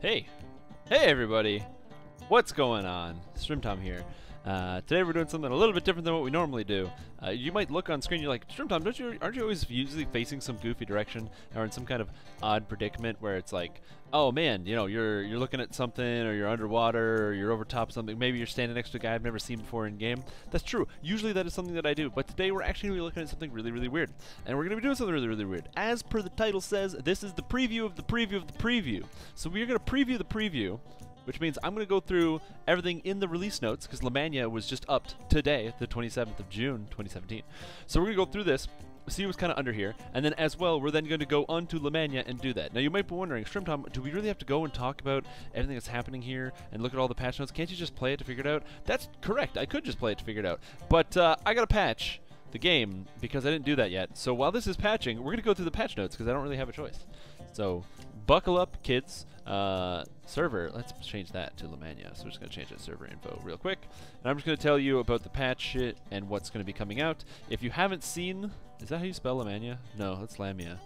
Hey! Hey everybody! What's going on? Strimtom here. Today we're doing something a little bit different than what we normally do. You might look on screen, you're like, Strimtom, aren't you always usually facing some goofy direction or in some kind of odd predicament where it's like, oh man, you know, you're looking at something or you're underwater or you're over top of something, maybe you're standing next to a guy I've never seen before in game. That's true. Usually that is something that I do, but today we're actually going to be looking at something really, really weird. And we're going to be doing something really, really weird. As per the title says, this is the preview of the preview of the preview. So we're going to preview the preview, which means I'm going to go through everything in the release notes, because Lamania was just upped today, the 27th of June, 2017. So we're going to go through this, see what's kind of under here, and then as well, we're then going to go onto Lamania and do that. Now you might be wondering, Strimtom, do we really have to go and talk about everything that's happening here and look at all the patch notes? Can't you just play it to figure it out? That's correct, I could just play it to figure it out. But I got to patch the game because I didn't do that yet. So while this is patching, we're going to go through the patch notes because I don't really have a choice. So buckle up, kids. Server, let's change that to Lamania. So we're just going to change that server info real quick. And I'm just going to tell you about the patch shit and what's going to be coming out. If you haven't seen, is that how you spell Lamania? No, that's Lamia.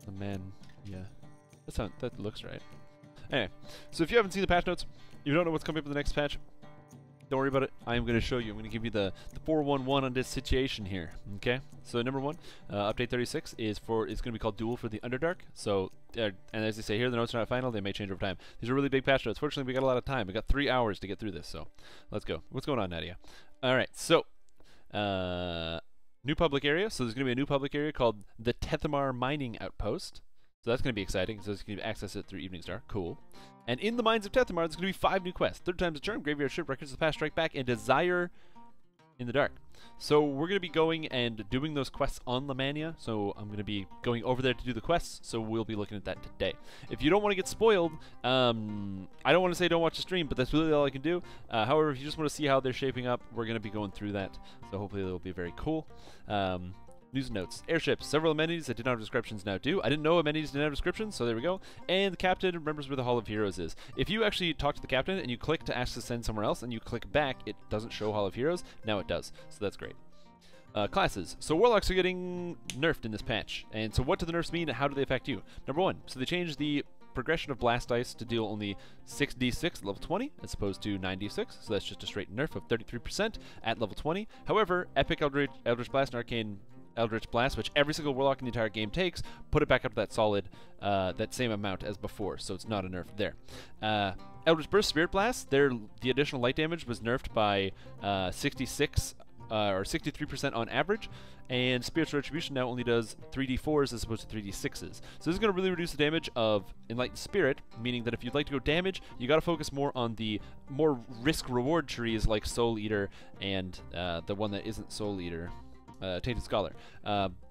Lamania. That looks right. Anyway, so if you haven't seen the patch notes, you don't know what's coming up in the next patch, don't worry about it. I am going to show you. I'm going to give you the 411 on this situation here. Okay. So number one, update 36 is going to be called Duel for the Underdark. So and as they say here, the notes are not final. They may change over time. These are really big patch notes. Fortunately, we got a lot of time. We got 3 hours to get through this. So let's go. What's going on, Nadia? All right. So new public area. So there's going to be a new public area called the Tethamar Mining Outpost. So that's going to be exciting. So you can access it through Evening Star. Cool. And in the Mines of Tethamar, there's going to be 5 new quests. Third time's a charm, Graveyard Ship, Records of the Past, Strike Back, and Desire in the Dark. So we're going to be going and doing those quests on Lamania. So I'm going to be going over there to do the quests. So we'll be looking at that today. If you don't want to get spoiled, I don't want to say don't watch the stream, but that's really all I can do. However, if you just want to see how they're shaping up, we're going to be going through that. So hopefully it'll be very cool. News and notes. Airships. Several amenities that did not have descriptions now do. I didn't know amenities didn't have descriptions, so there we go. And the captain remembers where the Hall of Heroes is. If you actually talk to the captain and you click to ask to send somewhere else and you click back, it doesn't show Hall of Heroes. Now it does, so that's great. Classes. So Warlocks are getting nerfed in this patch. And so what do the nerfs mean and how do they affect you? Number one, so they changed the progression of Blast Dice to deal only 6d6 at level 20 as opposed to 9d6, so that's just a straight nerf of 33% at level 20. However, Epic Eldritch Blast and Arcane Eldritch Blast, which every single Warlock in the entire game takes, put it back up to that solid, that same amount as before, so it's not a nerf there. Eldritch Burst, Spirit Blast, the additional light damage was nerfed by 66 or 63% on average, and Spiritual Retribution now only does 3d4s as opposed to 3d6s. So this is going to really reduce the damage of Enlightened Spirit, meaning that if you'd like to go damage, you got to focus more on the more risk-reward trees like Soul Eater and the one that isn't Soul Eater. Tainted Scholar.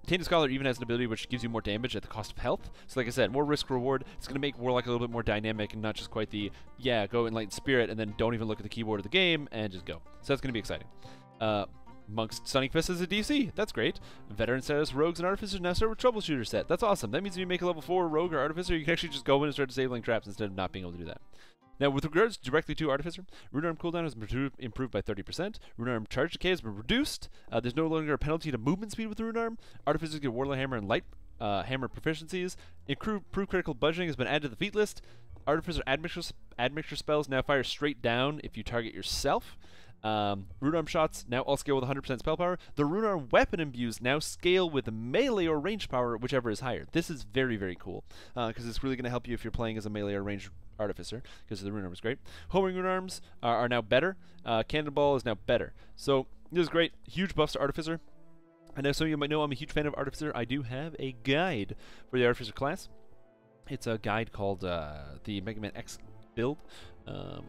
Tainted Scholar even has an ability which gives you more damage at the cost of health. So like I said, more risk-reward. It's going to make Warlock a little bit more dynamic and not just quite the, yeah, go Enlightened Spirit and then don't even look at the keyboard of the game and just go. So that's going to be exciting. Monk's Stunning Fist is a DC. That's great. Veteran status Rogues and Artificers now start with Troubleshooter set. That's awesome. That means if you make a level 4 Rogue or Artificer, you can actually just go in and start disabling traps instead of not being able to do that. Now, with regards directly to Artificer, Runearm cooldown has been improved by 30%. Runearm charge decay has been reduced. There's no longer a penalty to movement speed with Runearm. Artificers get Warlord Hammer and Light Hammer proficiencies. Improved critical budgeting has been added to the feat list. Artificer admixture spells now fire straight down if you target yourself. Runearm shots now all scale with 100% spell power. The Runearm weapon imbues now scale with melee or ranged power, whichever is higher. This is very, very cool, because it's really going to help you if you're playing as a melee or ranged Artificer, because the Runearm is great. Homing Runearms are now better. Cannonball is now better. So this is great. Huge buffs to Artificer. I know some of you might know I'm a huge fan of Artificer. I do have a guide for the Artificer class. It's a guide called the Mega Man X build,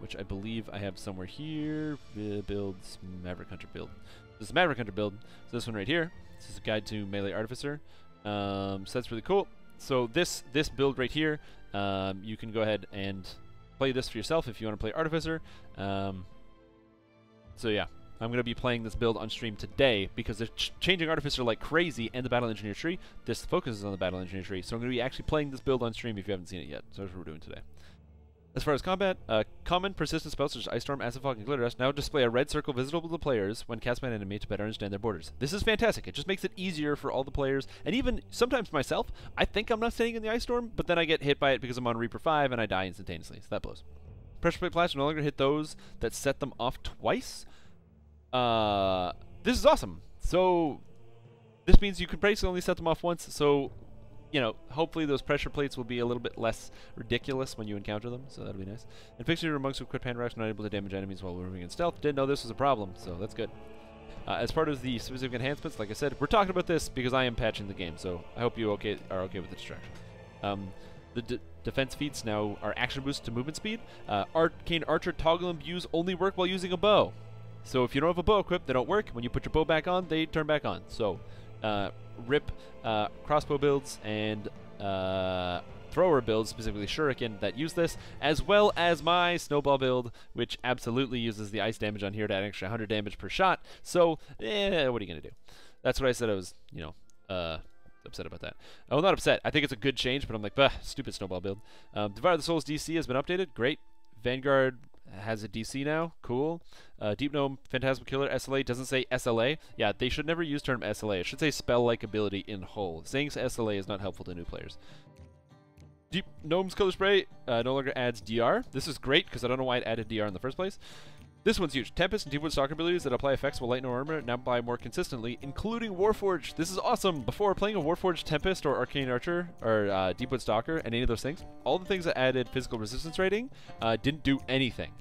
which I believe I have somewhere here. Builds, Maverick Hunter build. This is Maverick Hunter build. So this one right here. This is a guide to Melee Artificer. So that's really cool. So this build right here, you can go ahead and play this for yourself if you want to play Artificer. So yeah, I'm going to be playing this build on stream today because they're changing Artificer like crazy and the Battle Engineer tree. This focuses on the Battle Engineer tree, so I'm going to be actually playing this build on stream if you haven't seen it yet. So that's what we're doing today. As far as combat, common persistent spells such as Ice Storm, Acid Fog, and Glitter Dust now display a red circle visible to players when cast by an enemy to better understand their borders. This is fantastic. It just makes it easier for all the players, and even sometimes myself. I think I'm not staying in the Ice Storm, but then I get hit by it because I'm on Reaper 5 and I die instantaneously, so that blows. Pressure Plate Blast will no longer hit those that set them off twice. This is awesome. So this means you can basically only set them off once, so you know, hopefully those pressure plates will be a little bit less ridiculous when you encounter them, so that'll be nice. And Fixer monks who quit Pandrax are not able to damage enemies while moving in stealth. Didn't know this was a problem, so that's good. As part of the specific enhancements, like I said, we're talking about this because I am patching the game, so I hope you are okay with the distraction. The defense feats now are action boost to movement speed. Arcane Archer toggle imbues only work while using a bow. So if you don't have a bow equipped, they don't work. When you put your bow back on, they turn back on. So rip crossbow builds and thrower builds, specifically Shuriken, that use this, as well as my snowball build, which absolutely uses the ice damage on here to add an extra 100 damage per shot. So, what are you going to do? That's what I said I was, you know, upset about that. Oh, not upset. I think it's a good change, but I'm like, bah, stupid snowball build. Divide of the Souls DC has been updated. Great. Vanguard has a DC now. Cool. Deep Gnome Phantasmal Killer SLA doesn't say SLA. Yeah, they should never use term SLA. It should say spell-like ability in whole. Saying SLA is not helpful to new players. Deep Gnome's Color Spray no longer adds DR. This is great because I don't know why it added DR in the first place. This one's huge. Tempest and Deepwood Stalker abilities that apply effects while light no armor now apply more consistently, including Warforged. This is awesome. Before playing a Warforged Tempest or Arcane Archer or Deepwood Stalker and any of those things, all the things that added physical resistance rating didn't do anything.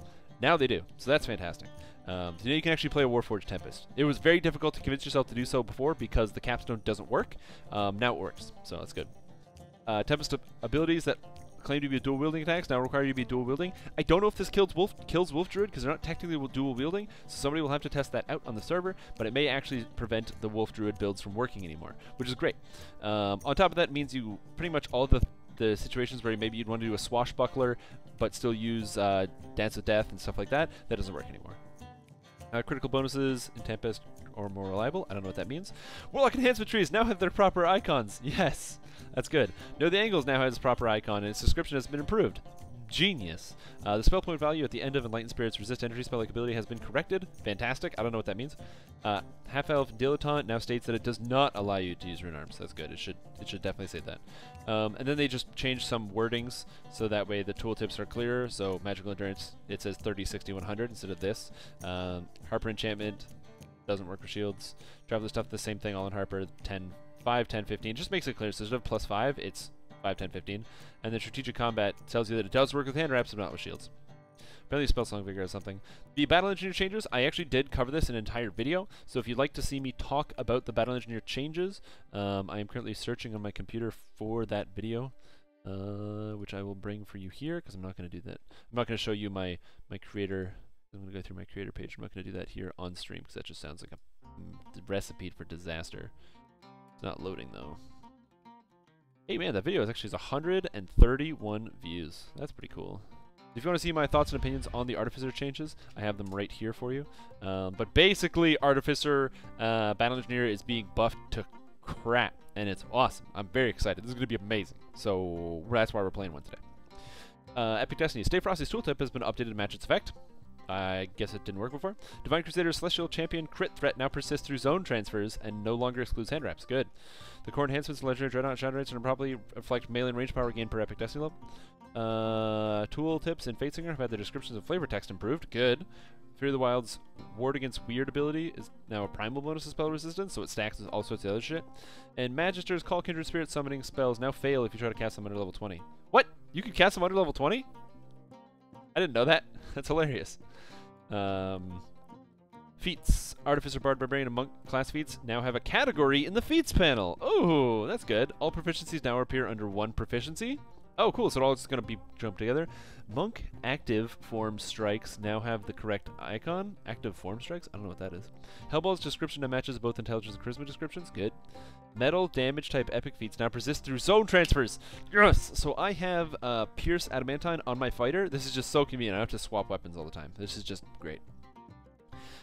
Now they do, so that's fantastic. So now you can actually play a Warforged Tempest. It was very difficult to convince yourself to do so before because the capstone doesn't work. Now it works, so that's good. Tempest abilities that claim to be dual wielding attacks now require you to be dual wielding. I don't know if this kills Wolf Druid because they're not technically dual wielding, so somebody will have to test that out on the server, but it may actually prevent the Wolf Druid builds from working anymore, which is great. On top of that, it means you pretty much all the situations where maybe you'd want to do a swashbuckler but still use Dance of Death and stuff like that, that doesn't work anymore. Critical bonuses in Tempest or more reliable. I don't know what that means. Warlock enhancement trees now have their proper icons. Yes, that's good. Know the Angles now has proper icon and its description has been improved. Genius. The spell point value at the end of Enlightened Spirit's resist energy spell-like ability has been corrected. Fantastic. I don't know what that means. Half-Elf Dilettante now states that it does not allow you to use rune arms. That's good. It should definitely say that. And then they just changed some wordings so that way the tooltips are clearer. So Magical Endurance, it says 30, 60, 100 instead of this. Harper Enchantment doesn't work for shields. Traveler Stuff, the same thing all in Harper. 10, 5, 10, 15. Just makes it clear. So instead of +5, it's 5, 10, 15. And then Strategic Combat tells you that it does work with hand wraps, but not with shields. Apparently Spellsong Vigor or something. The Battle Engineer changes, I actually did cover this in an entire video, so if you'd like to see me talk about the Battle Engineer changes, I am currently searching on my computer for that video, which I will bring for you here, because I'm not going to do that. I'm not going to show you my creator. I'm going to go through my creator page. I'm not going to do that here on stream, because that just sounds like a recipe for disaster. It's not loading, though. Hey man, that video is actually 131 views. That's pretty cool. If you want to see my thoughts and opinions on the Artificer changes, I have them right here for you. But basically, Artificer Battle Engineer is being buffed to crap, and it's awesome. I'm very excited. This is going to be amazing. So that's why we're playing one today. Epic Destiny. Stay Frosty's tooltip has been updated to match its effect. I guess it didn't work before. Divine Crusader's Celestial Champion crit threat now persists through zone transfers and no longer excludes hand wraps. Good. The core enhancements to Legendary Dreadnought Shadow Rates will probably reflect melee and range power gain per Epic Destiny level. Tool tips in Fatesinger have had the descriptions of flavor text improved. Good. Fear of the Wild's Ward Against Weird ability is now a primal bonus to spell resistance, so it stacks with all sorts of other shit. And Magister's Call Kindred Spirit summoning spells now fail if you try to cast them under level 20. What? You can cast them under level 20? I didn't know that. That's hilarious. Feats. Artificer, Bard, Barbarian, and Monk class feats now have a category in the feats panel. Oh, that's good. All proficiencies now appear under one proficiency. Oh, cool. So it all is going to be jumped together. Monk active form strikes now have the correct icon. Active form strikes? I don't know what that is. Hellball's description now matches both intelligence and charisma descriptions. Good. Metal damage type epic feats now persist through zone transfers. Yes! So I have Pierce Adamantine on my fighter. This is just so convenient. I don't have to swap weapons all the time. This is just great.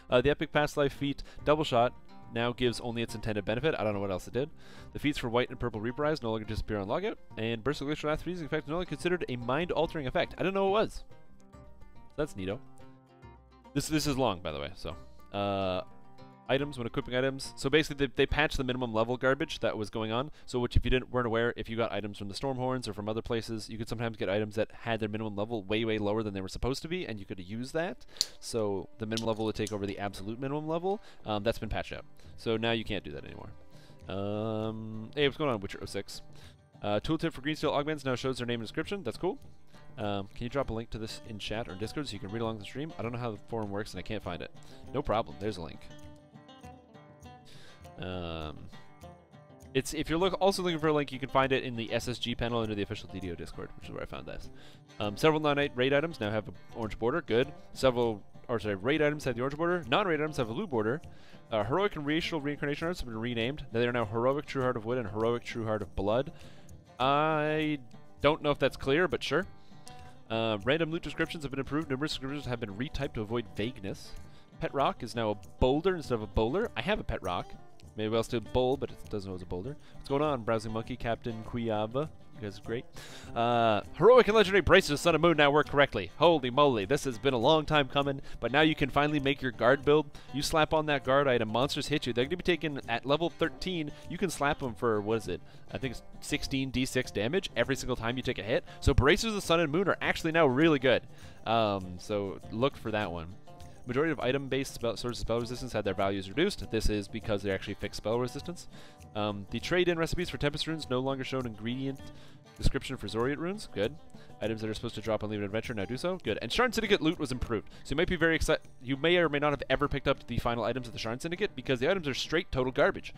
The epic past life feat double shot now gives only its intended benefit. I don't know what else it did. The feats for white and purple Reaper Eyes no longer disappear on logout. And Burst of Glacial Wrath freezing effect is no longer considered a mind-altering effect. I didn't know it was. So that's neato. This is long, by the way. So, items when equipping items. So basically, they patched the minimum level garbage that was going on. So which, if you weren't aware, if you got items from the Stormhorns or from other places, you could sometimes get items that had their minimum level way lower than they were supposed to be, and you could use that. So the minimum level would take over the absolute minimum level. That's been patched out. So now you can't do that anymore. Hey, what's going on, Witcher 06? Tooltip for Greensteel Augments now shows their name and description. That's cool. Can you drop a link to this in chat or Discord so you can read along the stream? I don't know how the forum works and I can't find it. No problem. There's a link. It's if you're also looking for a link, you can find it in the SSG panel under the official DDO Discord, which is where I found this. Several non-raid items now have an orange border. Good. Raid items have the orange border. Non-raid items have a blue border. Heroic and racial reincarnation arts have been renamed. They are now Heroic True Heart of Wood and Heroic True Heart of Blood. I don't know if that's clear, but sure. Random loot descriptions have been improved. Numerous descriptions have been retyped to avoid vagueness. Pet rock is now a boulder instead of a bowler. I have a pet rock. Maybe I'll still bowl, but it doesn't know it's a boulder. What's going on, Browsing Monkey, Captain Quiyava? You guys are great. Heroic and Legendary Braces of Sun and Moon now work correctly. Holy moly, this has been a long time coming, but now you can finally make your guard build. You slap on that guard item, monsters hit you. They're going to be taken at level 13. You can slap them for, what is it? I think it's 16 d6 damage every single time you take a hit. So Bracers of Sun and Moon are actually now really good. So look for that one. Majority of item-based sources of spell resistance had their values reduced. This is because they actually fixed spell resistance. The trade-in recipes for Tempest runes no longer shown ingredient description for Zoriat runes. Good. Items that are supposed to drop on Leave an Adventure now do so. Good. And Sharn Syndicate loot was improved. So you might be very excited. You may or may not have ever picked up the final items of the Sharn Syndicate because the items are straight total garbage.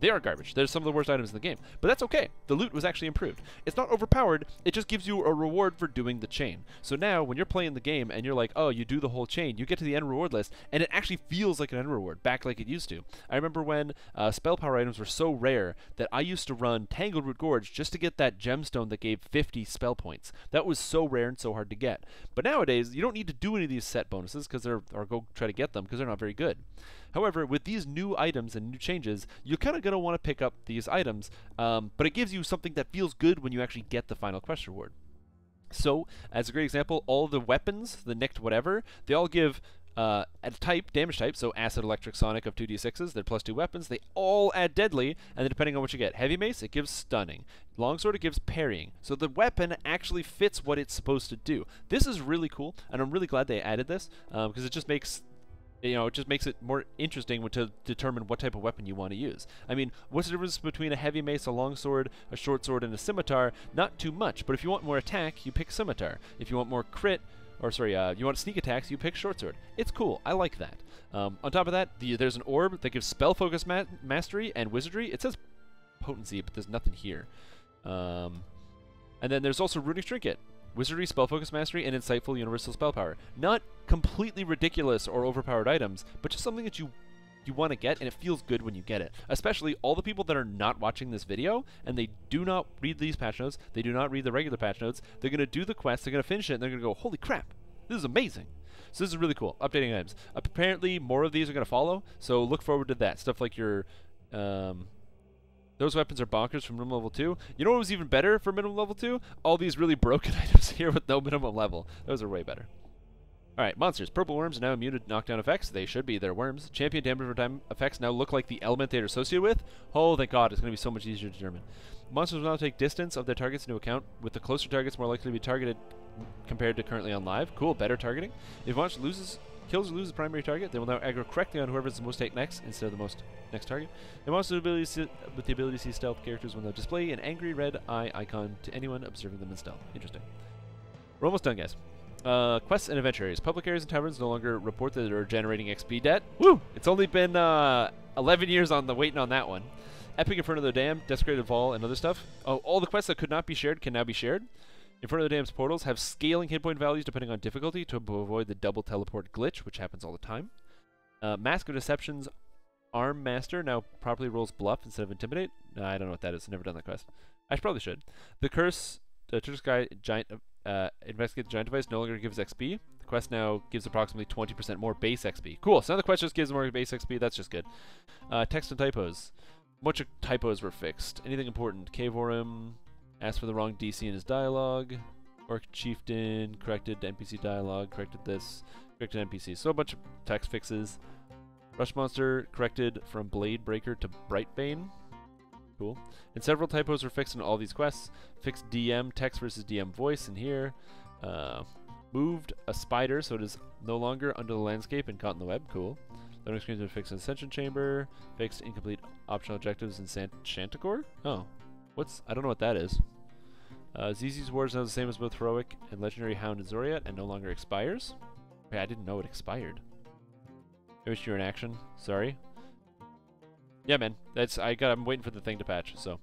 They are garbage. They're some of the worst items in the game. But that's okay. The loot was actually improved. It's not overpowered. It just gives you a reward for doing the chain. So now when you're playing the game and you're like, oh, you do the whole chain, you get to the end reward list and it actually feels like an end reward, back like it used to. I remember when spell power items were so rare that I used to run Tangleroot Gorge just to get that gemstone that gave 50 spell points. That was so rare and so hard to get. But nowadays, you don't need to do any of these set bonuses or go try to get them because they're not very good. However, with these new items and new changes, you're kind of going to want to pick up these items, but it gives you something that feels good when you actually get the final quest reward. So, as a great example, all the weapons, the nicked whatever, they all give a damage type, so Acid, Electric, Sonic of 2d6s, they're +2 weapons, they all add Deadly, and then depending on what you get. Heavy Mace, it gives Stunning. Longsword, it gives Parrying. So the weapon actually fits what it's supposed to do. This is really cool, and I'm really glad they added this, because it just makes it more interesting to determine what type of weapon you want to use. I mean, what's the difference between a heavy mace, a longsword, a short sword, and a scimitar? Not too much, but if you want more attack, you pick scimitar. If you want more crit, you want sneak attacks, you pick short sword. It's cool. I like that. On top of that, there's an orb that gives spell focus mastery and wizardry. It says potency, but there's nothing here. And then there's also runic trinket. Wizardry, Spell Focus Mastery, and Insightful Universal Spell Power. Not completely ridiculous or overpowered items, but just something that you want to get, and it feels good when you get it. Especially all the people that are not watching this video, and they do not read these patch notes, they do not read the regular patch notes, they're going to do the quest, they're going to finish it, and they're going to go, holy crap, this is amazing. So this is really cool. Updating items. Apparently, more of these are going to follow, so look forward to that. Stuff like your... those weapons are bonkers from minimum level 2. You know what was even better for minimum level 2? All these really broken items here with no minimum level. Those are way better. Alright, monsters. Purple worms are now immune to knockdown effects. They should be. They're worms. Champion damage over time effects now look like the element they're associated with. Oh, thank God. It's going to be so much easier to determine. Monsters will now take distance of their targets into account, with the closer targets more likely to be targeted compared to currently on live. Cool. Better targeting. If a monster kills or loses the primary target, they will now aggro correctly on whoever is the most hit next instead of the most next target. The monster with the ability to see stealth characters will now display an angry red eye icon to anyone observing them in stealth. Interesting. We're almost done, guys. Quests and adventure areas. Public areas and taverns no longer report that they're generating XP debt. Woo! It's only been 11 years on the waiting on that one. Epic Inferno of the Dam, Desecrated Vault, and other stuff. Oh, all the quests that could not be shared can now be shared. Inferno of the Dam's portals have scaling hit point values depending on difficulty to avoid the double teleport glitch, which happens all the time. Mask of Deception's Arm Master now properly rolls Bluff instead of Intimidate. I don't know what that is. I've never done that quest. I probably should. The Curse, Giant, Investigate the Giant Device no longer gives XP. The quest now gives approximately 20% more base XP. Cool, so now the quest just gives more base XP, that's just good. Text and typos. A bunch of typos were fixed. Anything important? Cavorum asked for the wrong DC in his dialogue. Orc Chieftain corrected NPC dialogue, corrected this, corrected NPC. So a bunch of text fixes. Rush Monster corrected from Blade Breaker to Brightbane. Cool. And several typos were fixed in all these quests. Fixed DM text versus DM voice in here. Moved a spider so it is no longer under the landscape and caught in the web. Cool. Learning screens were fixed in Ascension Chamber. Fixed incomplete optional objectives in Shanticor. Oh. I don't know what that is. ZZ's War is now the same as both Heroic and Legendary Hound and Zoriat and no longer expires. Wait, I didn't know it expired. I wish you were in action. Sorry. Yeah, man. I'm waiting for the thing to patch, so.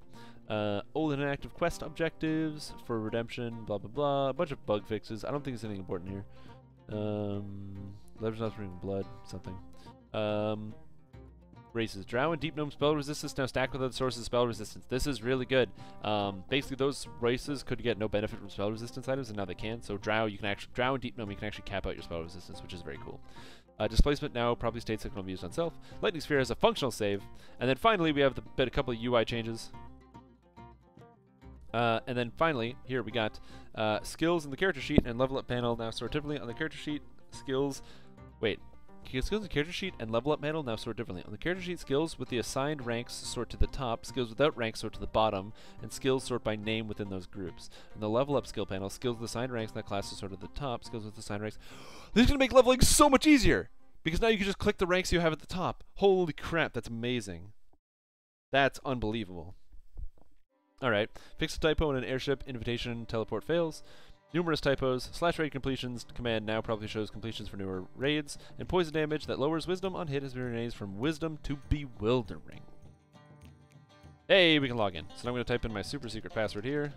Old and inactive quest objectives for redemption, blah, blah, blah. A bunch of bug fixes. I don't think there's anything important here. Leverage not bringing blood, something. Races. Drow and Deep Gnome spell resistance now stacked with other sources of spell resistance. This is really good. Basically, those races could get no benefit from spell resistance items, and now they can. So Drow and Deep Gnome, you can actually cap out your spell resistance, which is very cool. Displacement now probably states that can be used on self. Lightning Sphere has a functional save. And then finally, we have a couple of UI changes. And then finally, here we got skills in the character sheet and level up panel now sort differently. On the character sheet, skills... Wait. Skills in the character sheet and level up panel now sort differently. On the character sheet, skills with the assigned ranks sort to the top, skills without ranks sort to the bottom, and skills sort by name within those groups. On the level up skill panel, skills with assigned ranks in that class is sort of the top, skills with assigned ranks. This is going to make leveling so much easier! Because now you can just click the ranks you have at the top. Holy crap, that's amazing. That's unbelievable. Alright, fix a typo in an airship, invitation, teleport fails. Numerous typos, /raid completions command now probably shows completions for newer raids, and poison damage that lowers wisdom on hit has been renamed from wisdom to bewildering. Hey, we can log in. So now I'm going to type in my super secret password here.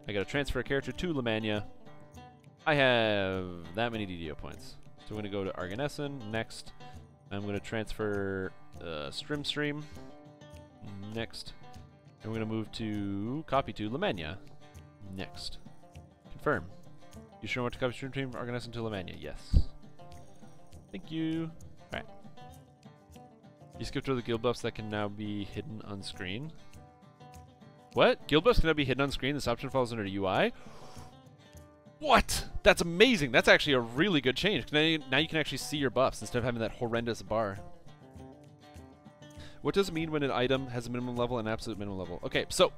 I got to transfer a character to Lamania. I have that many DDO points. So I'm going to go to Arganessen, next. I'm going to transfer Strimtom, next. And we're going to move to copy to Lamania, next. Confirm. You sure want to copy Strimtom from Arganessen to Lamania? Yes. Thank you. Alright. You skipped over the guild buffs that can now be hidden on screen. What? Guild buffs can now be hidden on screen? This option falls under UI? What? That's amazing. That's actually a really good change. Now you can actually see your buffs instead of having that horrendous bar. What does it mean when an item has a minimum level and absolute minimum level? Okay, so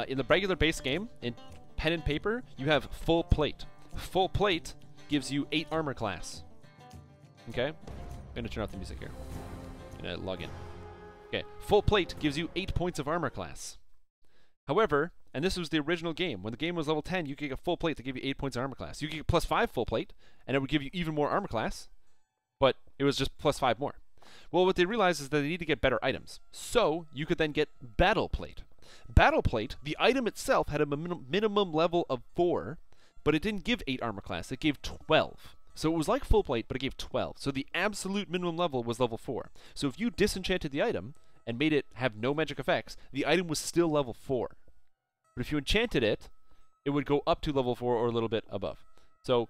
in the regular base game, in pen and paper, you have full plate. Full plate gives you 8 armor class. Okay? I'm going to turn off the music here. I'm going to log in. Okay, full plate gives you 8 points of armor class. However, and this was the original game, when the game was level 10, you could get a full plate to give you 8 points of armor class. You could get plus 5 full plate, and it would give you even more armor class, but it was just plus 5 more. Well, what they realized is that they need to get better items. So, you could then get Battle Plate. Battle Plate, the item itself had a minimum level of 4, but it didn't give 8 armor class. It gave 12. So it was like full plate, but it gave 12. So the absolute minimum level was level 4. So if you disenchanted the item and made it have no magic effects, the item was still level 4. But if you enchanted it, it would go up to level 4 or a little bit above. So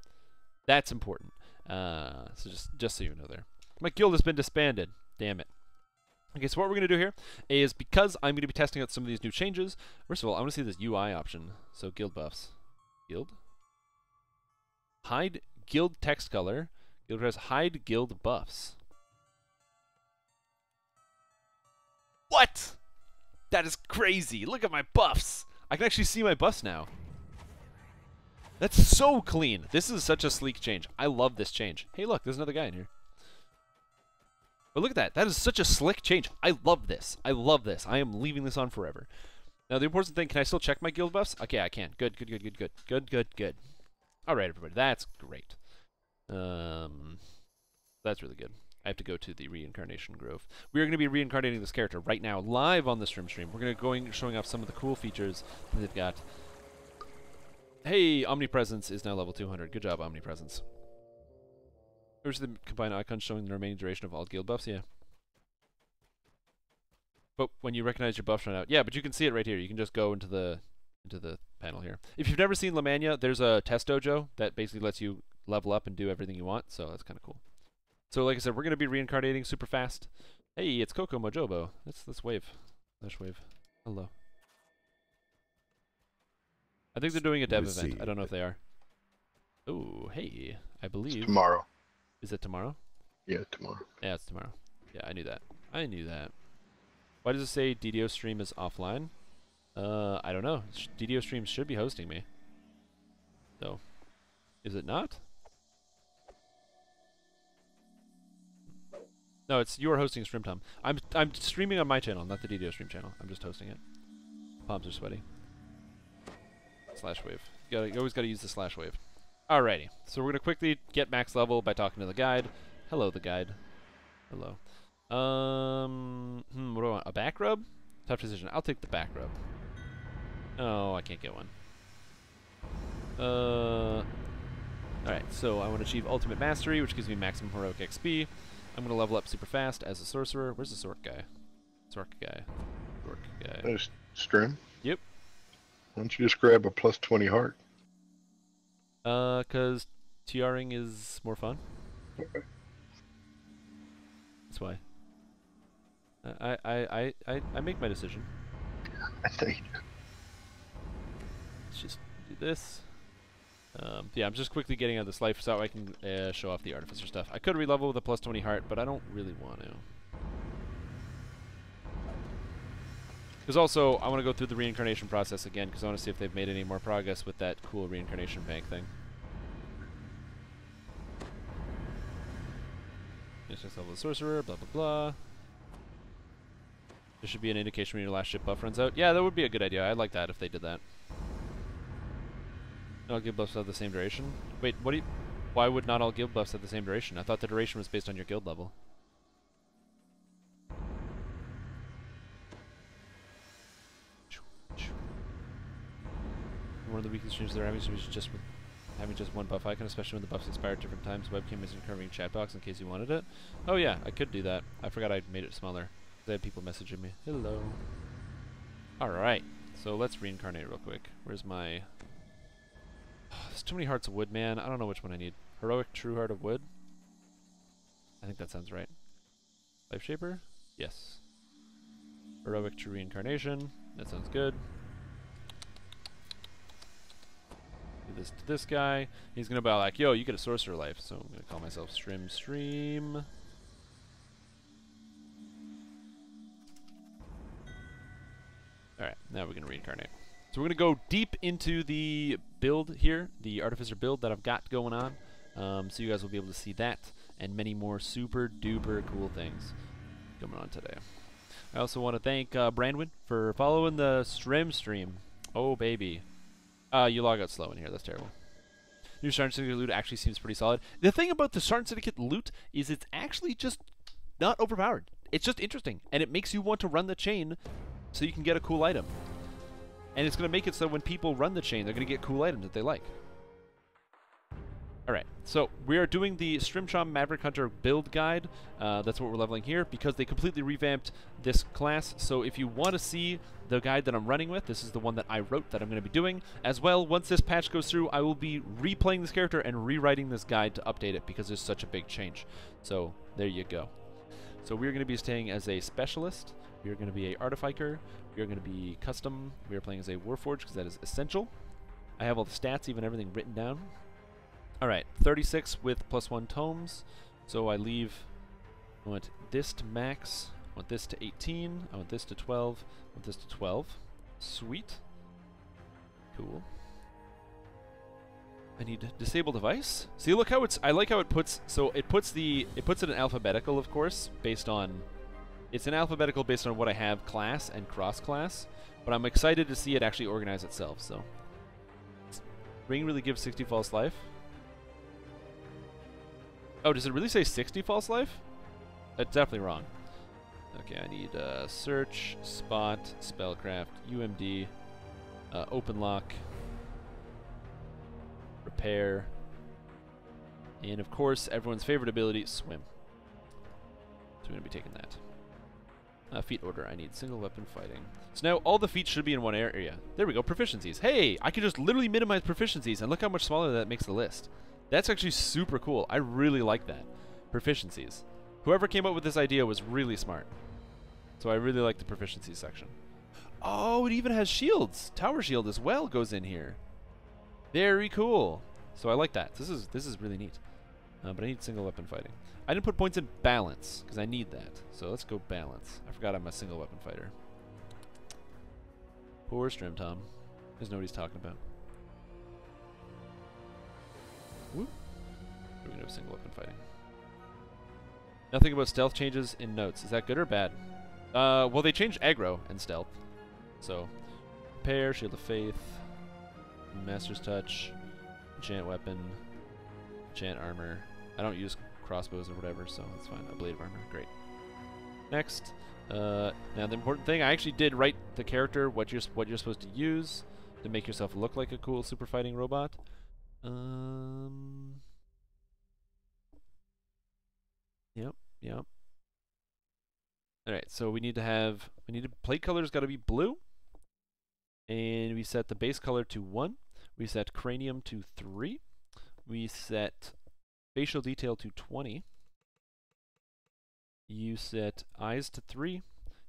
that's important. So just so you know there. My guild has been disbanded. Damn it. Okay, so what we're going to do here is, because I'm going to be testing out some of these new changes, first of all, I want to see this UI option. So guild buffs. Guild. Hide guild text color. Guild has hide guild buffs. What? That is crazy. Look at my buffs. I can actually see my buffs now. That's so clean. This is such a sleek change. I love this change. Hey, look, there's another guy in here. But look at that. That is such a slick change. I love this. I love this. I am leaving this on forever. Now, the important thing, can I still check my guild buffs? Okay, I can. Good, good, good, good, good. Good, good, good. All right, everybody. That's great. That's really good. I have to go to the Reincarnation Grove. We are going to be reincarnating this character right now, live on the stream. We're going to showing off some of the cool features that they've got. Hey, Omnipresence is now level 200. Good job, Omnipresence. Here's the combined icons showing the remaining duration of all guild buffs, yeah. But when you recognize your buffs run out, yeah, but you can see it right here. You can just go into the panel here. If you've never seen Lamania, there's a test dojo that basically lets you level up and do everything you want, so that's kind of cool. So like I said, we're going to be reincarnating super fast. Hey, it's Coco Mojobo. Let's wave. Let's wave. Hello. I think they're doing a dev event. I don't know if they are. Oh, hey. I believe... It's tomorrow. Is it tomorrow? Yeah, tomorrow. Yeah, it's tomorrow. Yeah, I knew that. I knew that. Why does it say DDO stream is offline? I don't know. DDO stream should be hosting me. So, is it not? No, it's you are hosting Strimtom. I'm streaming on my channel, not the DDO stream channel. I'm just hosting it. Palms are sweaty. Slash wave. You always gotta use the slash wave. Alrighty. So we're gonna quickly get max level by talking to the guide. Hello, the guide. Hello. What do I want? A back rub? Tough decision. I'll take the back rub. Oh, I can't get one. Alright, so I want to achieve ultimate mastery, which gives me maximum heroic XP. I'm gonna level up super fast as a sorcerer. Where's the Sork guy? Sork guy. Sork guy. There's Strim. Yep. Why don't you just grab a plus 20 heart? Cause TRing is more fun. Okay. That's why. I make my decision. I think. Let's just do this. Yeah, I'm just quickly getting out of this life so I can show off the artificer stuff. I could re-level with a plus 20 heart, but I don't really want to. Because also, I want to go through the reincarnation process again, because I want to see if they've made any more progress with that cool reincarnation bank thing. Next level of sorcerer, blah blah blah. There should be an indication when your last ship buff runs out. Yeah, that would be a good idea. I'd like that if they did that. Not all guild buffs have the same duration. Wait, what do you... Why would not all guild buffs have the same duration? I thought the duration was based on your guild level. One of the weakest changes they're having is just with having just one buff icon, especially when the buffs expire at different times. Webcam isn't covering chat box in case you wanted it. Oh yeah, I could do that. I forgot I made it smaller. I had people messaging me. Hello. Alright, so let's reincarnate real quick. Where's my... There's too many hearts of wood, man. I don't know which one I need. Heroic True Heart of Wood? I think that sounds right. Life Shaper? Yes. Heroic True Reincarnation. That sounds good. Do this to this guy. He's gonna be like, yo, you get a sorcerer life. So I'm gonna call myself Stream. Alright, now we're gonna reincarnate. So we're going to go deep into the build here, the Artificer build that I've got going on. So you guys will be able to see that and many more super duper cool things coming on today. I also want to thank Brandwin for following the stream. Oh, baby. You log out slow in here. That's terrible. New Sergeant Syndicate loot actually seems pretty solid. The thing about the Sergeant Syndicate loot is it's actually just not overpowered. It's just interesting, and it makes you want to run the chain so you can get a cool item. And it's going to make it so when people run the chain, they're going to get cool items that they like. Alright, so we are doing the Strimtom Maverick Hunter build guide. That's what we're leveling here, because they completely revamped this class. So if you want to see the guide that I'm running with, this is the one that I wrote that I'm going to be doing. As well, once this patch goes through, I will be replaying this character and rewriting this guide to update it, because there's such a big change. So there you go. So we're going to be staying as a specialist. We're going to be a artificer. We're going to be custom. We are playing as a warforged because that is essential. I have all the stats, even everything written down. Alright, 36 with +1 tomes. So I leave, I want this to max, I want this to 18, I want this to 12, I want this to 12. Sweet. Cool. I need disable device. See, look how it's, I like how it puts, so it puts it in alphabetical, of course, based on, it's an alphabetical based on what I have class and cross class, but I'm excited to see it actually organize itself, so. Ring really gives 60 false life? Oh, does it really say 60 false life? That's definitely wrong. Okay, I need search, spot, spellcraft, UMD, open lock, repair, and of course everyone's favorite ability, swim. So we're going to be taking that. Feat order, I need single weapon fighting. So now all the feats should be in one area. There we go, proficiencies. Hey, I can just literally minimize proficiencies, and look how much smaller that makes the list. That's actually super cool. I really like that. Proficiencies. Whoever came up with this idea was really smart. So I really like the proficiency section. Oh, it even has shields. Tower shield as well goes in here. Very cool. So I like that. This is really neat. But I need single weapon fighting. I didn't put points in balance because I need that. So let's go balance. I forgot I'm a single weapon fighter. Poor Strimtom. Doesn't know what he's talking about. Whoop. We're gonna have single weapon fighting. Nothing about stealth changes in notes. Is that good or bad? Well, they changed aggro and stealth. So, repair, shield of faith, master's touch, enchant weapon, enchant armor. I don't use crossbows or whatever, so that's fine. A blade of armor, great. Next, now the important thing, I actually did write the character what you're supposed to use to make yourself look like a cool super fighting robot. Yep. Alright, so we need to plate color's got to be blue. And we set the base color to 1. We set cranium to 3. We set facial detail to 20. You set eyes to 3.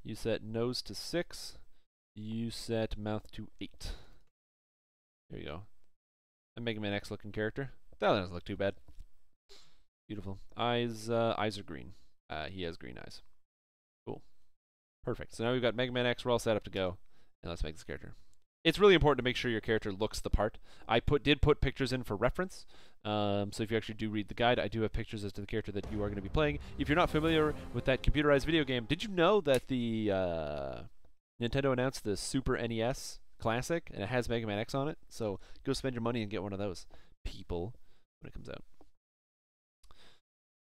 You set nose to 6. You set mouth to 8. There you go. A Mega Man X looking character. That doesn't look too bad. Beautiful. Eyes are green. He has green eyes. Cool. Perfect. So now we've got Mega Man X. We're all set up to go. And let's make this character. It's really important to make sure your character looks the part. I did put pictures in for reference. So if you actually do read the guide, I do have pictures as to the character that you are going to be playing. If you're not familiar with that computerized video game, did you know that the Nintendo announced the Super NES Classic, and it has Mega Man X on it? So go spend your money and get one of those, people, when it comes out.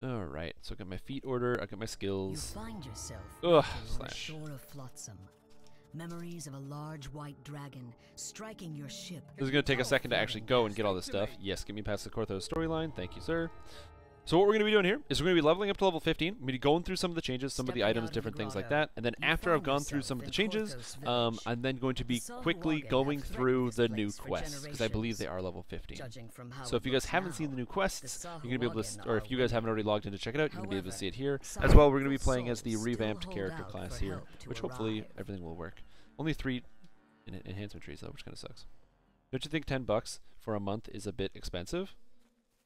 Alright, so I got my feat order, I got my skills. You find yourself Ugh, on the shore of Flotsam. Memories of a large white dragon striking your ship. This is going to take a second to actually go and get all this stuff. Yes, get me past the Korthos storyline. Thank you, sir. So what we're going to be doing here is we're going to be leveling up to level 15. I'm going to be going through some of the changes, some of the items, different things like that. And then after I've gone through some of the changes, I'm then going to be quickly going through the new quests, because I believe they are level 15. So if you guys haven't seen the new quests, you're going to be able to, or if you guys haven't already logged in to check it out, you're going to be able to see it here. As well, we're going to be playing as the revamped character class here, which hopefully everything will work. Only 3 enhancement trees though, which kind of sucks. Don't you think $10 for a month is a bit expensive?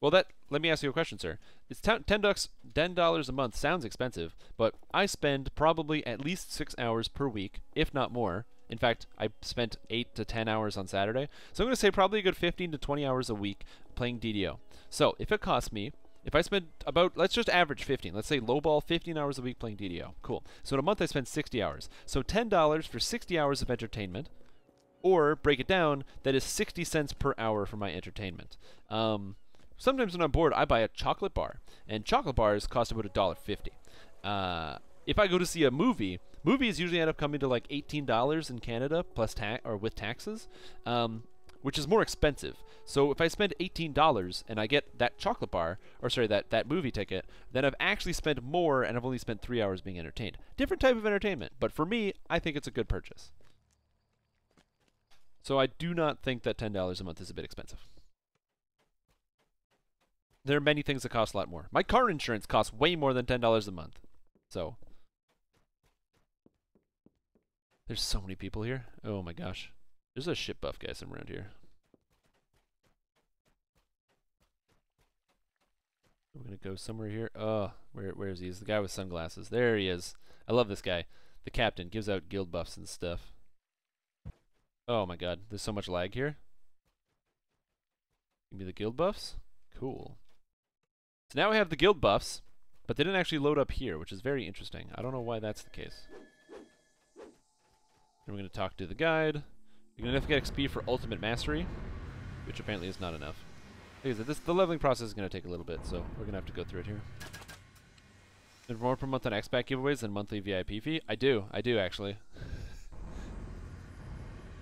Well, let me ask you a question, sir. It's $10 a month sounds expensive, but I spend probably at least 6 hours per week, if not more. In fact, I spent 8 to 10 hours on Saturday, so I'm going to say probably a good 15 to 20 hours a week playing DDO. So if it costs me, if I spend about, let's just average 15. Let's say lowball 15 hours a week playing DDO. Cool. So in a month I spend 60 hours. So $10 for 60 hours of entertainment, or break it down, that is 60 cents per hour for my entertainment. Sometimes when I'm bored, I buy a chocolate bar, and chocolate bars cost about $1.50. If I go to see a movie, movies usually end up coming to like $18 in Canada plus or with taxes. Which is more expensive. So if I spend $18 and I get that chocolate bar, or sorry, that movie ticket, then I've actually spent more and I've only spent 3 hours being entertained. Different type of entertainment, but for me, I think it's a good purchase. So I do not think that $10 a month is a bit expensive. There are many things that cost a lot more. My car insurance costs way more than $10 a month. So there's so many people here. Oh my gosh. There's a shit buff guy somewhere around here. We're gonna go somewhere here. Oh, where is he? He's the guy with sunglasses. There he is. I love this guy. The captain gives out guild buffs and stuff. Oh my god, there's so much lag here. Give me the guild buffs. Cool. So now we have the guild buffs, but they didn't actually load up here, which is very interesting. I don't know why that's the case. Then we're gonna talk to the guide. You're going to have to get XP for Ultimate Mastery, which apparently is not enough. Like I said, the leveling process is going to take a little bit, so we're going to have to go through it here. And more per month on X-Pack giveaways than monthly VIP fee? I do actually.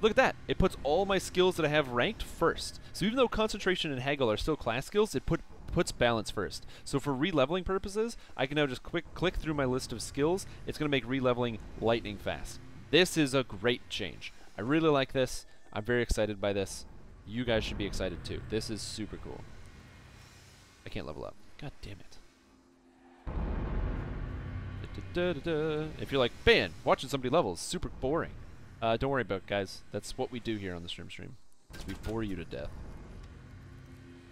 Look at that! It puts all my skills that I have ranked first. So even though Concentration and Haggle are still class skills, it puts balance first. So for re-leveling purposes, I can now just click through my list of skills. It's going to make re-leveling lightning fast. This is a great change. I really like this. I'm very excited by this. You guys should be excited too. This is super cool. I can't level up. God damn it. Da-da-da-da-da. If you're like, man, watching somebody level is super boring. Don't worry about it, guys. That's what we do here on the stream. Is we bore you to death.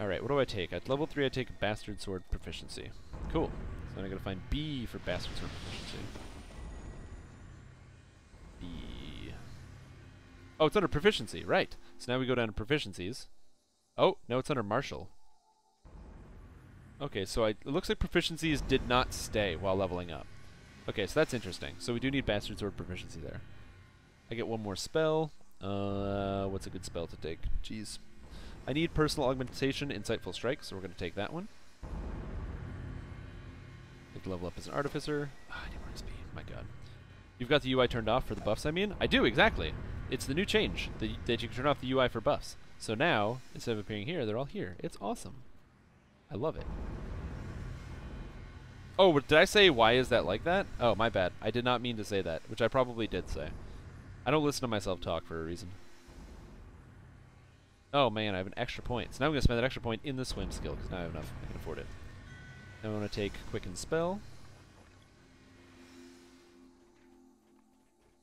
Alright, what do I take? At level 3, I take Bastard Sword Proficiency. Cool. So then I gotta find B for Bastard Sword Proficiency. B. Oh, it's under Proficiency, right. So now we go down to Proficiencies. Oh, no, it's under Martial. Okay, so it looks like Proficiencies did not stay while leveling up. Okay, so that's interesting. So we do need Bastard Sword Proficiency there. I get one more spell. What's a good spell to take? Jeez. I need Personal Augmentation, Insightful Strike, so we're going to take that one. I can level up as an Artificer. I need more XP. My god. You've got the UI turned off for the buffs, I mean? I do, exactly. It's the new change, that you can turn off the UI for buffs. So now, instead of appearing here, they're all here. It's awesome. I love it. Oh, did I say why is that like that? Oh, my bad. I did not mean to say that, which I probably did say. I don't listen to myself talk for a reason. Oh man, I have an extra point. So now I'm going to spend that extra point in the swim skill, because now I have enough. I can afford it. Now I want to take Quicken Spell.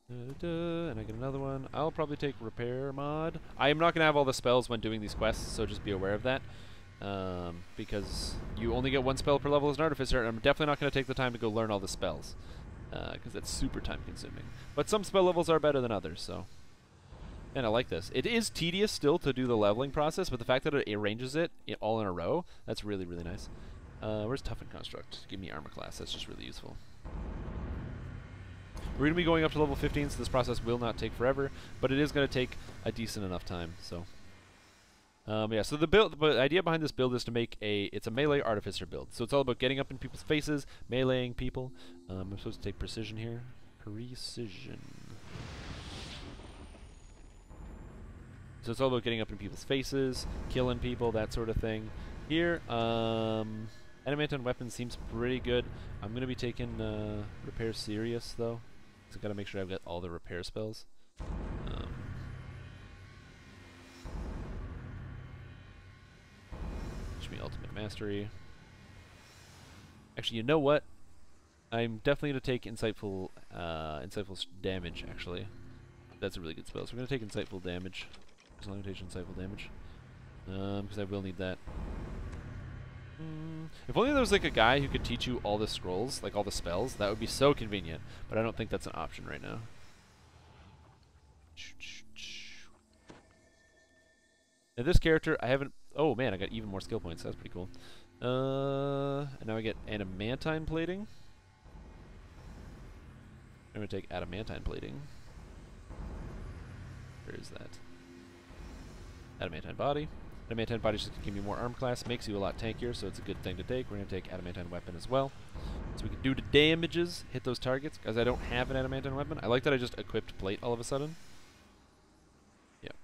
And I get another one. I'll probably take Repair Mod. I am not going to have all the spells when doing these quests, so just be aware of that. Because you only get one spell per level as an Artificer, and I'm definitely not going to take the time to go learn all the spells. Because that's super time consuming. But some spell levels are better than others, so... And I like this. It is tedious still to do the leveling process, but the fact that it arranges it all in a row, that's really, really nice. Where's Toughen Construct? Give me Armor Class. That's just really useful. We're going to be going up to level 15, so this process will not take forever, but it is going to take a decent enough time, so... yeah, so the idea behind this build is to make it's a melee Artificer build. So it's all about getting up in people's faces, meleeing people. I'm supposed to take Precision here. Precision. So it's all about getting up in people's faces, killing people, that sort of thing. Here, Adamantine Weapon seems pretty good. I'm going to be taking Repair Serious, though. So I've got to make sure I've got all the repair spells. Should be Ultimate Mastery. Actually, you know what? I'm definitely going to take Insightful Damage, actually. That's a really good spell. So we're going to take Insightful Damage. Limitation Insightful Damage. Because I will need that. If only there was like a guy who could teach you all the scrolls, like all the spells, that would be so convenient. But I don't think that's an option right now. Now this character, I haven't... Oh man, I got even more skill points. That's pretty cool. And now I get Adamantine Plating. I'm going to take Adamantine Plating. Where is that? Adamantine Body. Adamantine Body is just going to give me more arm class, makes you a lot tankier, so it's a good thing to take. We're going to take Adamantine Weapon as well. So we can do the damages, hit those targets, because I don't have an Adamantine Weapon. I like that I just equipped Plate all of a sudden. Yep.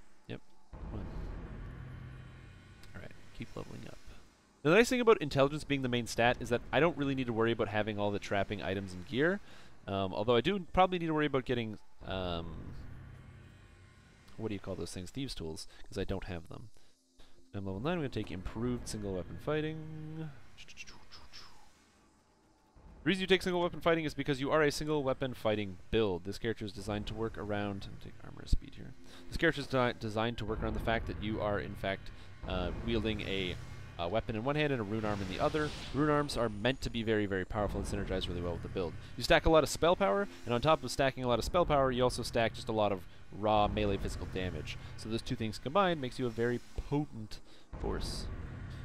Alright, keep leveling up. The nice thing about Intelligence being the main stat is that I don't really need to worry about having all the trapping items and gear. Although I do probably need to worry about getting... what do you call those things? Thieves' Tools, because I don't have them. I'm level 9, I'm going to take Improved Single Weapon Fighting. The reason you take Single Weapon Fighting is because you are a Single Weapon Fighting build. This character is designed to work around... I'm going to take Armor Speed here. This character is designed to work around the fact that you are, in fact, wielding a weapon in one hand and a rune arm in the other. Rune arms are meant to be very, very powerful and synergize really well with the build. You stack a lot of spell power, and on top of stacking a lot of spell power, you also stack just a lot of raw melee physical damage. So those two things combined makes you a very potent force.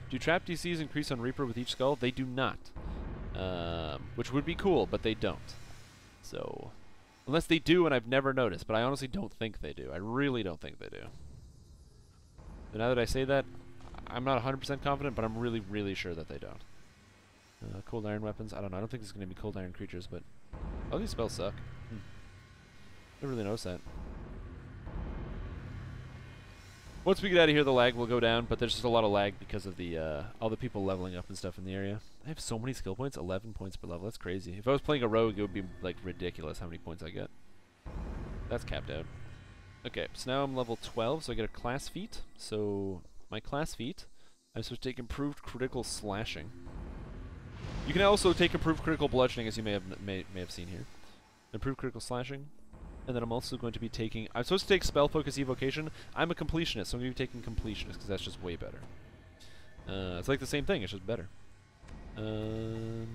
Do trap DCs increase on Reaper with each skull? They do not. Which would be cool, but they don't. So, unless they do, and I've never noticed, but I honestly don't think they do. I really don't think they do. But now that I say that, I'm not 100% confident, but I'm really, really sure that they don't. Cold Iron weapons? I don't know. I don't think there's going to be Cold Iron creatures, but... all these spells suck. I didn't really notice that. Once we get out of here, the lag will go down, but there's just a lot of lag because of the all the people leveling up and stuff in the area. I have so many skill points, 11 points per level. That's crazy. If I was playing a rogue, it would be like ridiculous how many points I get. That's capped out. Okay, so now I'm level 12, so I get a class feat. So my class feat, I'm supposed to take improved critical slashing. You can also take improved critical bludgeoning, as you may have seen here. Improved critical slashing. And then I'm also going to be taking... I'm supposed to take spell focus evocation. I'm a completionist, so I'm going to be taking completionist, because that's just way better. It's like the same thing, it's just better. Okay.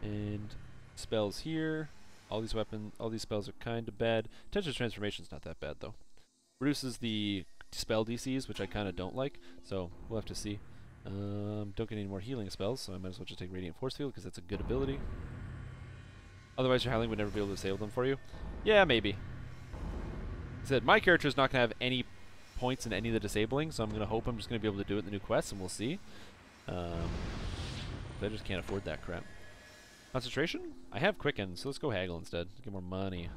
And spells here. All these spells are kind of bad. Tension Transformation's not that bad, though. Reduces the spell DCs, which I kind of don't like, so we'll have to see. Don't get any more healing spells, so I might as well just take Radiant Force Field, because that's a good ability. Otherwise, your Howling would never be able to disable them for you. Yeah, maybe. Like I said, my character is not going to have any points in any of the disabling, so I'm going to hope I'm just going to be able to do it in the new quest, and we'll see. I just can't afford that crap. Concentration? I have Quicken, so let's go Haggle instead. Get more money.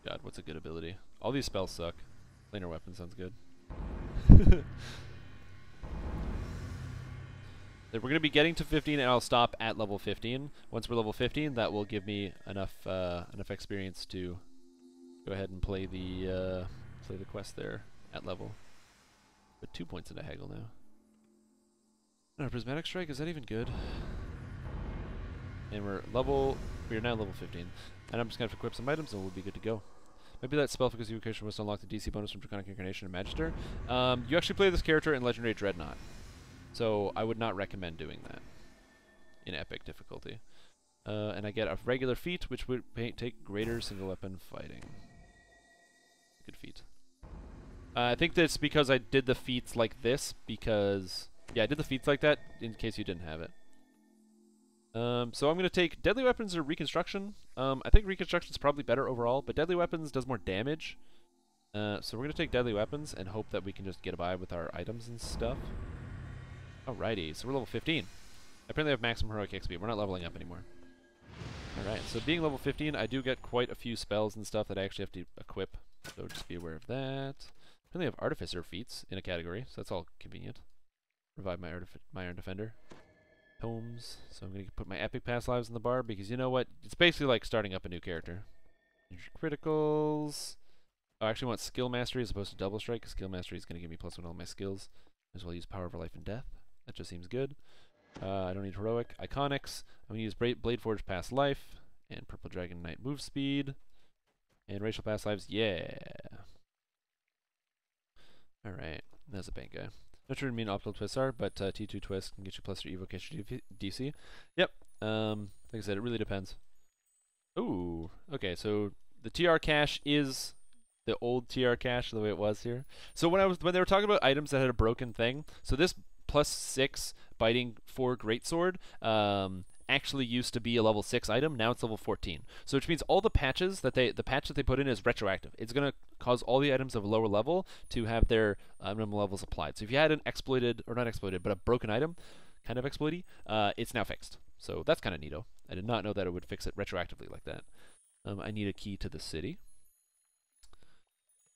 God, what's a good ability? All these spells suck. Planar Weapon sounds good. We're going to be getting to 15, and I'll stop at level 15. Once we're level 15, that will give me enough experience to go ahead and play the quest there at level. Put 2 points into Haggle now. No, Prismatic Strike, is that even good? And we are now level 15. And I'm just going to equip some items and we'll be good to go. Maybe that spell focus evocation was to unlock the DC bonus from Draconic Incarnation and Magister. You actually play this character in Legendary Dreadnought. So I would not recommend doing that in epic difficulty. And I get a regular feat, which would take greater single weapon fighting. Good feat. I think that's because I did the feats like this, because... Yeah, I did the feats like that, in case you didn't have it. So I'm going to take Deadly Weapons or Reconstruction. I think Reconstruction is probably better overall, but Deadly Weapons does more damage. So we're going to take Deadly Weapons and hope that we can just get by with our items and stuff. Alrighty, so we're level 15. Apparently I have maximum heroic XP. We're not leveling up anymore. Alright, so being level 15, I do get quite a few spells and stuff that I actually have to equip. So just be aware of that. Apparently I have Artificer feats in a category, so that's all convenient. Revive my Iron Defender. Tomes. So I'm going to put my Epic Pass Lives in the bar, because you know what? It's basically like starting up a new character. Criticals. Oh, I actually want Skill Mastery as opposed to Double Strike, because Skill Mastery is going to give me +1 on all my skills. As well use Power over Life and Death. That just seems good. I don't need Heroic. Iconics. I'm going to use Blade Forge Past Life. And Purple Dragon Knight Move Speed. And Racial Past Lives. Yeah. Alright. That's a bank guy. Not sure what I mean optical twists are, but T2 twist can get you +3 evocation DC. Yep. Like I said, it really depends. Ooh. Okay, so the TR cache is the old TR cache the way it was here. So when they were talking about items that had a broken thing, so this +6 biting 4 greatsword actually used to be a level 6 item. Now it's level 14. So which means all the patches that the patch that they put in is retroactive. It's going to cause all the items of a lower level to have their minimum levels applied. So if you had an exploited, or not exploited, but a broken item, kind of exploity, it's now fixed. So that's kind of neato. I did not know that it would fix it retroactively like that. I need a key to the city.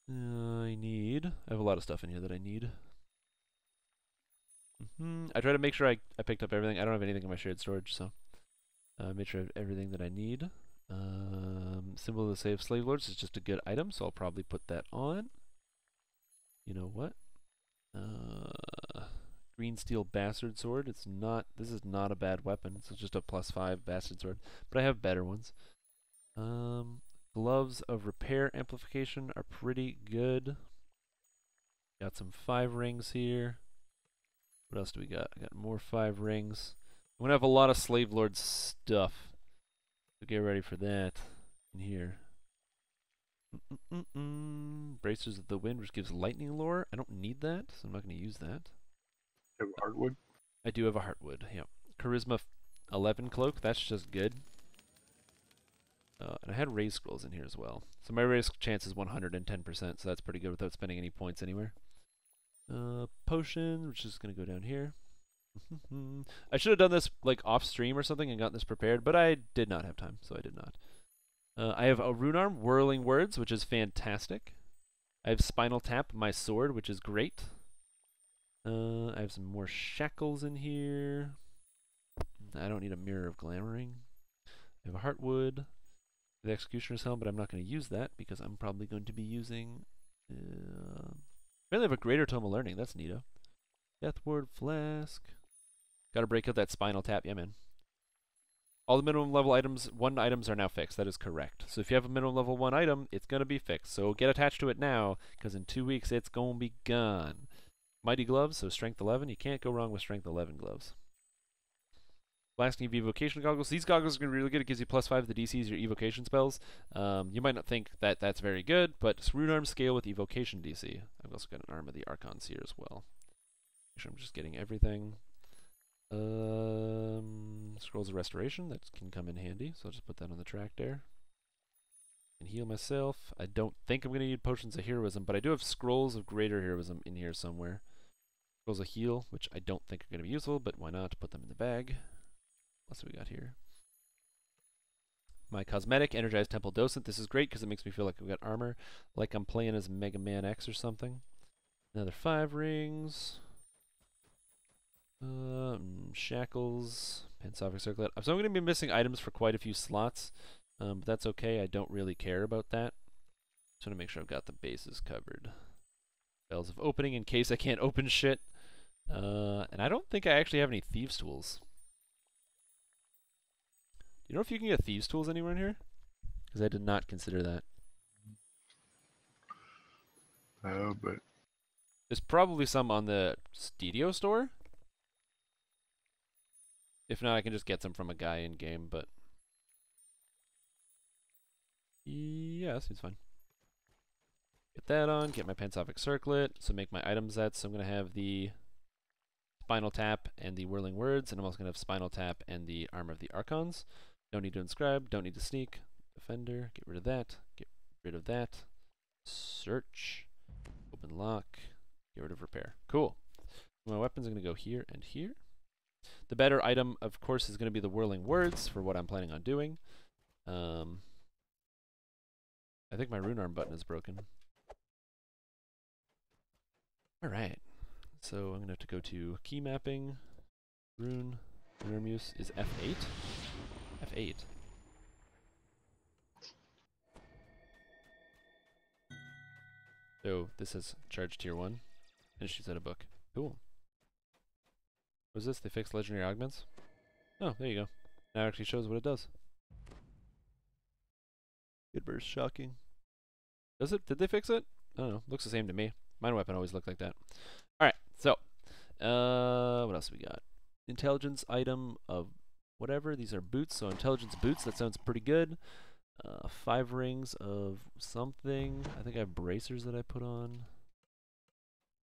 I have a lot of stuff in here that I need. I try to make sure I picked up everything. I don't have anything in my shared storage, so made sure I have everything that I need. Symbol of the Save Slave Lords is just a good item, so I'll probably put that on. You know what? Green Steel Bastard Sword. This is not a bad weapon. It's just a +5 Bastard Sword, but I have better ones. Gloves of Repair Amplification are pretty good. Got some 5 rings here. What else do we got? I got more 5 rings. I'm gonna have a lot of Slave Lord stuff. So get ready for that in here. Bracers of the Wind, which gives lightning lore. I don't need that, so I'm not gonna use that. You have Heartwood? I do have a Heartwood, yep. Charisma 11 cloak, that's just good. And I had Raise Scrolls in here as well. So my raise chance is 110%, so that's pretty good without spending any points anywhere. Potion, which is going to go down here. I should have done this like off stream or something and gotten this prepared, but I did not have time, so I did not. I have a Rune Arm, Whirling Words, which is fantastic. I have Spinal Tap, my sword, which is great. I have some more shackles in here. I don't need a Mirror of Glamoring. I have a Heartwood, the Executioner's Helm, but I'm not going to use that because I'm probably going to be using. Really have a Greater Tome of Learning. That's neato. Deathward Flask. Got to break out that Spinal Tap. Yeah, man. All the minimum level items, 1 items are now fixed. That is correct. So if you have a minimum level 1 item, it's going to be fixed. So get attached to it now, because in 2 weeks it's going to be gone. Mighty Gloves, so Strength 11. You can't go wrong with Strength 11 gloves. Blasting of Evocation Goggles. These goggles are going to be really good. It gives you +5 to the DCs, your evocation spells. You might not think that that's very good, but Rune Arm scale with evocation DC. I've also got an Arm of the Archons here as well. Make sure I'm just getting everything. Scrolls of Restoration, that can come in handy, so I'll just put that on the track there. And heal myself. I don't think I'm going to need Potions of Heroism, but I do have Scrolls of Greater Heroism in here somewhere. Scrolls of Heal, which I don't think are going to be useful, but why not put them in the bag. What's we got here? My Cosmetic, Energized Temple Docent. This is great because it makes me feel like I've got armor, like I'm playing as Mega Man X or something. Another 5 rings. Shackles, Pensophic Circlet. So I'm going to be missing items for quite a few slots, but that's okay. I don't really care about that. Just want to make sure I've got the bases covered. Bells of Opening in case I can't open shit. And I don't think I actually have any Thieves' Tools. Do you know if you can get Thieves' Tools anywhere in here? Because I did not consider that. No, but There's probably some on the Studio store. If not, I can just get some from a guy in game, but yeah, that seems fine. Get that on, get my Pensophic Circlet, so make my item sets. So I'm going to have the Spinal Tap and the Whirling Words, and I'm also going to have Spinal Tap and the Armor of the Archons. Don't need to inscribe, don't need to sneak. Defender, get rid of that, get rid of that. Search, open lock, get rid of repair. Cool. My weapons are going to go here and here. The better item, of course, is going to be the Whirling Words for what I'm planning on doing. I think my Rune Arm button is broken. Alright, so I'm going to have to go to Key Mapping. Rune Arm use is F8? F8. So this is Charge Tier 1. And she's at a book. Cool. What is this? They fixed legendary augments? Oh, there you go. Now it actually shows what it does. Good burst, shocking. Does it? Did they fix it? I don't know. Looks the same to me. Mine weapon always looked like that. Alright, so. What else we got? Intelligence item of whatever. These are boots, so intelligence boots. That sounds pretty good. 5 rings of something. I think I have bracers that I put on.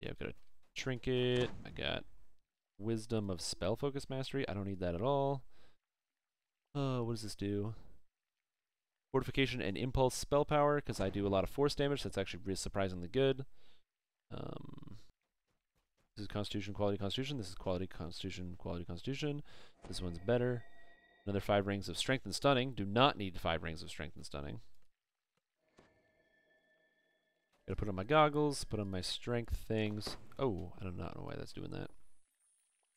Yeah, I've got a trinket. I got Wisdom of Spell Focus Mastery. I don't need that at all. What does this do? Fortification and Impulse Spell Power, because I do a lot of force damage. That's actually really surprisingly good. This is Constitution, Quality, Constitution. This is Quality, Constitution, Quality, Constitution. This one's better. Another 5 rings of Strength and Stunning. Do not need 5 rings of Strength and Stunning. Gotta put on my goggles, put on my strength things. Oh, I do not know why that's doing that.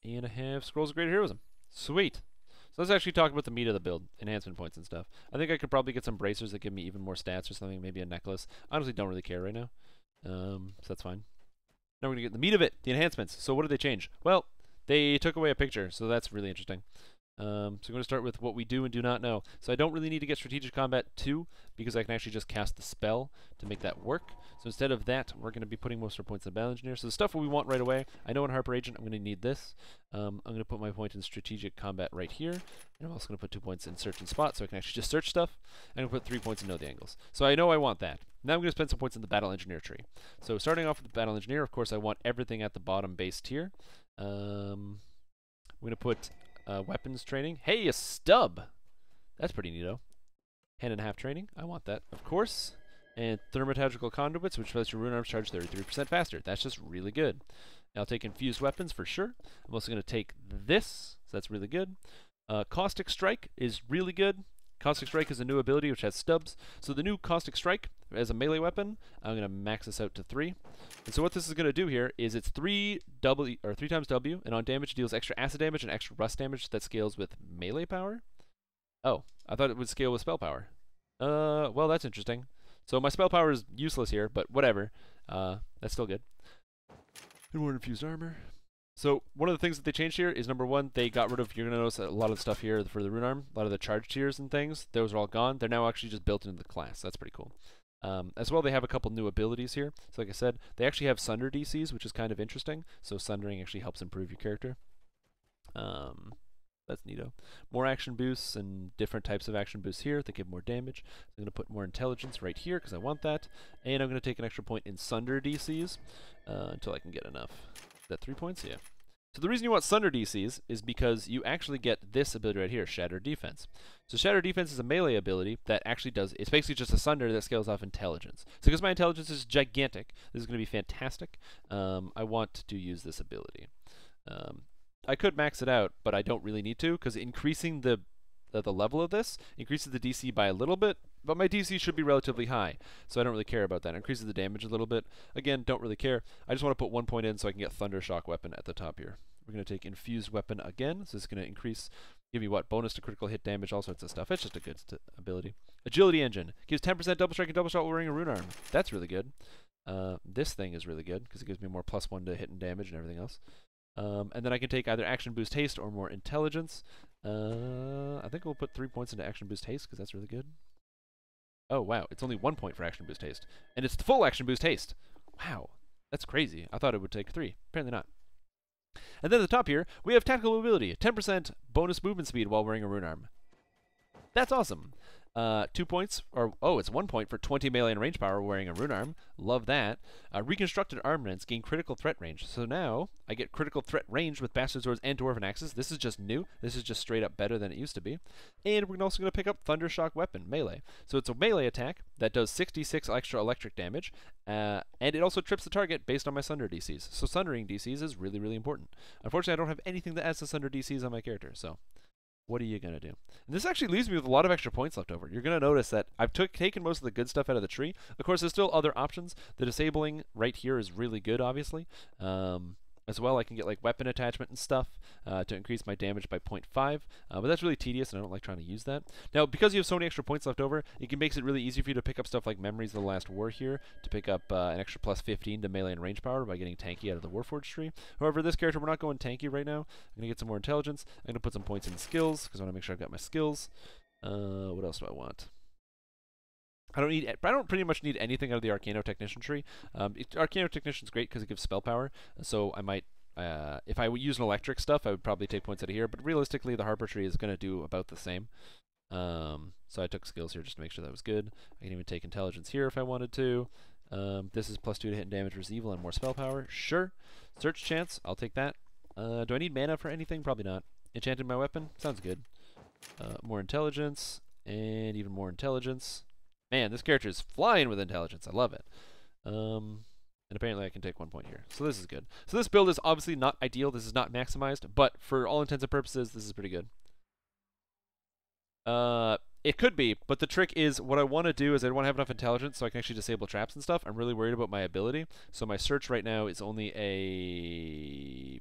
And I have Scrolls of Greater Heroism. Sweet. So let's actually talk about the meat of the build, enhancement points and stuff. I think I could probably get some bracers that give me even more stats or something, maybe a necklace. Honestly, don't really care right now. So that's fine. Now we're going to get the meat of it, the enhancements. So what did they change? Well, they took away a picture, so that's really interesting. So we're going to start with what we do and do not know. So I don't really need to get Strategic Combat 2 because I can actually just cast the spell to make that work. So instead of that, we're going to be putting most of our points in Battle Engineer. So the stuff we want right away, I know in Harper Agent I'm going to need this. I'm going to put my point in Strategic Combat right here. And I'm also going to put 2 points in Search and Spot so I can actually just search stuff. And I'm going to put 3 points in Know the Angles. So I know I want that. Now I'm going to spend some points in the Battle Engineer tree. So starting off with the Battle Engineer, of course I want everything at the bottom base tier. I'm going to put weapons training. Hey, a stub! That's pretty neato. Hand and half training. I want that, of course. And thermatagical conduits, which lets your rune arms charge 33% faster. That's just really good. I'll take infused weapons for sure. I'm also going to take this, so that's really good. Caustic Strike is really good. Caustic Strike is a new ability which has stubs. So the new Caustic Strike as a melee weapon, I'm going to max this out to 3. And so what this is going to do here is it's 3 times W, and on damage deals extra acid damage and extra rust damage that scales with melee power. Oh, I thought it would scale with spell power. Well, that's interesting. So my spell power is useless here, but whatever. That's still good. And more infused armor. So one of the things that they changed here is number one, they got rid of, you're going to notice that a lot of the stuff here for the rune arm, a lot of the charge tiers and things, those are all gone. They're now actually just built into the class. That's pretty cool. As well, they have a couple new abilities here. So like I said, they actually have Sunder DCs, which is kind of interesting. So Sundering actually helps improve your character. That's neato. More action boosts and different types of action boosts here that give more damage. I'm going to put more intelligence right here because I want that. And I'm going to take an extra point in Sunder DCs until I can get enough. Is that 3 points? Yeah. So the reason you want Sunder DCs is because you actually get this ability right here, Shatter Defense. So Shatter Defense is a melee ability that actually does, it's basically just a Sunder that scales off intelligence. So because my intelligence is gigantic, this is going to be fantastic. I want to use this ability. I could max it out, but I don't really need to, because increasing the level of this increases the DC by a little bit, but my DC should be relatively high, so I don't really care about that. It increases the damage a little bit. Again, don't really care. I just want to put 1 point in so I can get Thunder Shock Weapon at the top here. We're going to take Infused Weapon again, so it's going to increase, give you what, bonus to critical hit damage, all sorts of stuff. It's just a good ability. Agility Engine gives 10% double strike and double shot while wearing a rune arm. That's really good. This thing is really good because it gives me more +1 to hit and damage and everything else. And then I can take either Action Boost Haste or more Intelligence. I think we'll put 3 points into Action Boost Haste because that's really good. Oh, wow. It's only 1 point for Action Boost Haste. And it's the full Action Boost Haste. Wow. That's crazy. I thought it would take 3. Apparently not. And then at the top here, we have Tactical Mobility. 10% bonus movement speed while wearing a rune arm. That's awesome. 2 points, or it's 1 point for 20 melee and range power wearing a rune arm. Love that. Reconstructed armaments gain critical threat range. So now I get critical threat range with bastard swords and dwarven axes. This is just new. This is just straight up better than it used to be. And we're also going to pick up Thunder Shock Weapon, melee. So it's a melee attack that does 66 extra electric damage, and it also trips the target based on my Sunder DCs. So Sundering DCs is really, really important. Unfortunately, I don't have anything that adds to Sunder DCs on my character, so what are you going to do? And this actually leaves me with a lot of extra points left over. You're going to notice that I've taken most of the good stuff out of the tree. Of course, there's still other options. The disabling right here is really good, obviously. As well, I can get like weapon attachment and stuff to increase my damage by 0.5. But that's really tedious, and I don't like trying to use that. Now, because you have so many extra points left over, it makes it really easy for you to pick up stuff like Memories of the Last War here, to pick up an extra +15 to melee and range power by getting tanky out of the Warforged tree. However, this character, we're not going tanky right now. I'm going to get some more intelligence. I'm going to put some points in skills, because I want to make sure I've got my skills. What else do I want? I don't pretty much need anything out of the Arcano Technician tree. Arcano Technician's great because it gives spell power, so I might, if I would use an electric stuff, I would probably take points out of here, but realistically, the Harper tree is going to do about the same. So I took skills here just to make sure that was good. I can even take intelligence here if I wanted to. This is +2 to hit and damage versus evil and more spell power. Sure. Search chance, I'll take that. Do I need mana for anything? Probably not. Enchanted my weapon? Sounds good. More intelligence, and even more intelligence. Man, this character is flying with intelligence. I love it. And apparently I can take 1 point here. So this is good. So this build is obviously not ideal. This is not maximized, but for all intents and purposes, this is pretty good. It could be, but the trick is what I want to do is I want to have enough intelligence so I can actually disable traps and stuff. I'm really worried about my ability. So my search right now is only a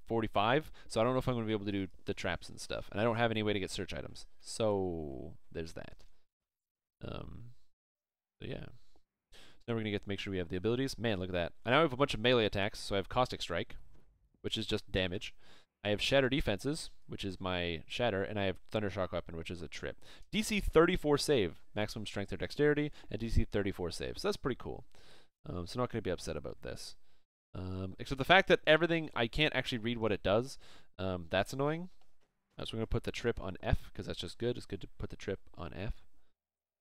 45, so I don't know if I'm going to be able to do the traps and stuff. And I don't have any way to get search items. So there's that. So yeah. So now we're going to get to make sure we have the abilities. Man, look at that. I now have a bunch of melee attacks, so I have Caustic Strike, which is just damage. I have Shatter Defenses, which is my Shatter, and I have Thunder Shock Weapon, which is a trip. DC 34 save, maximum strength or dexterity, and DC 34 save. So that's pretty cool. So I'm not going to be upset about this. Except the fact that everything, I can't actually read what it does. That's annoying. So we're going to put the trip on F, because that's just good. It's good to put the trip on F.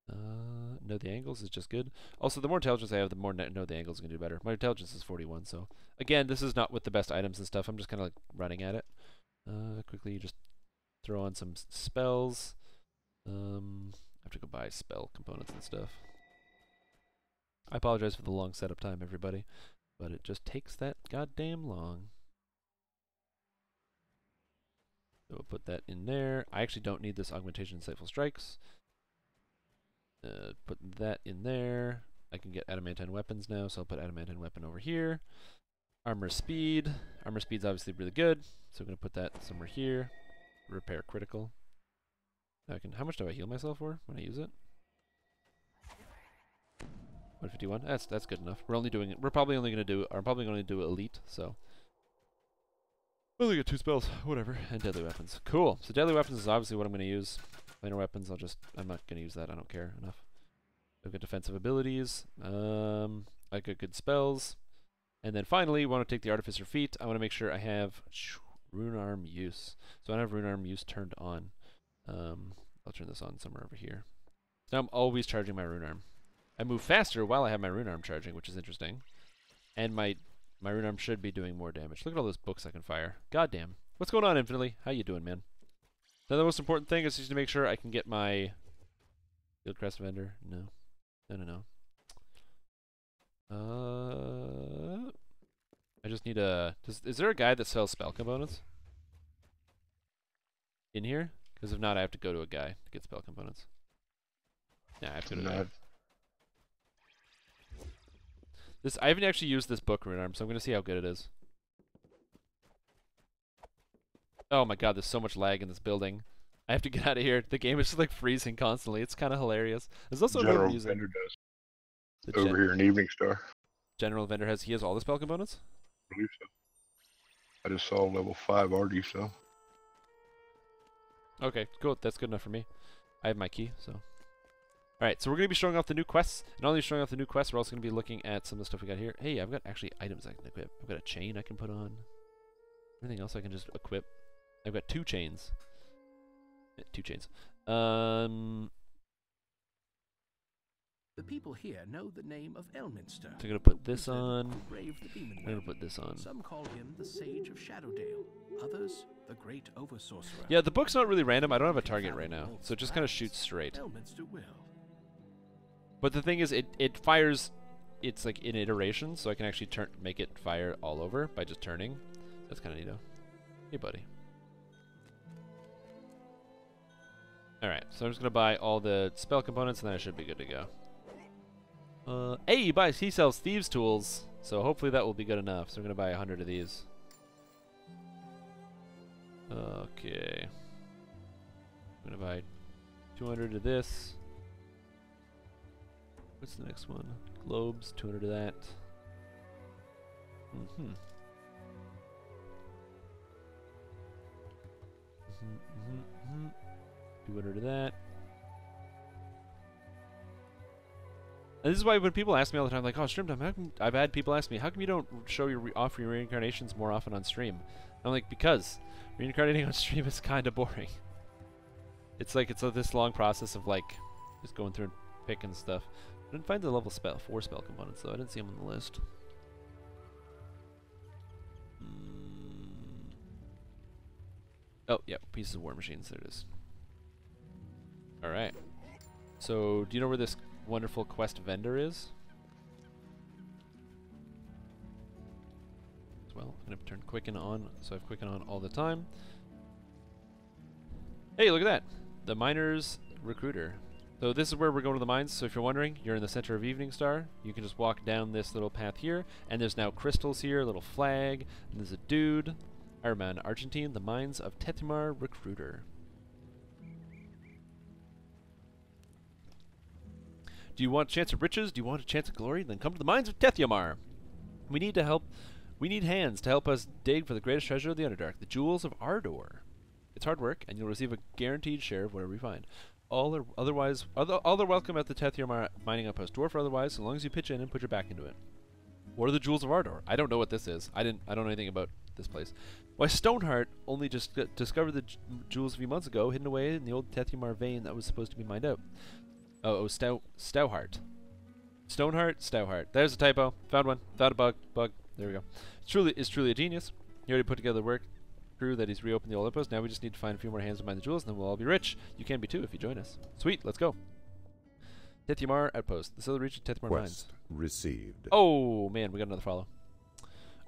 Know the angles is just good. Also, the more intelligence I have, the more know the angles is going to do better. My intelligence is 41, so again, this is not with the best items and stuff. I'm just kind of like running at it. Quickly, just throw on some spells. I have to go buy spell components and stuff. I apologize for the long setup time, everybody, but it just takes that goddamn long. So we'll put that in there. I actually don't need this augmentation insightful strikes. Put that in there. I can get adamantine weapons now, so I'll put adamantine weapon over here. Armor speed. Armor speed's obviously really good, so I'm going to put that somewhere here. Repair critical. I can. How much do I heal myself for when I use it? 151. That's good enough. We're only doing. We're probably only gonna do. I'm probably going to do elite. So we only get 2 spells. Whatever. And deadly weapons. Cool. So deadly weapons is obviously what I'm gonna use. Planar weapons. I'm not gonna use that. I don't care enough. I've got defensive abilities. I got good spells. And then finally, we want to take the Artificer feat. I want to make sure I have Rune Arm use. So I don't have Rune Arm use turned on. I'll turn this on somewhere over here. So now I'm always charging my Rune Arm. I move faster while I have my Rune Arm charging, which is interesting. And my Rune Arm should be doing more damage. Look at all those books I can fire. Goddamn. What's going on, Infinitely? How you doing, man? Now the most important thing is just to make sure I can get my Field Crest Vendor. No. No. I just need a... Is there a guy that sells spell components? In here? Because if not, I have to go to a guy to get spell components. Yeah, I have to go to a guy. I haven't actually used this book, Rune Arm, so I'm going to see how good it is. Oh my god, there's so much lag in this building. I have to get out of here. The game is just like freezing constantly. It's kind of hilarious. There's also General music. Vendor does. Over here in Evening Star. General Vendor he has all the spell components? I believe so. I just saw level 5 already, so. Okay, cool. That's good enough for me. I have my key, so. Alright, so we're going to be showing off the new quests. And not only showing off the new quests, we're also going to be looking at some of the stuff we got here. Hey, I've got actually items I can equip. I've got a chain I can put on. Everything else I can just equip. I've got 2 chains. 2 chains. The people here know the name of Elminster. So I'm going to put this on. I'm going to put this on. Some call him the Sage of Shadowdale. Others, the Great Oversorcerer. Yeah, the book's not really random. I don't have a target right now. So it just kind of shoots straight. Elminster will. But the thing is, it fires, it's like in iterations, so I can actually make it fire all over by just turning. That's kind of neato. Hey, buddy. Alright, so I'm just going to buy all the spell components, and then I should be good to go. Hey, he sells thieves' tools, so hopefully that will be good enough. So I'm going to buy 100 of these. Okay. I'm going to buy 200 of this. What's the next one? Globes, 200 of that. 200 of that. And this is why when people ask me all the time, like, oh, Strimtom, how come... I've had people ask me, how come you don't offer your reincarnations more often on stream? I'm like, because reincarnating on stream is kind of boring. It's like, this long process of, like, just going through and picking stuff. I didn't find the level 4 spell components, though. I didn't see them on the list. Oh, yeah, pieces of war machines. There it is. Alright. So, do you know where this wonderful quest vendor is? Well, I'm going to turn Quicken on, so I have Quicken on all the time. Hey, look at that! The Miner's Recruiter. So this is where we're going to the mines, so if you're wondering, you're in the center of Evening Star. You can just walk down this little path here, and there's now crystals here, a little flag, and there's a dude. Iron Man, Argentine, the Mines of Tetimar Recruiter. Do you want a chance of riches? Do you want a chance of glory? Then come to the Mines of Tethymar. We need hands to help us dig for the greatest treasure of the Underdark, the Jewels of Ardor. It's hard work, and you'll receive a guaranteed share of whatever we find. All are welcome at the Tethymar mining outpost, dwarf or otherwise, so long as you pitch in and put your back into it. What are the Jewels of Ardor? I don't know what this is. I don't know anything about this place. Why, Stoneheart only just discovered the jewels a few months ago, hidden away in the old Tethymar vein that was supposed to be mined out. Stowheart. Stoneheart, Stowheart. There's a typo. Found one. Found a bug. There we go. It's truly a genius. He already put together the work crew that he's reopened the old outpost. Now we just need to find a few more hands to mine the jewels, and then we'll all be rich. You can be too if you join us. Sweet, let's go. Tethymar Outpost. The southern reach of Tethymar Mines. Received. Oh, man, we got another follow.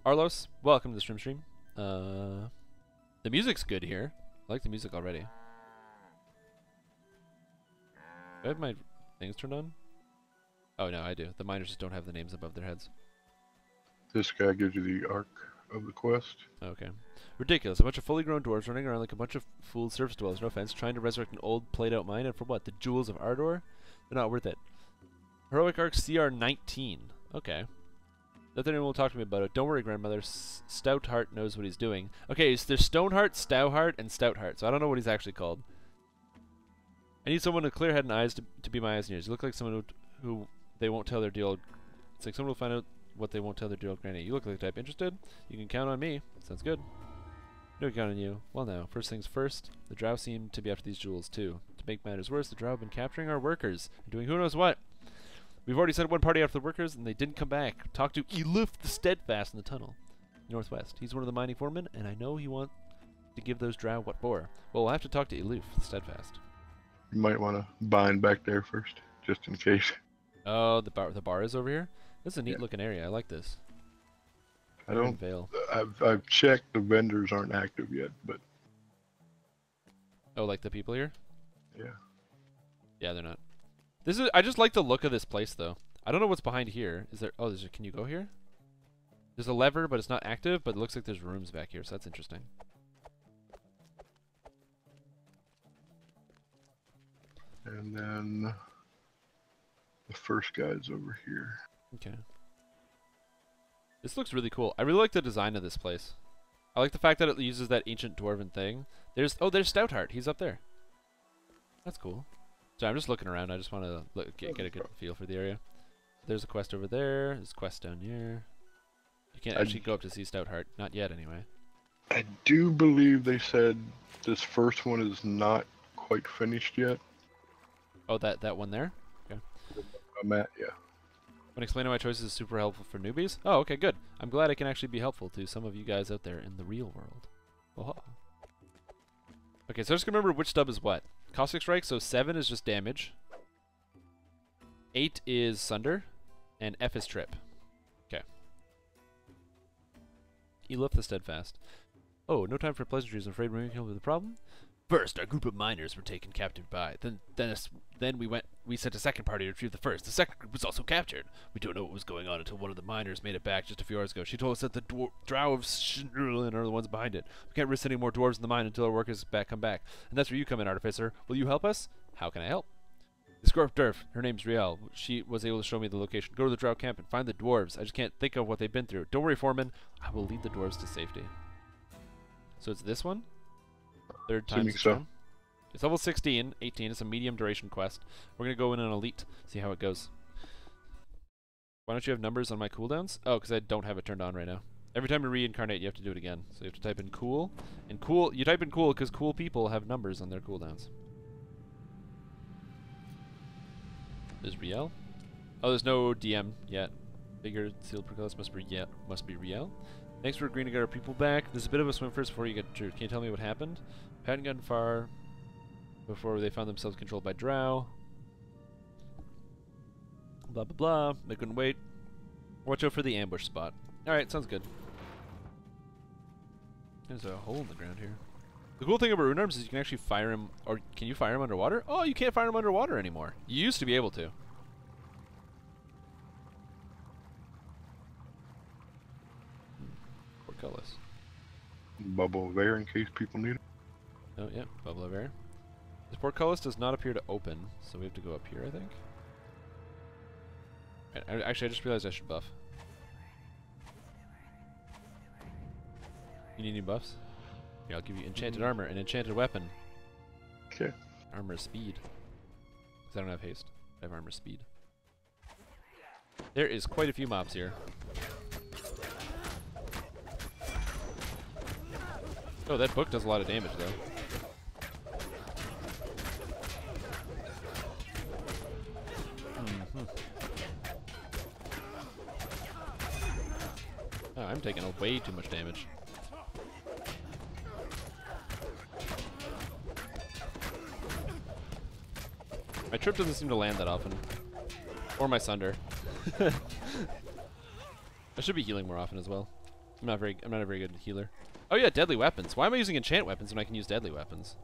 Arlos, welcome to the stream. The music's good here. I like the music already. Do I have my things turned on? Oh, no, I do. The miners just don't have the names above their heads. This guy gives you the arc of the quest. Okay. Ridiculous. A bunch of fully grown dwarves running around like a bunch of fooled surface dwellers, no offense, trying to resurrect an old, played-out mine, and for what? The jewels of Ardor? They're not worth it. Heroic Arc CR 19. Okay. Not that anyone will talk to me about it. Don't worry, grandmother. Stoutheart knows what he's doing. Okay, so there's Stoneheart, Stoutheart, and Stoutheart, so I don't know what he's actually called. I need someone with clear head and eyes to be my eyes and ears. You look like someone who they won't tell their dear old... It's like someone will find out what they won't tell their dear old granny. You look like the type interested. You can count on me. Sounds good. No, I can count on you. Well now, first things first, the drow seem to be after these jewels too. To make matters worse, the drow have been capturing our workers and doing who knows what. We've already sent one party after the workers and they didn't come back. Talk to Eluf the Steadfast in the tunnel. Northwest. He's one of the mining foremen and I know he wants to give those drow what for. Well, we'll have to talk to Eluf the Steadfast. You might want to bind back there first, just in case. Oh, the bar is over here? This is a neat looking area. I like this. I don't. Veil. I've checked. The vendors aren't active yet, but. Oh, like the people here? Yeah. Yeah, they're not. This is. I just like the look of this place, though. I don't know what's behind here. Is there? Oh, can you go here? There's a lever, but it's not active. But it looks like there's rooms back here, so that's interesting. And then the first guy's over here. Okay. This looks really cool. I really like the design of this place. I like the fact that it uses that ancient dwarven thing. There's Stoutheart. He's up there. That's cool. So I'm just looking around. I just want to get a good feel for the area. There's a quest over there. There's a quest down here. You can't actually go up to see Stoutheart. Not yet, anyway. I do believe they said this first one is not quite finished yet. Oh, that one there? Okay. I'm at, yeah. When explaining my choices is super helpful for newbies? Oh, okay, good. I'm glad I can actually be helpful to some of you guys out there in the real world. Oh. Okay, so just remember which stub is what. Caustic Strike, so 7 is just damage. 8 is Sunder. And F is Trip. Okay. Elif the Steadfast. Oh, no time for pleasantries. I'm afraid we're going to come with a problem. First, our group of miners were taken captive by. Then we sent a second party to retrieve the first. The second group was also captured. We don't know what was going on until one of the miners made it back just a few hours ago. She told us that the drow of Shinrlin are the ones behind it. We can't risk sending more dwarves in the mine until our workers come back. And that's where you come in, Artificer. Will you help us? How can I help? The Scorp Durf, her name's Riel. She was able to show me the location. Go to the drow camp and find the dwarves. I just can't think of what they've been through. Don't worry, Foreman. I will lead the dwarves to safety. So it's this one? Third time's the charm. It's level 16, 18. It's a medium duration quest. We're going to go in an elite, see how it goes. Why don't you have numbers on my cooldowns? Oh, because I don't have it turned on right now. Every time you reincarnate, you have to do it again. So you have to type in cool. And cool, you type in cool because cool people have numbers on their cooldowns. There's Riel. Oh, there's no DM yet. Bigger sealed proclus must be Riel. Thanks for agreeing to get our people back. There's a bit of a swim first before you get to truth. Can you tell me what happened? Hadn't gotten far before they found themselves controlled by drow. Blah blah blah. They couldn't wait. Watch out for the ambush spot. Alright, sounds good. There's a hole in the ground here. The cool thing about rune arms is you can actually fire him, or can you fire him underwater? Oh, you can't fire him underwater anymore. You used to be able to. Portcullis. Bubble of air in case people need it. Oh, yeah, bubble of air. This portcullis does not appear to open, so we have to go up here, I think. Actually, I just realized I should buff. You need any buffs? Here, I'll give you enchanted armor and enchanted weapon. Okay. Armor speed. Because I don't have haste. I have armor speed. There is quite a few mobs here. Oh, that book does a lot of damage, though. Oh, I'm taking way too much damage. My trip doesn't seem to land that often. Or my Sunder. I should be healing more often as well. I'm not a very good healer. Oh yeah, deadly weapons. Why am I using enchant weapons when I can use deadly weapons?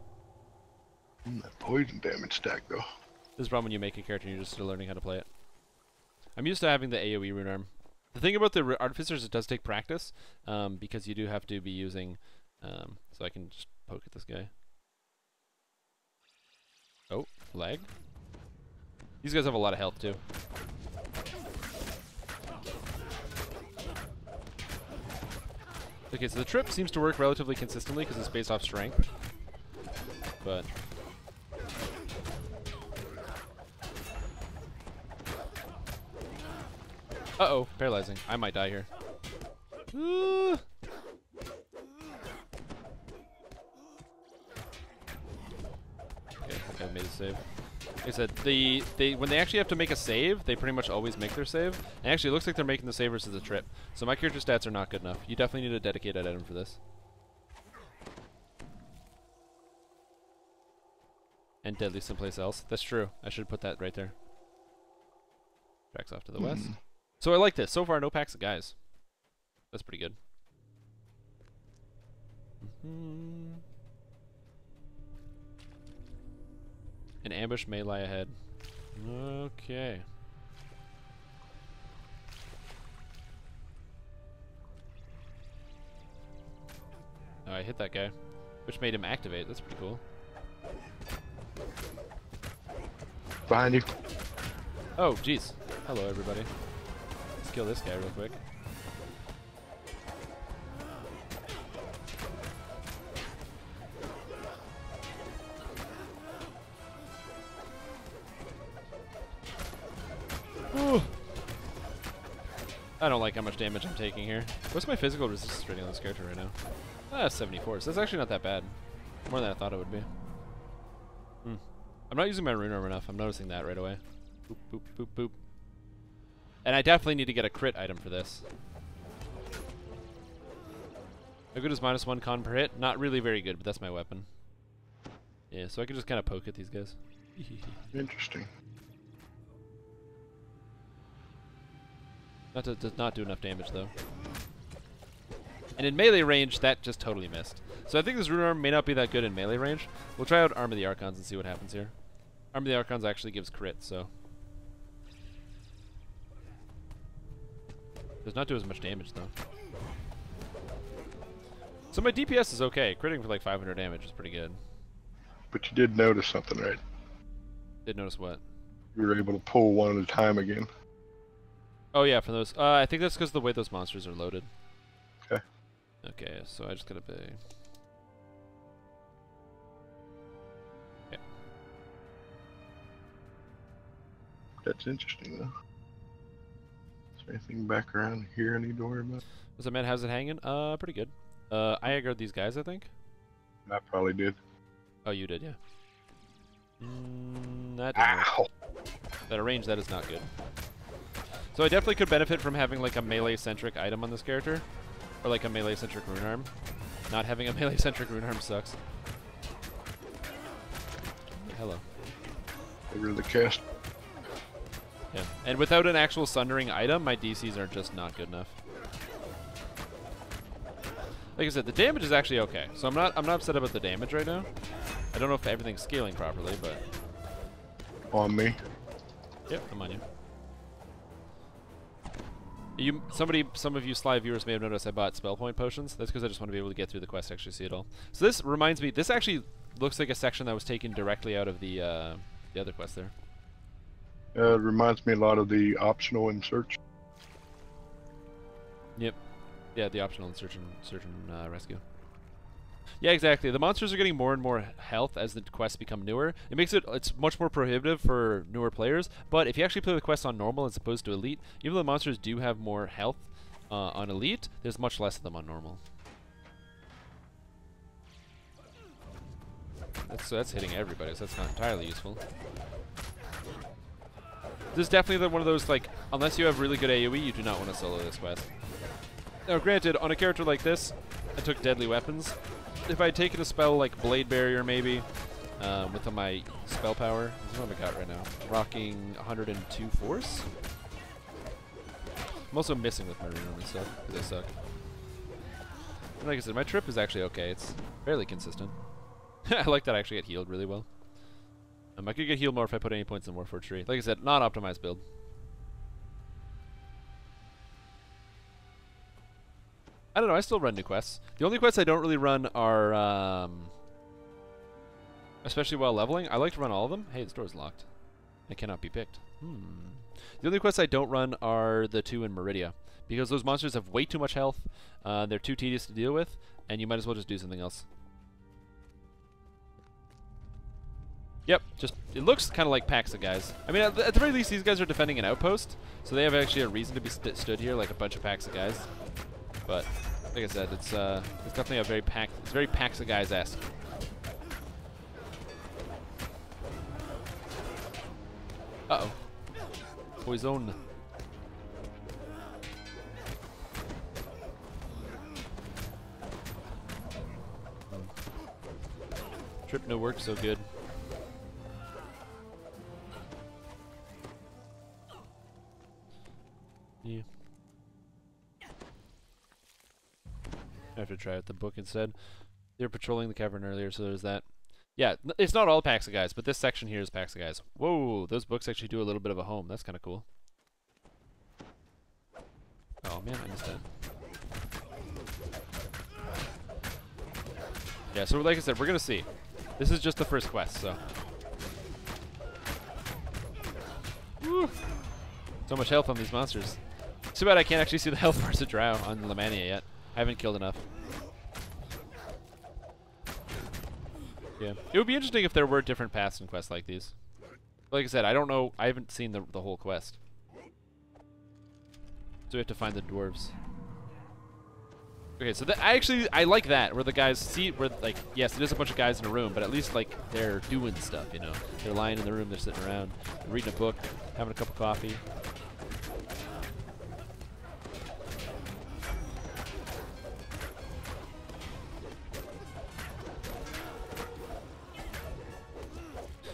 That poison damage stack though. This is a problem when you make a character and you're just still learning how to play it. I'm used to having the AoE rune arm. The thing about the artificers, it does take practice, because you do have to be using. So I can just poke at this guy. Oh, lag. These guys have a lot of health too. Okay, so the trip seems to work relatively consistently because it's based off strength. But uh-oh, paralyzing. I might die here. Okay, I think I made a save. Like I said, when they actually have to make a save, they pretty much always make their save. And actually, it looks like they're making the save versus the trip. So my character stats are not good enough. You definitely need a dedicated item for this. And deadly someplace else. That's true. I should put that right there. Tracks off to the west. So I like this. So far, no packs of guys. That's pretty good. An ambush may lie ahead. Okay. Oh, I hit that guy, which made him activate. That's pretty cool. Behind you. Oh, jeez. Hello, everybody. Let's kill this guy real quick. Ooh. I don't like how much damage I'm taking here. What's my physical resistance rating on this character right now? Ah, 74. So that's actually not that bad. More than I thought it would be. I'm not using my rune armor enough. I'm noticing that right away. Boop, boop, boop, boop. And I definitely need to get a crit item for this. How good is -1 con per hit? Not really very good, but that's my weapon. Yeah, so I can just kind of poke at these guys. Interesting. Does not do enough damage though. And in melee range, that just totally missed. So I think this rune armor may not be that good in melee range. We'll try out Arm of the Archons and see what happens here. Arm of the Archons actually gives crit, so does not do as much damage though. So my DPS is okay. Critting for like 500 damage is pretty good. But you did notice something, right? Did notice what? You were able to pull one at a time again. Oh yeah, for those. I think that's because of the way those monsters are loaded. Okay. Okay, so I just gotta pay. Okay. That's interesting, though. Is there anything back around here I need to worry about? Was that man? How's it hanging? Pretty good. I aggroed these guys, I think. I probably did. Oh, you did, yeah. That didn't work. Ow! That range, that is not good. So I definitely could benefit from having like a melee-centric item on this character. Or like a melee-centric rune arm. Not having a melee-centric rune arm sucks. Hello. Get rid of the cast. Yeah. And without an actual sundering item, my DCs are just not good enough. Like I said, the damage is actually okay. So I'm not upset about the damage right now. I don't know if everything's scaling properly, but On me. yep, I'm on you. Some of you Sly viewers may have noticed I bought spell point potions. That's because I just want to be able to get through the quest to actually see it all. So this reminds me, this actually looks like a section that was taken directly out of the other quest there. It reminds me a lot of the optional in search. Yep. Yeah, the optional in search and rescue. Yeah, exactly. The monsters are getting more and more health as the quests become newer. It's much more prohibitive for newer players, but if you actually play the quests on normal as opposed to elite, even though the monsters do have more health on elite, there's much less of them on normal. That's hitting everybody, so that's not entirely useful. This is definitely one of those, like, unless you have really good AoE, you do not want to solo this quest. Now, granted, on a character like this, I took deadly weapons. If I had taken a spell like Blade Barrier, maybe, with my spell power, this is what I got right now. Rocking 102 force. I'm also missing with my rune and stuff, because I suck. And like I said, my trip is actually okay. It's fairly consistent. I like that I actually get healed really well. I could get healed more if I put any points in Warforged Tree. Like I said, not optimized build. I don't know. I still run new quests. The only quests I don't really run are, especially while leveling. I like to run all of them. Hey, this door's locked. It cannot be picked. The only quests I don't run are the 2 in Meridia, because those monsters have way too much health. They're too tedious to deal with, and you might as well just do something else. Yep, just it looks kind of like packs of guys. I mean, at the very least, these guys are defending an outpost, so they have actually a reason to be stood here, like a bunch of packs of guys. But like I said, it's definitely a very it's very packs of guys-esque. Uh-oh. Poison. Trip no work so good. Yeah. I have to try out the book instead. They were patrolling the cavern earlier, so there's that. Yeah, it's not all packs of guys, but this section here is packs of guys. Whoa, those books actually do a little bit of a home. That's kind of cool. Oh man, I missed that. Yeah, so like I said, we're gonna see. This is just the first quest, so. Woo. So much health on these monsters. Too bad I can't actually see the health bars of Drow on Lamania yet. I haven't killed enough. Yeah, it would be interesting if there were different paths in quests like these. Like I said, I don't know. I haven't seen the whole quest, so we have to find the dwarves. Okay, so I like that where the guys see where like yes, it is a bunch of guys in a room, but at least like they're doing stuff. You know, they're lying in the room, they're sitting around, they're reading a book, having a cup of coffee.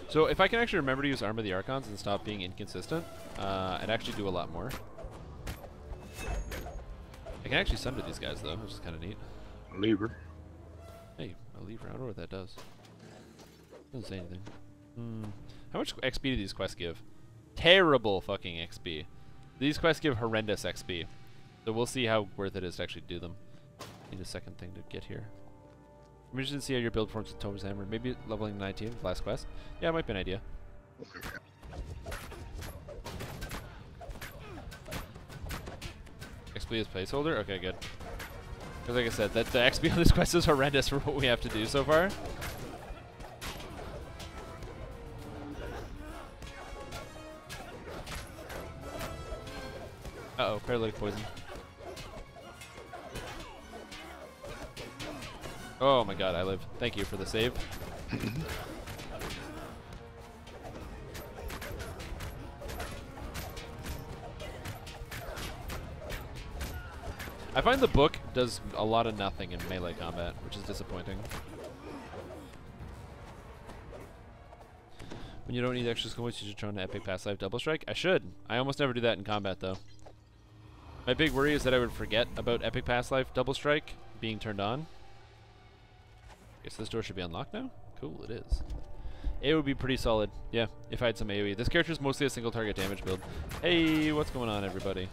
So if I can actually remember to use Arm of the Archons and stop being inconsistent, and actually do a lot more. I can actually sunder these guys though, which is kind of neat. A lever. Hey, a lever. I don't know what that does. Doesn't say anything. How much XP do these quests give? Terrible fucking XP. These quests give horrendous XP. So we'll see how worth it is to actually do them. Need a second thing to get here. I'm interested to see how your build performs with Tomer's Hammer. Maybe leveling 19, last quest. Yeah, it might be an idea. XP as placeholder? Okay, good. Because like I said, the XP on this quest is horrendous for what we have to do so far. Uh-oh, paralytic poison. Oh my god, I live. Thank you for the save. I find the book does a lot of nothing in melee combat, which is disappointing. When you don't need extra skill points, you should turn to Epic Past Life Double Strike. I should. I almost never do that in combat, though. My big worry is that I would forget about Epic Past Life Double Strike being turned on. Guess this door should be unlocked now? Cool, it is. It would be pretty solid, yeah, if I had some AoE. This character is mostly a single target damage build. Hey, what's going on, everybody?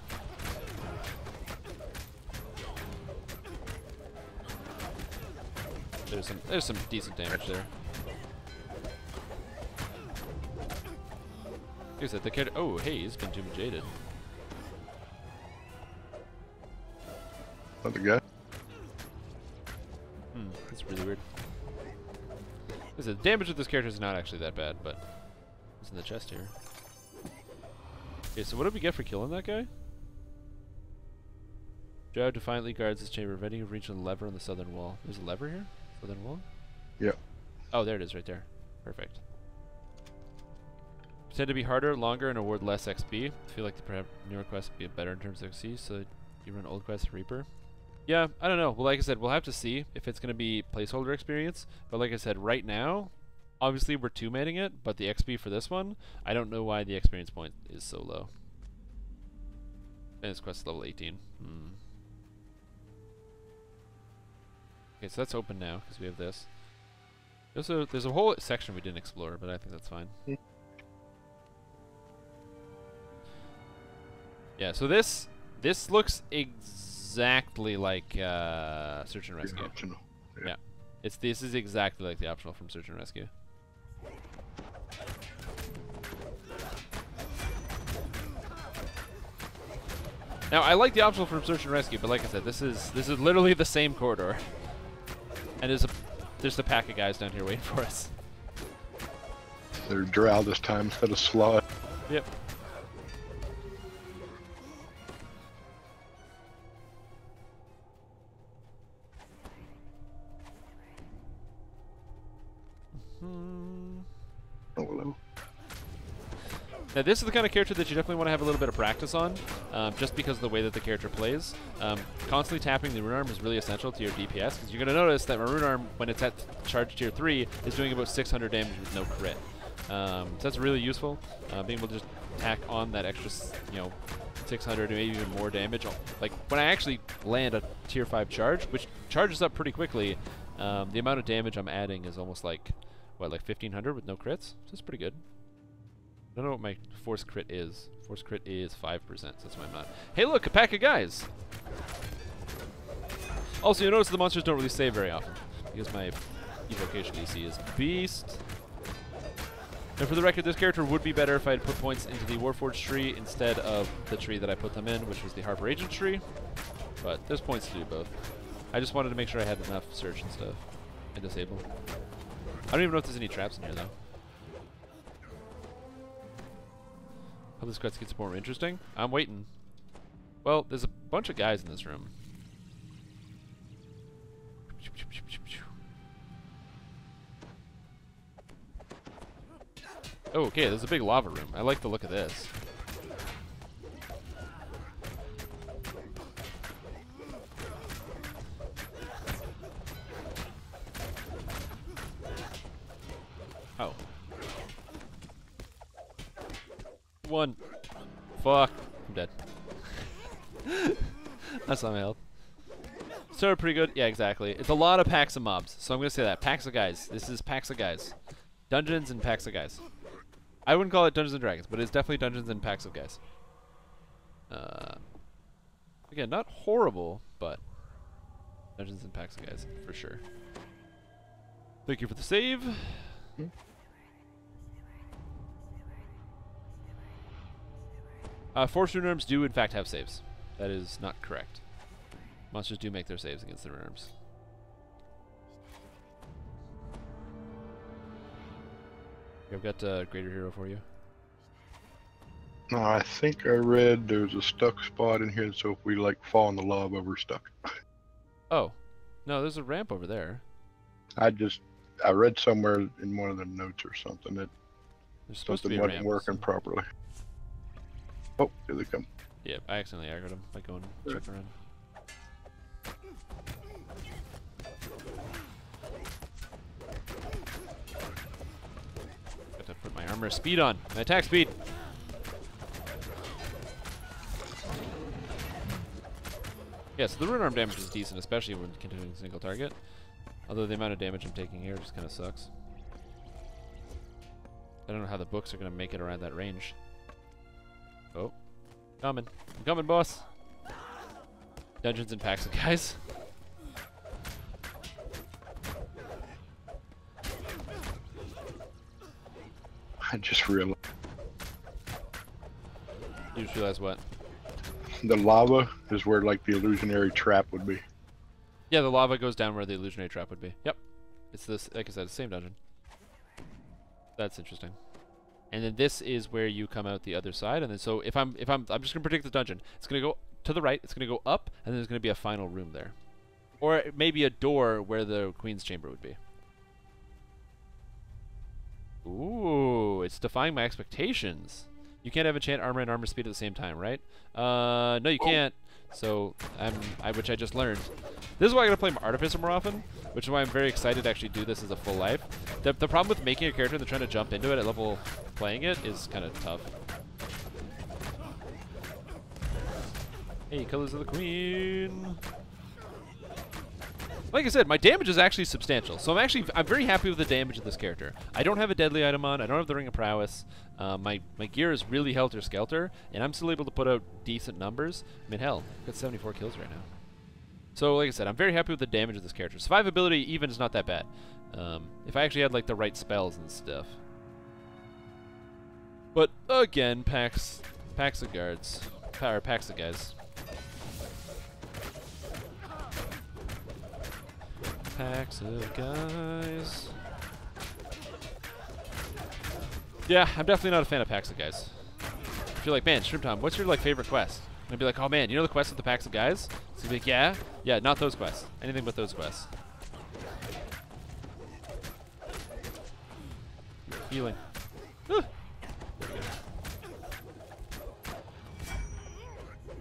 There's some decent damage there. Like I said, the character. Oh, hey, he's been Tomb Jaded. Another guy. That's really weird. Listen, the damage with this character is not actually that bad, but it's in the chest here. Okay, so what did we get for killing that guy? Drow defiantly guards his chamber, ready to reach the lever on the southern wall. There's a lever here? Southern wall? Yep. Oh, there it is right there. Perfect. Tend to be harder, longer, and award less XP. I feel like the newer quests would be better in terms of XP, so you run old quest Reaper. Yeah, I don't know. Well, like I said, we'll have to see if it's going to be placeholder experience. But like I said, right now, obviously we're two-manning it, but the XP for this one, I don't know why the experience point is so low. And this quest is level 18. Okay, so that's open now, because we have this. There's a whole section we didn't explore, but I think that's fine. Yeah, so this looks exactly like Search and The Rescue. optional. Yeah. This is exactly like the optional from Search and Rescue. Now I like the optional from Search and Rescue, but like I said, this is literally the same corridor. And there's a pack of guys down here waiting for us. They're drow this time instead of slot. Yep. Oh, hello. Now this is the kind of character that you definitely want to have a little bit of practice on, just because of the way that the character plays. Constantly tapping the Rune Arm is really essential to your DPS, because you're going to notice that my Rune Arm, when it's at charge tier 3, is doing about 600 damage with no crit. So that's really useful, being able to just tack on that extra, 600 or maybe even more damage. Like, when I actually land a tier 5 charge, which charges up pretty quickly, the amount of damage I'm adding is almost like, what, like 1500 with no crits? So that's pretty good. I don't know what my force crit is. Force crit is 5%, so that's why I'm not. Hey look, a pack of guys! Also, you notice the monsters don't really save very often, because my evocation DC is beast. And for the record, this character would be better if I had put points into the Warforged tree instead of the tree that I put them in, which was the Harper Agent tree. But there's points to do both. I just wanted to make sure I had enough search and stuff. And disable. I don't even know if there's any traps in here, though. How this quest gets more interesting? I'm waiting. Well, there's a bunch of guys in this room. Oh, okay, there's a big lava room. I like the look of this. Oh. One. Fuck. I'm dead. That's not my health. Started pretty good. Yeah, exactly. It's a lot of packs of mobs. So I'm going to say that. Packs of guys. This is packs of guys. Dungeons and packs of guys. I wouldn't call it Dungeons and Dragons, but it's definitely dungeons and packs of guys. Again, not horrible, but dungeons and packs of guys, for sure. Thank you for the save. Force Rune Arms do, in fact, have saves. That is not correct. Monsters do make their saves against the Rune Arms. I've got a greater hero for you. No, I think I read there's a stuck spot in here, so if we like fall in the lava, we're stuck. Oh. No, there's a ramp over there. I read somewhere in one of the notes or something that There's supposed to be something a wasn't ramp. working properly. Oh, here they come. Yeah, I accidentally aggroed him by going checking around. Got to put my armor speed on. My attack speed. Yeah, so the rune arm damage is decent, especially when continuing single target. Although the amount of damage I'm taking here just kind of sucks. I don't know how the books are going to make it around that range. Oh. Coming. I'm coming, boss. Dungeons and packs of guys. I just realized You just realized what? the lava is where like the illusionary trap would be. Yeah, the lava goes down where the illusionary trap would be. Yep. It's this, like I said, the same dungeon. That's interesting. And then this is where you come out the other side. And then so I'm just gonna predict the dungeon. It's gonna go to the right. It's gonna go up, and then there's gonna be a final room there, or maybe a door where the Queen's Chamber would be. Ooh, it's defying my expectations. You can't have enchant armor and armor speed at the same time, right? No, you can't. So which I just learned. This is why I gotta play Artificer more often, which is why I'm very excited to actually do this as a full life. The problem with making a character and then trying to jump into it at level playing it is kind of tough. Hey, Colors of the Queen. Like I said, my damage is actually substantial, so I'm very happy with the damage of this character. I don't have a deadly item on. I don't have the Ring of Prowess. My gear is really helter-skelter, and I'm still able to put out decent numbers. I mean, hell, I've got 74 kills right now. So, like I said, I'm very happy with the damage of this character. Survivability even is not that bad. If I actually had like the right spells and stuff. But again, packs of guards, or packs of guys. Packs of guys. Yeah, I'm definitely not a fan of packs of guys. If you're like, man, Strimtom, what's your like favorite quest? And I'd be like, oh man, you know the quest with the packs of guys? So you'd be like, yeah, not those quests. Anything but those quests. Healing. Whew.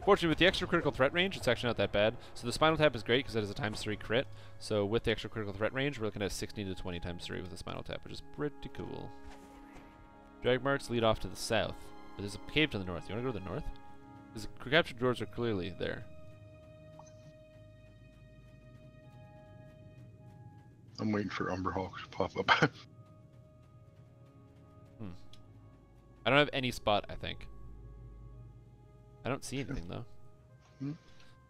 Fortunately, with the extra critical threat range, it's actually not that bad. So the Spinal Tap is great because it has a ×3 crit. So with the extra critical threat range, we're looking at 16 to 20 ×3 with the Spinal Tap, which is pretty cool. Drag marks lead off to the south, but there's a cave to the north. You want to go to the north? Because the captured doors are clearly there. I'm waiting for Umberhawks to pop up. I don't have any spot, I think. I don't see anything, though.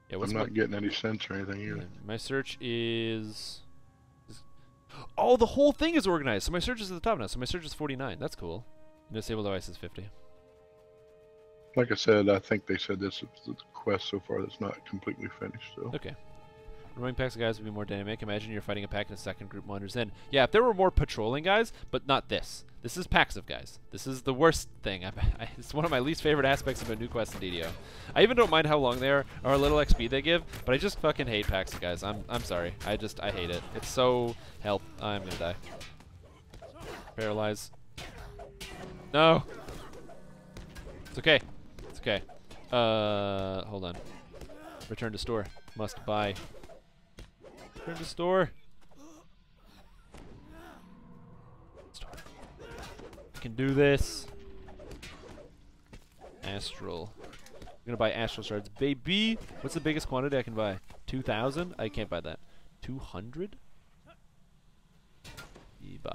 Yeah, I'm not getting any sense or anything either. Yeah, my search is... Oh, the whole thing is organized! So my search is at the top now. So my search is 49. That's cool. And disable device is 50. Like I said, I think they said this is the quest so far that's not completely finished. So. Okay. Roaming packs of guys would be more dynamic. Imagine you're fighting a pack and a second group wanders in. Yeah, if there were more patrolling guys, but not this. This is packs of guys. This is the worst thing. It's one of my least favorite aspects of a new quest in DDO. I even don't mind how long they are or how little XP they give, but I just fucking hate packs of guys. I'm sorry. I hate it. It's so... Help. I'm gonna die. Paralyze. No! It's okay. It's okay. Hold on. Return to store. Must buy. Return to store. Store. I can do this. Astral. I'm gonna buy astral shards, baby. What's the biggest quantity I can buy? 2,000? I can't buy that. 200? Buy.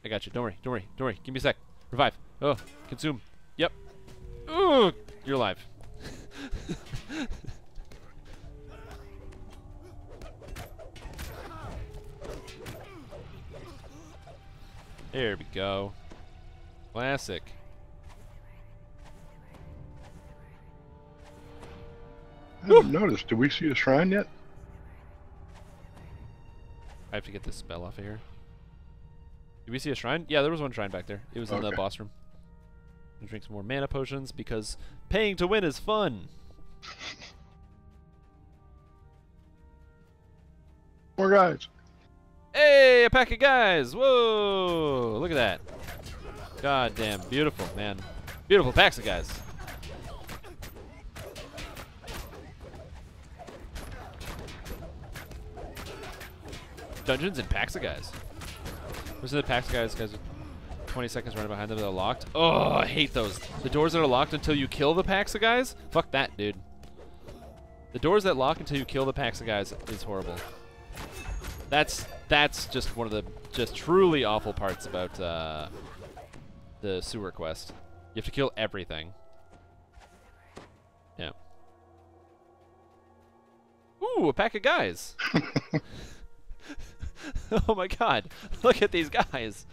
I got you. Don't worry. Don't worry. Don't worry. Give me a sec. Revive. Oh, consume. Yep. Ooh, you're alive. There we go. Classic. I haven't noticed. Did we see the shrine yet? I have to get this spell off of here. Did we see a shrine? Yeah, there was one shrine back there. It was in the boss room. I'm gonna drink some more mana potions because paying to win is fun. More guys. Hey, a pack of guys! Whoa! Look at that. God damn, beautiful, man. Beautiful packs of guys. Dungeons and packs of guys. Listen to the packs of guys. Guys with 20 seconds running behind them that are locked. Oh, I hate those. The doors that are locked until you kill the packs of guys? Fuck that, dude. The doors that lock until you kill the packs of guys is horrible. That's just one of the just truly awful parts about the sewer quest. You have to kill everything. Yeah. Ooh, a pack of guys. Oh my god, look at these guys.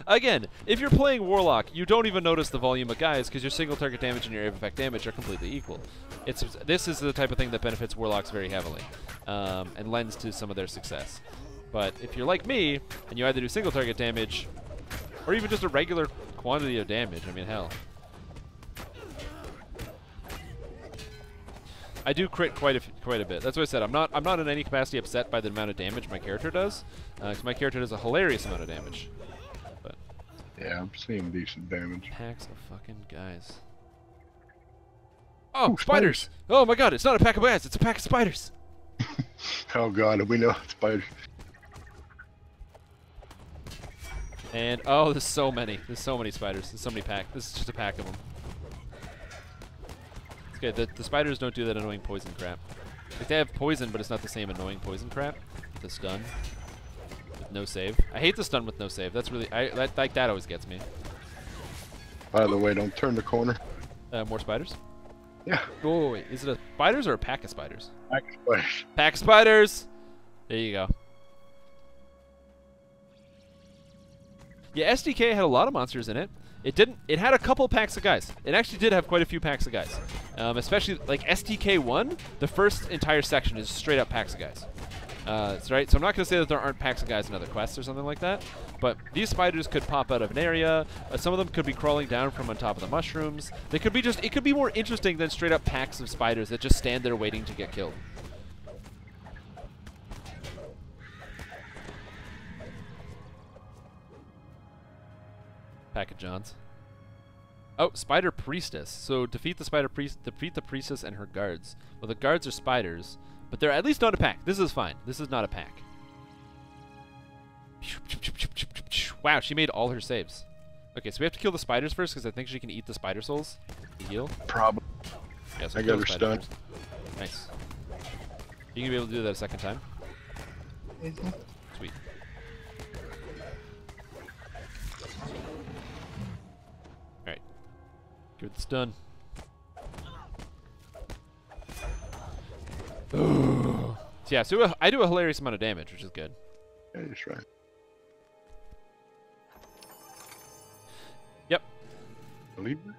Again, if you're playing Warlock, you don't even notice the volume of guys because your single target damage and your AV effect damage are completely equal. This is the type of thing that benefits Warlocks very heavily and lends to some of their success. But if you're like me, and you either do single target damage or even just a regular quantity of damage, I mean, hell. I do crit quite a bit. That's what I said. I'm not in any capacity upset by the amount of damage my character does, because my character does a hilarious amount of damage. But yeah, I'm seeing decent damage. Packs of fucking guys. Oh, ooh, spiders! Oh my god, it's not a pack of guys, it's a pack of spiders! Oh god, we know it's spiders. And oh, there's so many. There's so many spiders. There's so many packs. This is just a pack of them. Okay, the spiders don't do that annoying poison crap. Like, they have poison, but it's not the same annoying poison crap. The stun with no save. I hate the stun with no save. That's really that always gets me. By the way, don't turn the corner. More spiders. Yeah. Oh, wait. Is it a spiders or a pack of spiders? Spiders. Pack of spiders! There you go. Yeah, SDK had a lot of monsters in it. It had a couple packs of guys. It actually did have quite a few packs of guys. Especially, like, SDK 1, the first entire section is straight up packs of guys. That's right. So I'm not going to say that there aren't packs of guys in other quests or something like that, but these spiders could pop out of an area. Some of them could be crawling down from on top of the mushrooms. They could be just, it could be more interesting than straight up packs of spiders that just stand there waiting to get killed. Pack of Johns. Oh, Spider Priestess. So defeat the Priestess and her guards. Well, the guards are spiders, but they're at least not a pack. This is fine. This is not a pack. Wow, she made all her saves. Okay, so we have to kill the spiders first because I think she can eat the spider souls to heal. Probably. Yeah, so I got her stunned. Nice. You gonna be able to do that a second time? Mm-hmm. Sweet. Alright. Give it the stun. So yeah, so I do a hilarious amount of damage, which is good. Yeah, that's right. Yep. Believe me?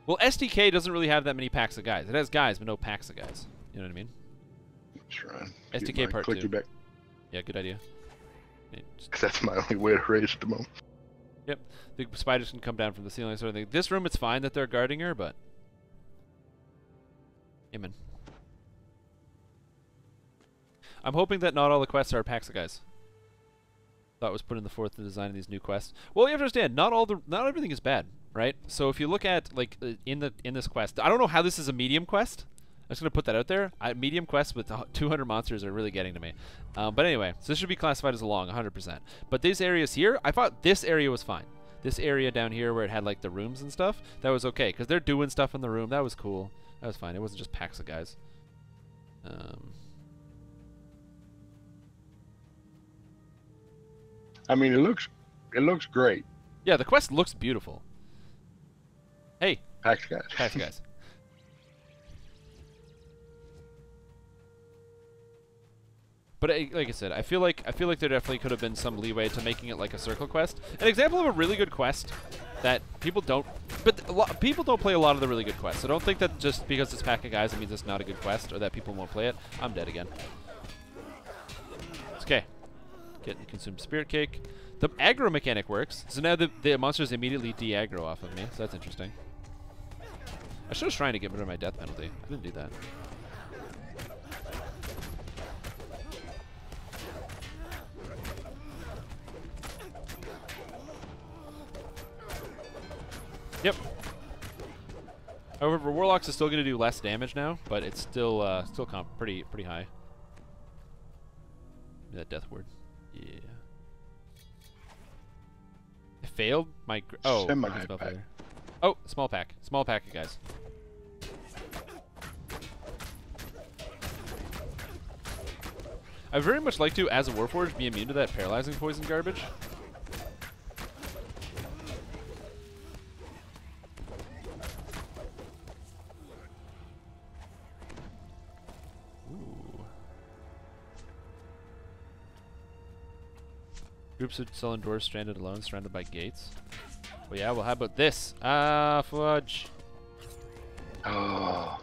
Well, SDK doesn't really have that many packs of guys. It has guys, but no packs of guys. You know what I mean? That's right. SDK part 2. Back. Yeah, good idea. Because that's my only way to raise at the moment. Yep. The spiders can come down from the ceiling sort of thing. This room, it's fine that they're guarding her, but... Amen. I'm hoping that not all the quests are packs of guys. That was put in the forth the design of these new quests. Well, you have to understand, not everything is bad, right? So if you look at like in this quest, I don't know how this is a medium quest. I'm just gonna put that out there. Medium quests with 200 monsters are really getting to me. But anyway, so this should be classified as a long, 100%. But these areas here, I thought this area was fine. This area down here where it had like the rooms and stuff, that was okay because they're doing stuff in the room. That was cool. That was fine. It wasn't just packs of guys. I mean, it looks great. Yeah, the quest looks beautiful. Hey, Packs guys. packs of guys. But like I said, I feel like there definitely could have been some leeway to making it like a circle quest. An example of a really good quest that people don't, but people don't play a lot of the really good quests. So don't think that just because it's pack of guys it means it's not a good quest or that people won't play it. I'm dead again. It's okay. Get the consumed spirit cake. The aggro mechanic works. So now the monsters immediately de-aggro off of me. So that's interesting. I should have trying to get rid of my death penalty. I didn't do that. Yep. However, Warlocks is still going to do less damage now, but it's still pretty high. That death word. Yeah. I failed my Semi-pack. Oh, small pack. Small pack, you guys. I very much like to, as a Warforged, be immune to that paralyzing poison garbage. Groups of sullen dwarves stranded alone, surrounded by gates. Well, yeah, well, how about this? Ah, fudge. Oh.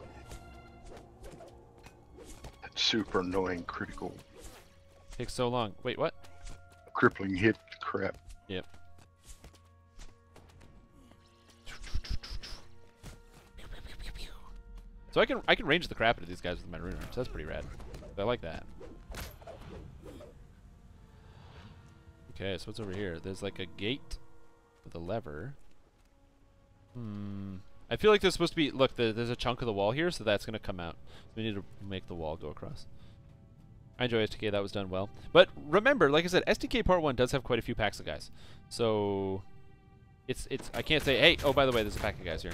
That's super annoying critical. Takes so long. Wait, what? Crippling hit crap. Yep. So I can range the crap out of these guys with my rune arms. That's pretty rad. I like that. Okay, so what's over here? There's like a gate with a lever. I feel like there's supposed to be... Look, there's a chunk of the wall here, so that's going to come out. We need to make the wall go across. I enjoy SDK. That was done well. But remember, like I said, SDK Part 1 does have quite a few packs of guys. So... I can't say, hey, oh, by the way, there's a pack of guys here.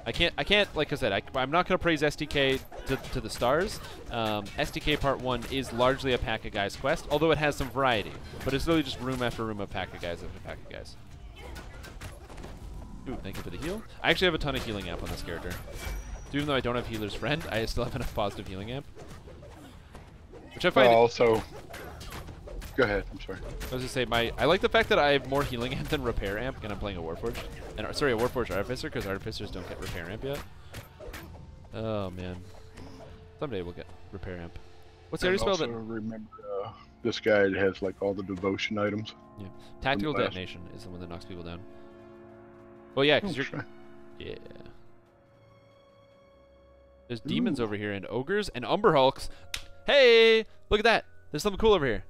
I can't, like I said, I'm not going to praise SDK to the stars. SDK Part 1 is largely a pack of guys quest, although it has some variety. But it's really just room after room of pack of guys after pack of guys. Ooh, thank you for the heal. I actually have a ton of healing amp on this character. So even though I don't have Healer's Friend, I still have enough positive healing amp. Which I find... also... Go ahead, I'm sorry. I was just say, I like the fact that I have more healing amp than repair amp, and I'm playing a Warforged. And, sorry, a Warforged Artificer, because Artificers don't get repair amp yet. Oh, man. Someday we'll get repair amp. What's the other spell that... remember, this guy has, like, all the devotion items. Yeah. Tactical Detonation is the one that knocks people down. Well, yeah, because you're... Sure. Yeah. There's demons over here, and ogres, and Umber Hulks. Hey! Look at that! There's something cool over here.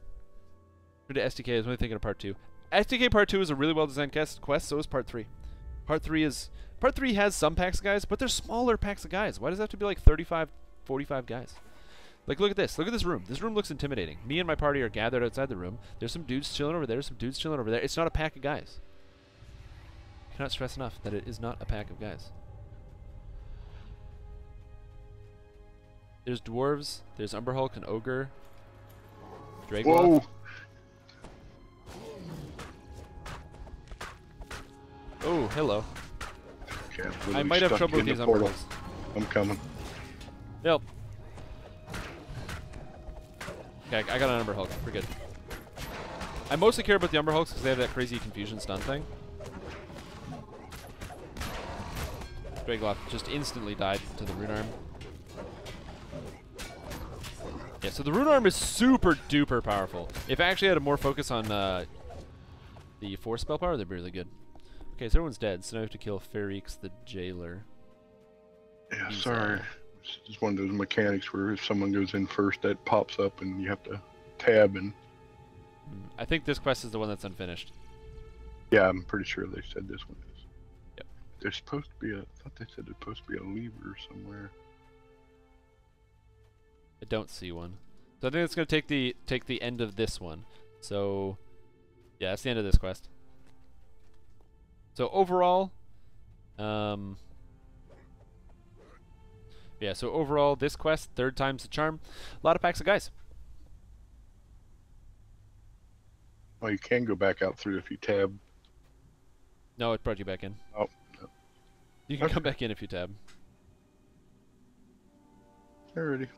To SDK, I was only thinking of part 2. SDK part 2 is a really well-designed quest, so is part 3. Part 3 has some packs of guys, but they're smaller packs of guys. Why does it have to be like 35, 45 guys? Like, look at this. Look at this room. This room looks intimidating. Me and my party are gathered outside the room. There's some dudes chilling over there, some dudes chilling over there. It's not a pack of guys. I cannot stress enough that it is not a pack of guys. There's dwarves. There's Umber Hulk and Ogre. Dragloth. Whoa! Oh, hello. Okay, I might have trouble with these Umber Hulks. I'm coming. Yep. Okay, I got an Umber Hulk. We're good. I mostly care about the Umber Hulks because they have that crazy confusion stun thing. Dragloth just instantly died to the Rune Arm. Yeah, so the Rune Arm is super duper powerful. If I actually had more focus on the Force spell power, they'd be really good. Okay, so everyone's dead, so now we have to kill Ferrix the Jailer. Yeah, sorry. It's just one of those mechanics where if someone goes in first, that pops up and you have to tab and... I think this quest is the one that's unfinished. Yeah, I'm pretty sure they said this one is. Yep. There's supposed to be a... I thought they said there's supposed to be a lever somewhere. I don't see one. So I think it's going to take the end of this one. So, yeah, that's the end of this quest. So overall, yeah, so overall, this quest, 3rd time's the charm. A lot of packs of guys. Well, you can go back out through if you tab. No, it brought you back in. Oh, no. You can come back in if you tab. Alrighty.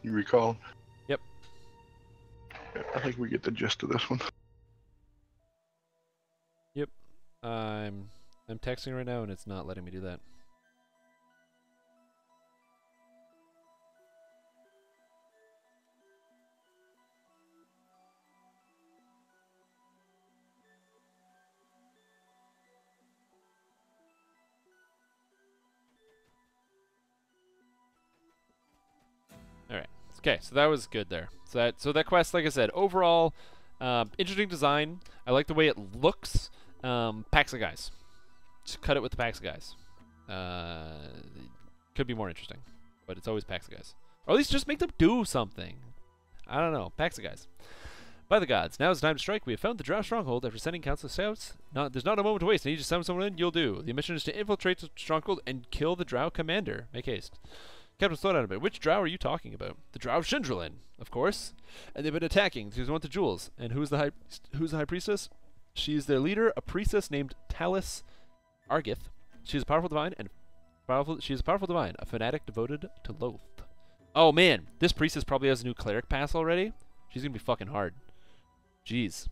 You recall? Yep. I think we get the gist of this one. Yep. I'm texting right now and it's not letting me do that. Alright. Okay, so that was good there. So that quest, like I said, overall, interesting design. I like the way it looks. Packs of guys. Just cut it with the packs of guys. Could be more interesting, but it's always packs of guys. Or at least just make them do something. I don't know. Packs of guys. By the gods, now is the time to strike. We have found the Drow stronghold after sending countless scouts. There's not a moment to waste. I need to summon someone in. You'll do. The mission is to infiltrate the stronghold and kill the Drow commander. Make haste. Captain, slow down a bit. Which Drow are you talking about? The Drow of Shindralin, of course. And they've been attacking because they want the jewels. And who's the high priestess? She's their leader, a priestess named Talis Argith. She's a powerful divine she's a powerful divine, a fanatic devoted to Loth. Oh man, this priestess probably has a new cleric pass already. She's gonna be fucking hard. Jeez.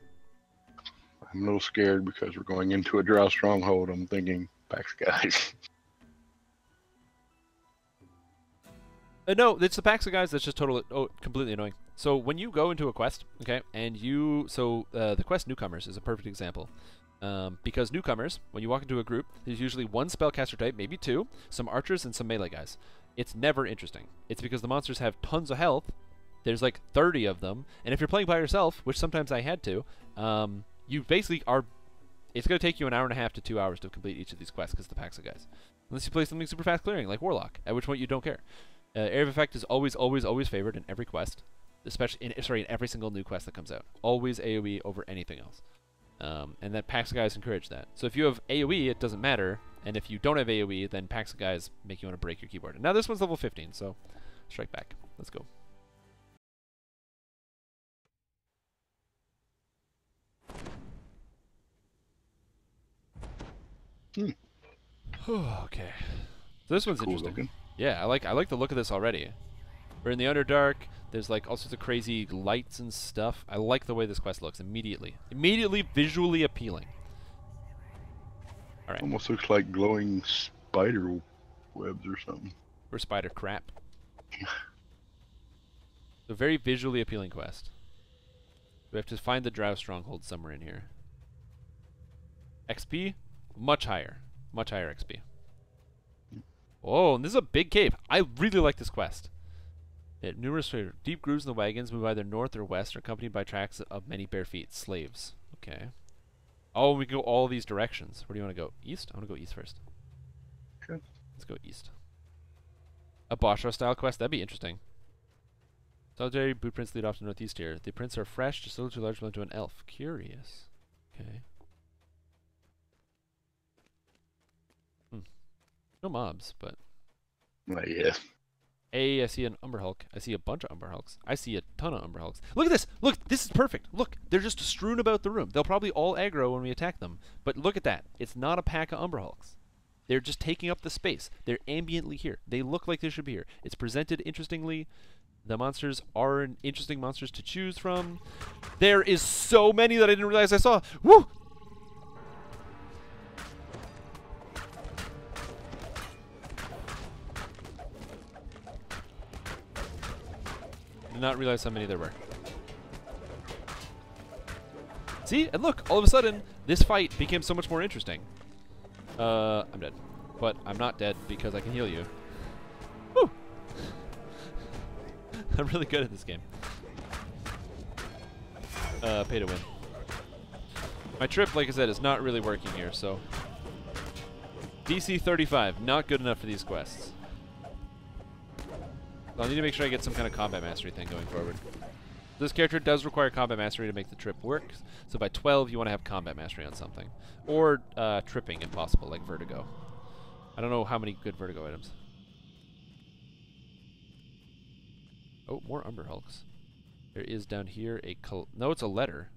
I'm a little scared because we're going into a Drow stronghold. I'm thinking, packs of guys. No, it's the packs of guys that's just completely annoying. So when you go into a quest, okay, and the quest Newcomers is a perfect example. Because newcomers, when you walk into a group, there's usually one spellcaster type, maybe two, some archers and some melee guys. It's never interesting. It's because the monsters have tons of health. There's like 30 of them, and if you're playing by yourself, which sometimes I had to, you basically are... It's going to take you an hour and a half to 2 hours to complete each of these quests because the packs of guys. Unless you play something super fast clearing, like Warlock, at which point you don't care. Area of Effect is always, always, always favored in every quest, especially in every single new quest that comes out. Always AoE over anything else. And that packs of guys encourage that. So if you have AoE, it doesn't matter, and if you don't have AoE, then packs of guys make you want to break your keyboard. And now this one's level 15, so strike back. Let's go. Hmm. Okay. So this one's Cool interesting. looking. Yeah, I like the look of this already. We're in the Underdark. There's like all sorts of crazy lights and stuff. I like the way this quest looks immediately. Immediately visually appealing. All right. Almost looks like glowing spider webs or something. Or spider crap. A very visually appealing quest. We have to find the Drow stronghold somewhere in here. XP? Much higher. Much higher XP. Oh, and this is a big cave. I really like this quest. Numerous deep grooves in the wagons move either north or west, are accompanied by tracks of many bare feet. Slaves. Okay. Oh, we can go all these directions. Where do you want to go? East? I want to go east first. Okay. Let's go east. A Boshra style quest? That'd be interesting. Solitary boot prints lead off to northeast here. The prints are fresh, just a little too large to belong to an elf. Curious. Okay. No mobs, but... Yeah. Hey, I see an Umber Hulk. I see a bunch of Umber Hulks. I see a ton of Umber Hulks. Look at this! Look! This is perfect! Look! They're just strewn about the room. They'll probably all aggro when we attack them. But look at that. It's not a pack of Umber Hulks. They're just taking up the space. They're ambiently here. They look like they should be here. It's presented interestingly. The monsters are interesting monsters to choose from. There is so many that I didn't realize I saw. Woo! Did not realize how many there were. See? And look, all of a sudden, this fight became so much more interesting. I'm dead. But I'm not dead because I can heal you. Woo! I'm really good at this game. Pay to win. My trip, like I said, is not really working here, so... DC 35, not good enough for these quests. So I'll need to make sure I get some kind of combat mastery thing going forward. This character does require combat mastery to make the trip work, so by 12 you want to have combat mastery on something. Or tripping if possible, like vertigo. I don't know how many good vertigo items. Oh, more Umber Hulks. There is down here a no, it's a letter.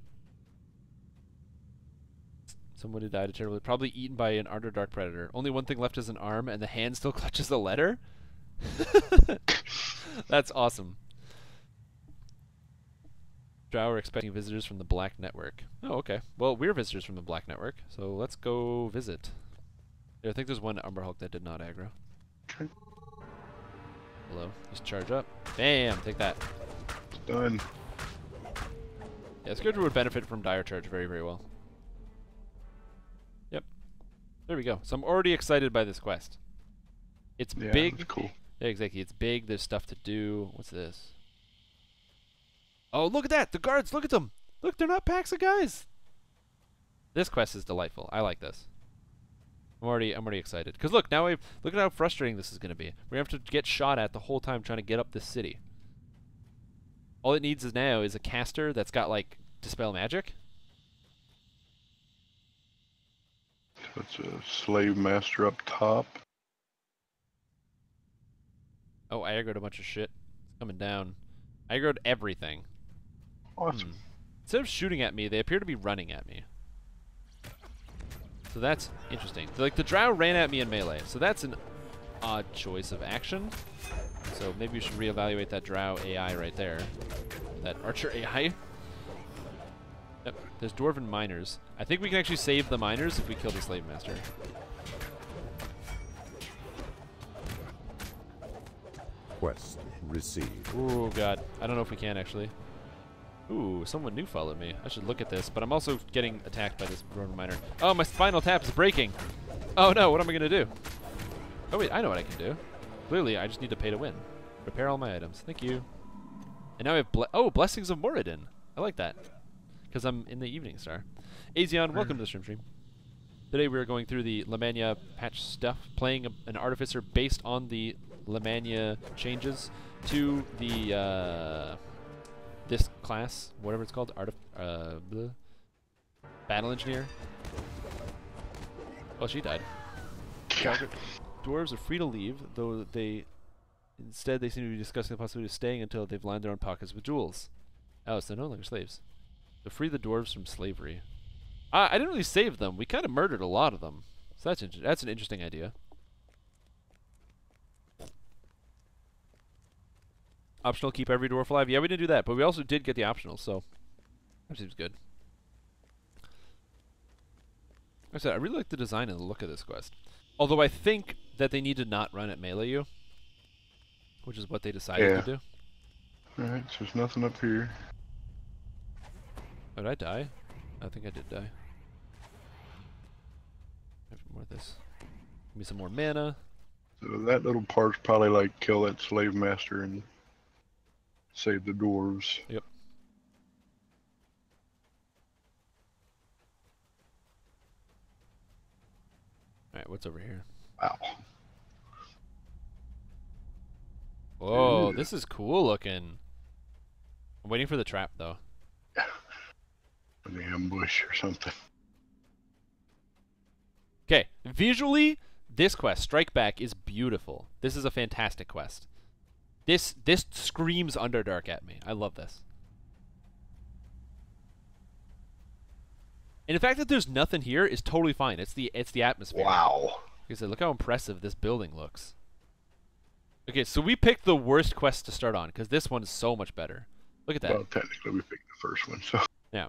Someone who died terribly, probably eaten by an Underdark predator. Only one thing left is an arm, and the hand still clutches the letter? That's awesome. Drow are expecting visitors from the Black Network. Oh, okay. Well, we're visitors from the Black Network, so let's go visit. Yeah, I think there's one Umber Hulk that did not aggro. Okay. Hello. Just charge up. Bam! Take that. It's done. Yeah, this character would benefit from Dire Charge very, very well. Yep. There we go. So I'm already excited by this quest. It's big. That's cool. Yeah, exactly. It's big. There's stuff to do. What's this? Oh, look at that! The guards, look at them! Look, they're not packs of guys! This quest is delightful. I like this. I'm already excited. Because look, now look at how frustrating this is going to be. We're going to have to get shot at the whole time trying to get up this city. All it needs now is a caster that's got, like, Dispel Magic. So it's a slave master up top. Oh, I aggroed a bunch of shit. It's coming down. I aggroed everything. Awesome. Instead of shooting at me, they appear to be running at me. So that's interesting. Like, the Drow ran at me in melee, so that's an odd choice of action. So maybe we should reevaluate that Drow AI right there. That Archer AI. Yep, there's Dwarven Miners. I think we can actually save the Miners if we kill the Slave Master. Quest received. Ooh, God. I don't know if we can, actually. Ooh, someone new followed me. I should look at this, but I'm also getting attacked by this Dwarven Miner. Oh, my spinal tap is breaking. Oh, no, what am I going to do? Oh, wait, I know what I can do. Clearly, I just need to pay to win. Repair all my items. Thank you. And now we have Blessings of Moradin. I like that. Because I'm in the Evening Star. Azion, welcome to the stream. Today we are going through the Lemania patch stuff, playing an Artificer based on the Lemania changes to the, this class, whatever it's called, Battle Engineer. Oh, she died. Dwarves are free to leave, though instead they seem to be discussing the possibility of staying until they've lined their own pockets with jewels. Oh, so they're no longer slaves. So free the dwarves from slavery. I didn't really save them. We kind of murdered a lot of them. So that's an interesting idea. Optional, keep every dwarf alive. Yeah, we didn't do that, but we also did get the optional, so that seems good. Like I said, I really like the design and the look of this quest. Although I think that they need to not run at melee you, which is what they decided to do. Alright, so there's nothing up here. Oh, did I die? I think I did die. Have more of this. Give me some more mana. So that little part's probably like kill that slave master and save the dwarves. Yep. Alright, what's over here? Wow. Whoa, this is cool looking. I'm waiting for the trap, though. An ambush or something. Okay, visually, this quest, Strike Back, is beautiful. This is a fantastic quest. This screams Underdark at me. I love this. And the fact that there's nothing here is totally fine. It's the atmosphere. Wow. Like I said, look how impressive this building looks. Okay, so we picked the worst quest to start on, because this one is so much better. Look at that. Well, technically we picked the first one, so. Yeah.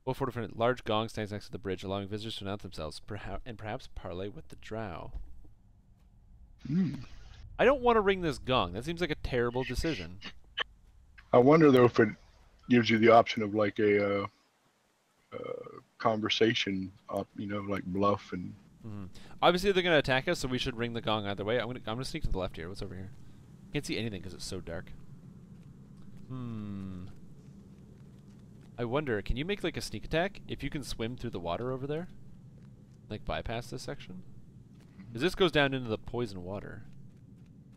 Well, for different large gong stands next to the bridge, allowing visitors to announce themselves, and perhaps parley with the drow. I don't want to ring this gong. That seems like a terrible decision. I wonder though if it gives you the option of like a conversation, you know, like bluff and. Obviously, they're gonna attack us, so we should ring the gong either way. I'm gonna sneak to the left here. What's over here? Can't see anything because it's so dark. I wonder, can you make like a sneak attack if you can swim through the water over there? Like bypass this section? Because this goes down into the poison water.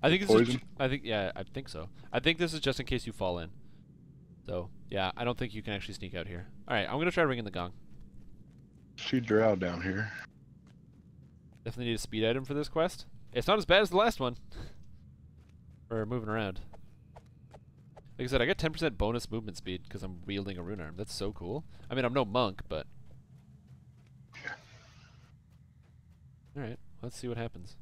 I think this is. Yeah, I think so. I think this is just in case you fall in. So yeah, I don't think you can actually sneak out here. All right, I'm gonna try ringing the gong. See drow down here. Definitely need a speed item for this quest. It's not as bad as the last one. For moving around. Like I said, I got 10% bonus movement speed because I'm wielding a rune arm. That's so cool. I mean, I'm no monk, but... Alright, let's see what happens.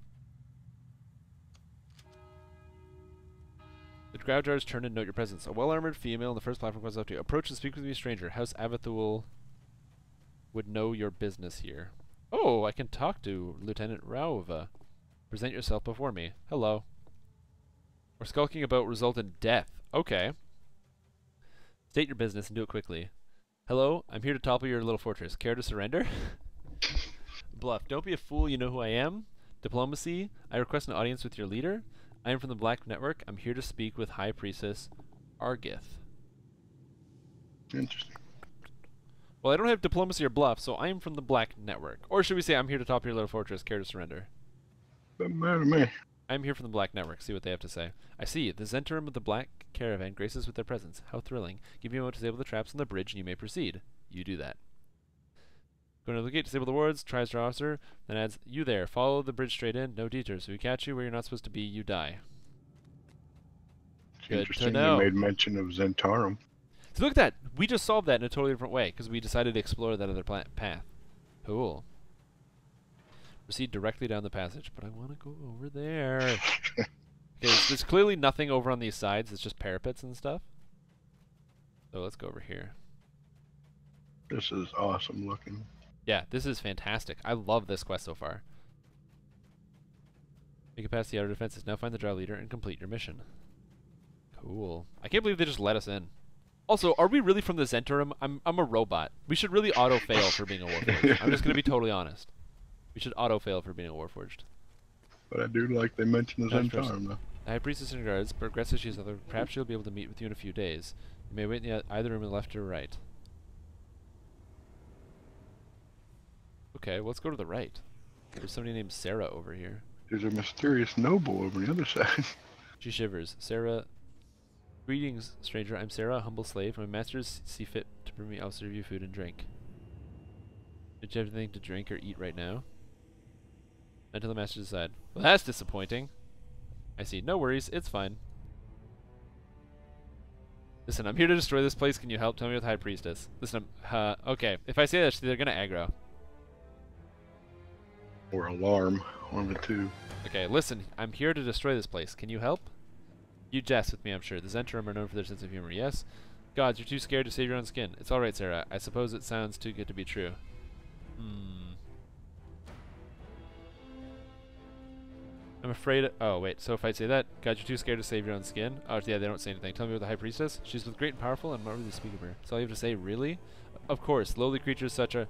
The crowd jars turn and note your presence. A well-armored female on the first platform comes up to you. Approach and speak with me, stranger. House Avathul would know your business here. Oh, I can talk to Lieutenant Rauva. Present yourself before me. Hello. Or skulking about result in death. Okay. State your business and do it quickly. Hello, I'm here to topple your little fortress. Care to surrender? Bluff. Don't be a fool, you know who I am. Diplomacy. I request an audience with your leader. I am from the Black Network. I'm here to speak with High Priestess Argith. Interesting. Well, I don't have diplomacy or bluff, so I am from the Black Network. Or should we say I'm here to topple your little fortress. Care to surrender? Doesn't matter to me. I'm here from the Black Network. See what they have to say. I see. The Zentrum of the Black Caravan graces with their presence. How thrilling. Give me a moment to disable the traps on the bridge and you may proceed. You do that. Go to the gate, disable the wards, tries your officer, then adds, you there. Follow the bridge straight in, no detours. If we catch you where you're not supposed to be, you die. It's Good interesting to know. they made mention of Zentarum. So look at that. We just solved that in a totally different way because we decided to explore that other path. Cool. Proceed directly down the passage, but I want to go over there. Okay, there's clearly nothing over on these sides. It's just parapets and stuff. So let's go over here. This is awesome looking. Yeah, this is fantastic. I love this quest so far. Make it past the outer defenses. Now find the drow leader and complete your mission. Cool. I can't believe they just let us in. Also, are we really from the Zentrum? I'm a robot. We should really auto-fail for being a Warforged. I'm just going to be totally honest. We should auto-fail for being a Warforged. But I do like they mentioned the Zentarum, though. The High Priestess in guards, but aggressive she is other. Perhaps she'll be able to meet with you in a few days. You may wait in either room on the left or right. Okay, well, let's go to the right. There's somebody named Sarah over here. There's a mysterious noble over the other side. She shivers. Sarah... Greetings, stranger. I'm Sarah, a humble slave. My masters see fit to bring me. I'll serve you food and drink. Did you have anything to drink or eat right now? Until the masters decide. Well, that's disappointing. I see. No worries. It's fine. Listen, I'm here to destroy this place. Can you help? Tell me with High Priestess. Listen, okay. If I say that, they're gonna aggro. Or alarm, one of the two. Okay, listen, I'm here to destroy this place. Can you help? You jest with me, I'm sure. The Zentrum are known for their sense of humor, yes? Gods, you're too scared to save your own skin. It's alright, Sarah. I suppose it sounds too good to be true. I'm afraid... Oh, wait. So if I say that, God, you're too scared to save your own skin? Oh, yeah, they don't say anything. Tell me about the High Priestess. She's both great and powerful, and I'm not really speak of her. That's all you have to say, really? Of course, lowly creatures such as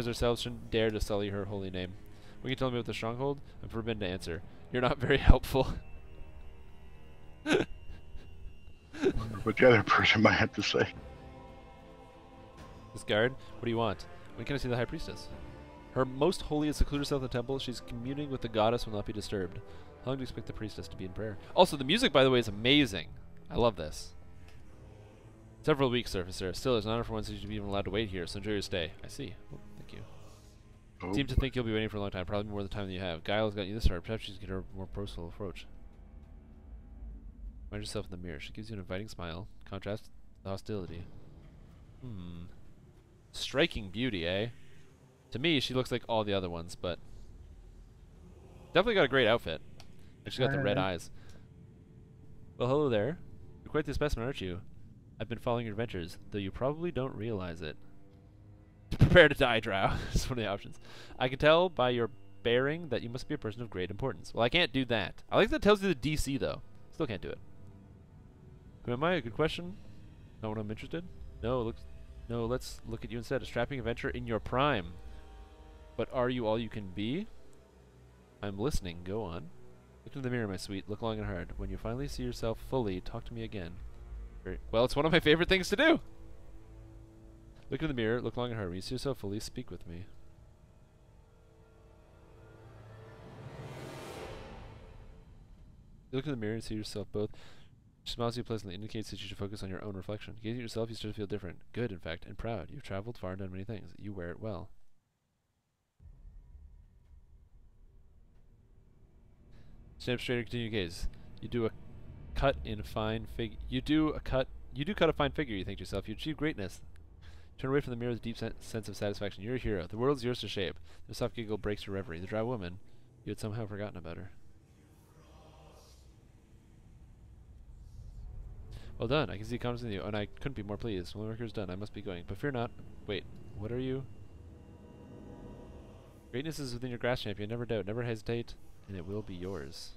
ourselves shouldn't dare to sully her holy name. When you tell me about the stronghold, I'm forbidden to answer. You're not very helpful. What the other person might have to say. This guard, what do you want? When can I see the High Priestess? Her most holy has secluded herself in the temple. She's communing with the goddess, will not be disturbed. How long do you expect the priestess to be in prayer? Also, the music, by the way, is amazing. I love this. Several weeks, officer. Still, it's an honor for once that you should be even allowed to wait here, so enjoy your stay. I see. Oh, thank you. Oh, Seem to think you'll be waiting for a long time, probably more the time than you have. Guile's got you this far. Perhaps you should get her a more personal approach. Find yourself in the mirror. She gives you an inviting smile. Contrast the hostility. Striking beauty, eh? To me, she looks like all the other ones, but definitely got a great outfit. And she's got the red eyes. Well, hello there. You're quite the specimen, aren't you? I've been following your adventures, though you probably don't realize it. Prepare to die, Drow. It's one of the options. I can tell by your bearing that you must be a person of great importance. Well, I can't do that. I like that it tells you the DC, though. Still can't do it. Who am I? A good question. Not what I'm interested. No, let's look at you instead. A strapping adventurer in your prime. But are you all you can be? I'm listening. Go on. Look in the mirror, my sweet. Look long and hard. When you finally see yourself fully, talk to me again. Well, it's one of my favorite things to do. Look in the mirror. Look long and hard. When you see yourself fully, speak with me. You look in the mirror and see yourself both. She smiles at you pleasantly, indicates that you should focus on your own reflection. Gazing at yourself, you start to feel different. Good, in fact, and proud. You've traveled far and done many things. You wear it well. Stand up straight and continue to gaze. You do cut a fine figure. You do cut a fine figure, you think to yourself. You achieve greatness. Turn away from the mirror with a deep sense of satisfaction. You're a hero. The world's yours to shape. The soft giggle breaks your reverie. The Drow woman, you had somehow forgotten about her. Well done. I can see confidence in you, and I couldn't be more pleased. Well, the work is done. I must be going. But fear not. Wait, what are you? Greatness is within your grasp, champion. Never doubt. Never hesitate. And it will be yours.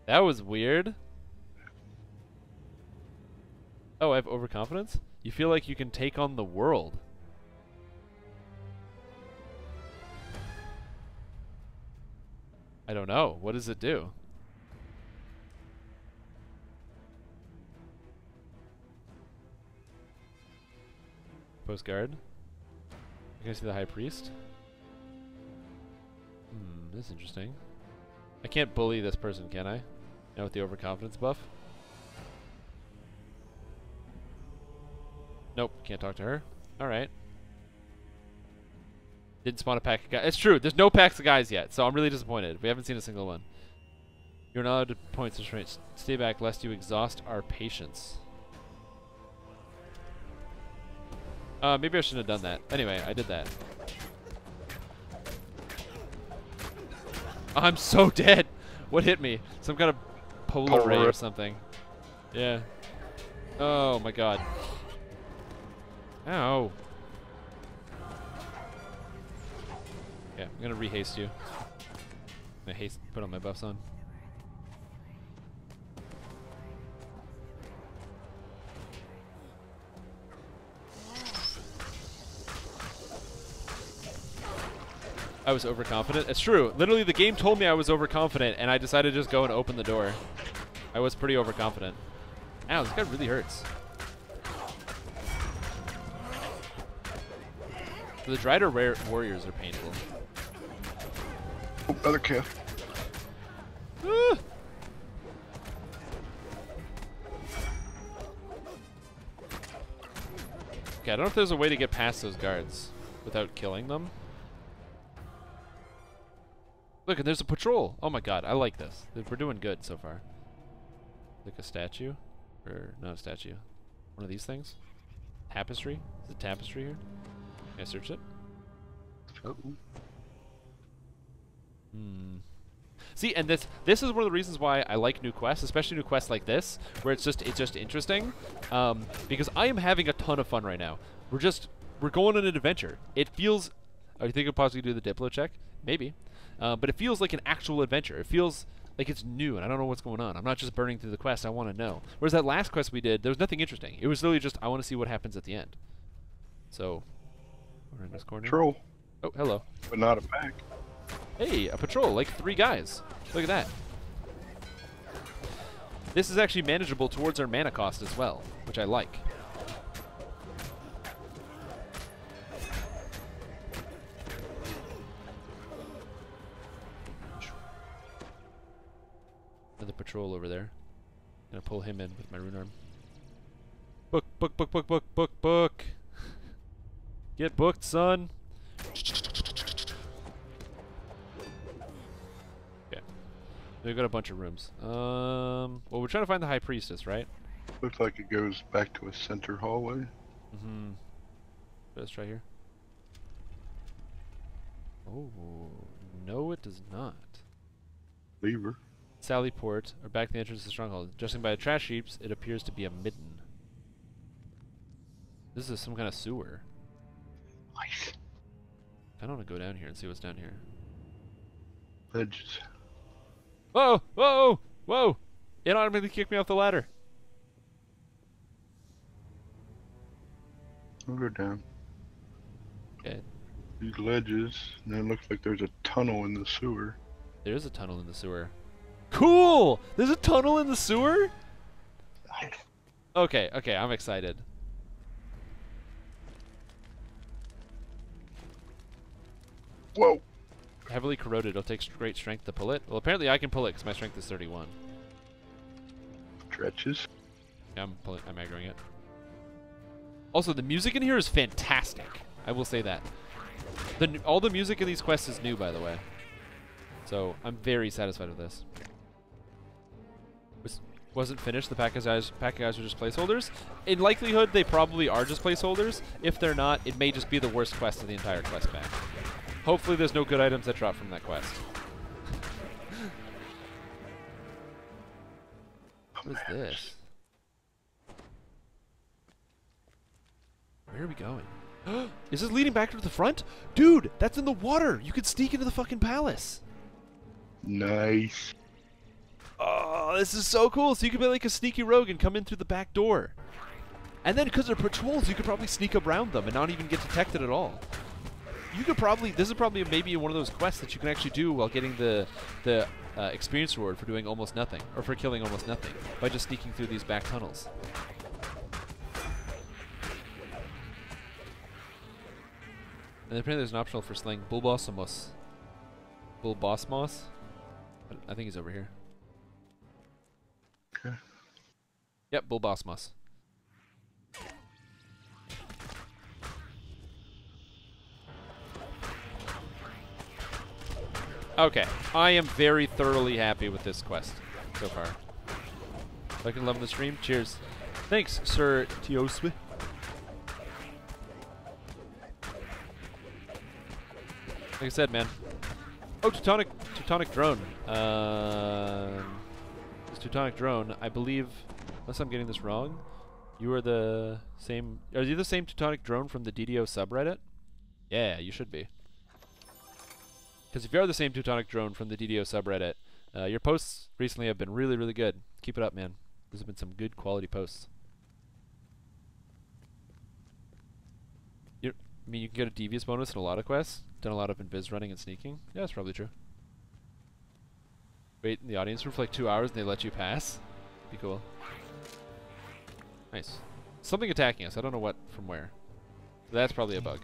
That was weird. Oh, I have overconfidence? You feel like you can take on the world. I don't know. What does it do? Postcard. You can see the High Priest. That's interesting. I can't bully this person, can I? Now with the overconfidence buff? Nope, can't talk to her. Alright. Didn't spawn a pack of guys. It's true, there's no packs of guys yet, so I'm really disappointed. We haven't seen a single one. You're not allowed to points of restraint. Stay back lest you exhaust our patience. Maybe I shouldn't have done that. Anyway, I did that. I'm so dead. What hit me? Some kind of polar ray or something. Yeah. Oh my god. Ow. Yeah, I'm gonna rehaste you. I'm gonna put on my buffs on. I was overconfident. It's true. Literally, the game told me I was overconfident, and I decided to just go and open the door. I was pretty overconfident. Ow, this guy really hurts. The Drider warriors are painful. Oh, another kill. Ah! Okay, I don't know if there's a way to get past those guards without killing them. Look, and there's a patrol. Oh my god, I like this. We're doing good so far. Like a statue? Or not a statue. One of these things? Tapestry? Is it tapestry here? Can I search it? Oh. See, and this is one of the reasons why I like new quests, especially new quests like this, where it's just interesting, because I am having a ton of fun right now. We're going on an adventure. It feels. Oh, you think I'll possibly do the Diplo check? Maybe, but it feels like an actual adventure. It feels like it's new, and I don't know what's going on. I'm not just burning through the quest. I want to know. Whereas that last quest we did, there was nothing interesting. It was literally just I want to see what happens at the end. So, we're in this corner. Troll. Oh, hello. But not a pack. Hey, a patrol, like 3 guys. Look at that. This is actually manageable towards our mana cost as well, which I like. Another patrol over there. Gonna pull him in with my rune arm. Book, book, book, book, book, book, book. Get booked, son. We've got a bunch of rooms. Well, we're trying to find the High Priestess, right? Looks like it goes back to a center hallway. Mm-hmm. Let's try here. Oh, no it does not. Lever. Sally Port, or back to the entrance of the stronghold. Judging by the trash heaps, it appears to be a midden. This is some kind of sewer. Nice. I don't want to go down here and see what's down here. Ledges. Whoa! Whoa! Whoa! It automatically kicked me off the ladder. I'll go down. Okay. These ledges, and then it looks like there's a tunnel in the sewer. There's a tunnel in the sewer. Cool! There's a tunnel in the sewer? Nice. Okay, okay, I'm excited. Whoa! Heavily corroded. It'll take great strength to pull it. Well, apparently I can pull it because my strength is 31. Stretches. Yeah, I'm aggroing it. Also, the music in here is fantastic. I will say that. All the music in these quests is new, by the way. So, I'm very satisfied with this. Wasn't finished. The pack guys are just placeholders. In likelihood, they probably are just placeholders. If they're not, it may just be the worst quest of the entire quest pack. Hopefully there's no good items that drop from that quest. What is this? Where are we going? Is this leading back to the front? Dude, that's in the water! You could sneak into the fucking palace! Nice. Oh, this is so cool! So you could be like a sneaky rogue and come in through the back door. And then because they're patrols, you could probably sneak around them and not even get detected at all. You could probably, this is probably maybe one of those quests that you can actually do while getting the experience reward for doing almost nothing, or for killing almost nothing, by just sneaking through these back tunnels. And apparently there's an optional for slaying Bulbosmos. Bulbosmos? I think he's over here. Okay. Yep, Bulbosmos. Okay, I am very thoroughly happy with this quest so far. Fucking loving the stream. Cheers. Thanks, Sir Tioswi. Like I said, man. Oh, Teutonic drone. This Teutonic drone, I believe, unless I'm getting this wrong, you are the same. Are you the same Teutonic drone from the DDO subreddit? Yeah, you should be. Because if you are the same Teutonic drone from the DDO subreddit, your posts recently have been really, really good. Keep it up, man. Those have been some good quality posts. I mean, you can get a devious bonus in a lot of quests. Done a lot of invis running and sneaking. Yeah, that's probably true. Wait in the audience room for like 2 hours and they let you pass? Be cool. Nice. Something attacking us. I don't know what from where. That's probably a bug.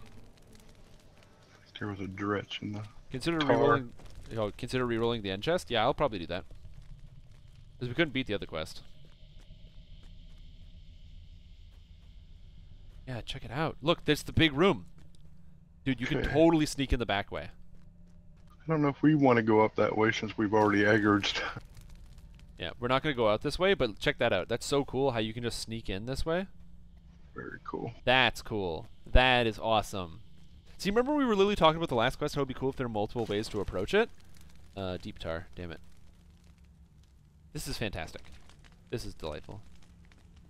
There was a dretch in the Consider tar. rerolling. Consider rerolling the end chest. Yeah, I'll probably do that. Because we couldn't beat the other quest. Yeah, check it out. Look, there's the big room. Dude, you can totally sneak in the back way. I don't know if we want to go up that way since we've already aggroed stuff. Yeah, we're not going to go out this way, but check that out. That's so cool how you can just sneak in this way. Very cool. That's cool. That is awesome. See, remember we were literally talking about the last quest, how it would be cool if there were multiple ways to approach it? Deep tar, damn it. This is fantastic. This is delightful.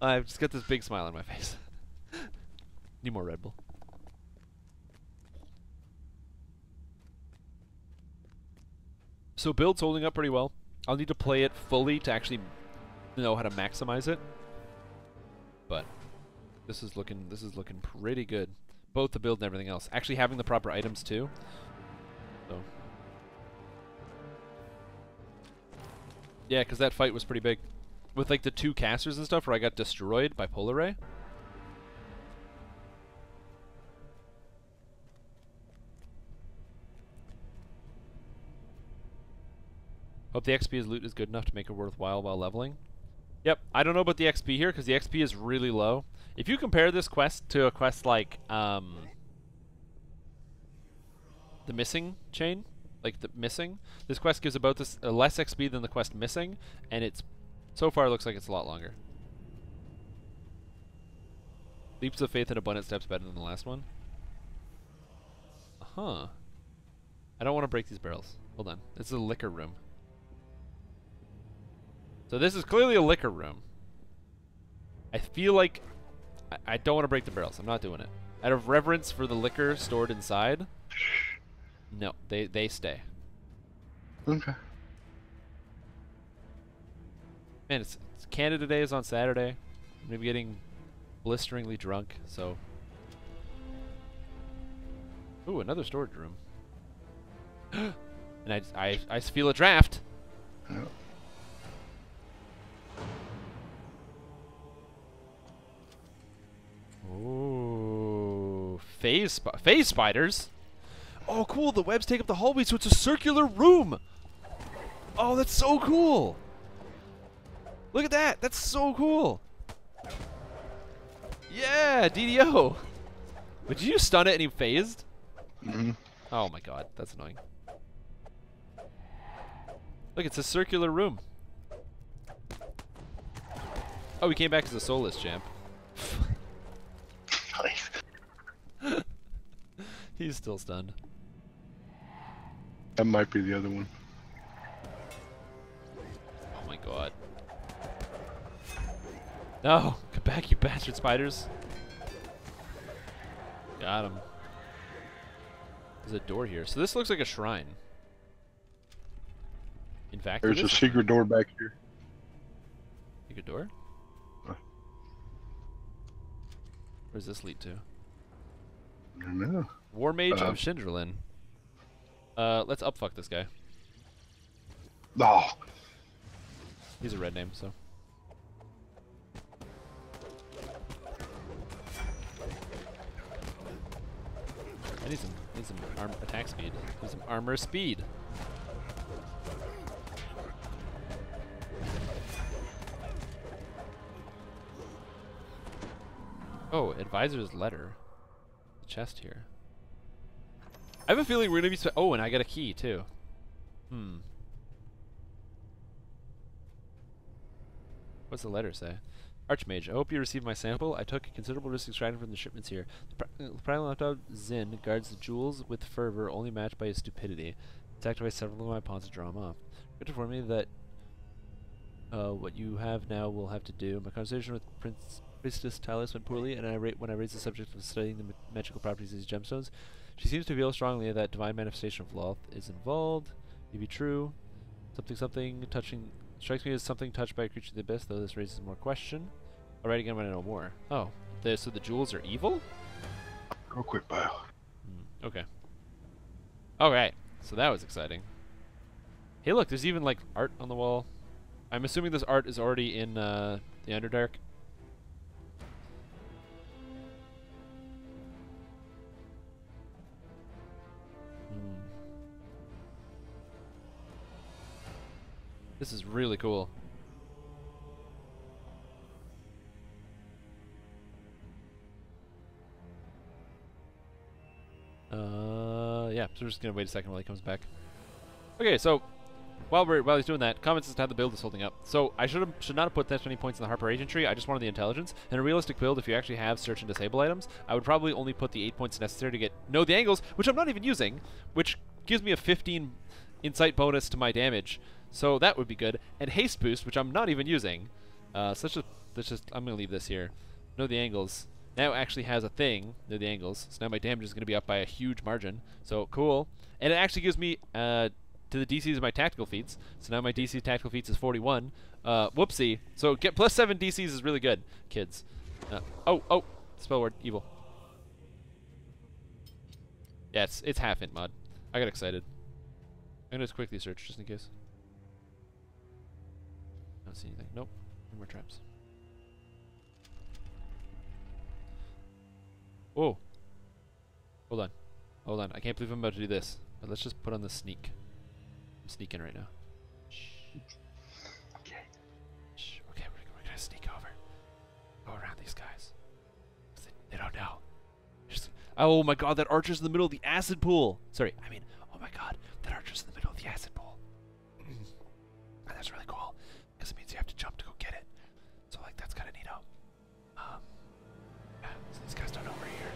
I've just got this big smile on my face. Need more Red Bull. So build's holding up pretty well. I'll need to play it fully to actually know how to maximize it. But this is looking pretty good. Both the build and everything else. Actually having the proper items too. So yeah, because that fight was pretty big. With like the 2 casters and stuff where I got destroyed by Polar Ray. Hope the XP as loot is good enough to make it worthwhile while leveling. Yep, I don't know about the XP here because the XP is really low. If you compare this quest to a quest like the Missing chain, like the Missing, this quest gives about this less XP than the quest Missing, and it's so far looks like it's a lot longer. Leaps of Faith and Abundant Steps better than the last one. Huh. I don't want to break these barrels. Hold on. This is a liquor room. So this is clearly a liquor room. I feel like I don't want to break the barrels. I'm not doing it. Out of reverence for the liquor stored inside, no, they stay. Okay. Man, it's Canada Day is on Saturday. I'm gonna be getting blisteringly drunk, so. Ooh, another storage room. And I feel a draft. Yep. Ooh, phase spiders. Oh, cool! The webs take up the hallway, so it's a circular room. Oh, that's so cool! Look at that! That's so cool! Yeah, DDO. But did you stun it and he phased? Mm-hmm. Oh my god, that's annoying. Look, it's a circular room. Oh, he came back as a soulless champ. Nice. He's still stunned. That might be the other one. Oh my god. No! Come back, you bastard spiders. Got him. There's a door here. So this looks like a shrine. In fact, There's a secret door back here. Secret door? Where does this lead to? I don't know. War Mage of Shindralin. Let's upfuck this guy. Oh. He's a red name, so. I need some attack speed. Need some armor speed. Oh, advisor's letter. The chest here. I have a feeling we're gonna be. Oh, and I got a key too. What's the letter say? Archmage, I hope you received my sample. I took a considerable risk extracting from the shipments here. The prowling laptop Zin guards the jewels with fervor, only matched by his stupidity. Sacrifice several of my pawns to draw him off. Good to inform me that what you have now will have to do. My conversation with Priestess Talis went poorly, and when I raised the subject of studying the magical properties of these gemstones, she seems to feel strongly that divine manifestation of Loth is involved. Maybe true. Something touching. Strikes me as something touched by a creature of the abyss, though this raises more question. I'll write again when I know more. Oh, so the jewels are evil? Real quick, bio. Okay. Alright, so that was exciting. Hey look, there's even like art on the wall. I'm assuming this art is already in the Underdark. This is really cool. Yeah, so we're just gonna wait a second while he comes back. Okay, so while he's doing that, comments as to how the build is holding up. So I should not have put that many points in the Harper Agentry. I just wanted the intelligence. In a realistic build, if you actually have search and disable items, I would probably only put the 8 points necessary to get know the angles, which I'm not even using, which gives me a 15 insight bonus to my damage. So that would be good. And haste boost, which I'm not even using. So let's just I'm gonna leave this here. Know the angles. Now it actually has a thing, know the angles. So now my damage is gonna be up by a huge margin. So cool. And it actually gives me to the DCs of my tactical feats. So now my DC tactical feats is 41. Whoopsie. So get +7 DCs is really good, kids. Oh, spell word, evil. Yeah, it's half int mod. I got excited. I'm gonna just quickly search just in case. I don't see anything. Nope. No more traps. Oh. Hold on. Hold on. I can't believe I'm about to do this. But let's just put on the sneak. I'm sneaking right now. Shh. Okay. Shh. Okay, we're gonna sneak over. Go around these guys. They don't know. Oh my god, that archer's in the middle of the acid pool. Sorry, I mean, oh my god, that archer's in the middle of the acid pool. And that's really cool, because it means you have to jump to go get it. So, like, that's kind of neato. Yeah, so these guys don't know we're here.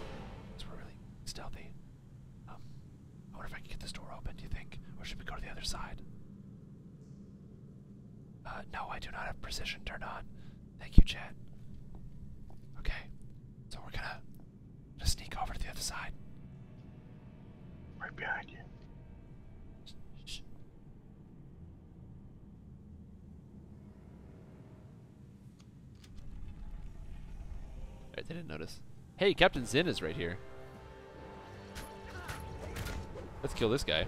So we're really stealthy. I wonder if I can get this door open, do you think? Or should we go to the other side? No, I do not have precision turned on. Thank you, chat. Okay, so we're gonna sneak over to the other side. Right behind you. Shh. Alright, they didn't notice. Hey, Captain Zinn is right here. Let's kill this guy.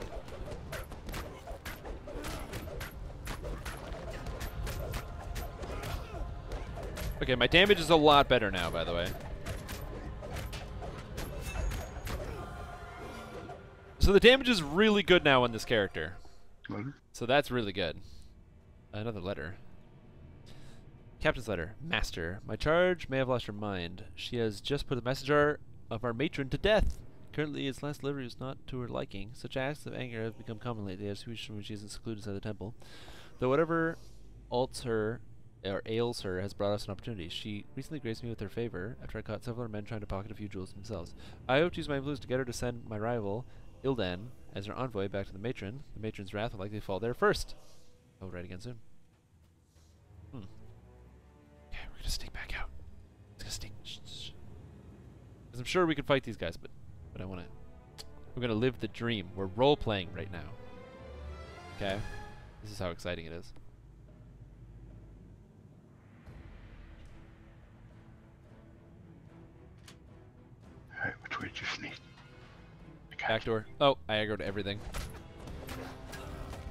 Okay, my damage is a lot better now, by the way. So the damage is really good now on this character. Letter? So that's really good. Another letter. Captain's letter. Master, my charge may have lost her mind. She has just put the messenger of our matron to death. Currently, its last delivery is not to her liking. Such acts of anger have become common lately, as when she is secluded inside the temple. Though whatever alts her or ails her has brought us an opportunity. She recently graced me with her favor after I caught several men trying to pocket a few jewels themselves. I hope to use my influence to get her to send my rival, Ildan, as her envoy back to the matron. The matron's wrath will likely fall there first. I will write again soon. Okay, we're gonna sneak back out. Let's go sneak. Because I'm sure we can fight these guys, but I wanna. We're gonna live the dream. We're role playing right now. Okay, this is how exciting it is. Alright, which way did you sneak? Back door. Oh, I aggroed everything.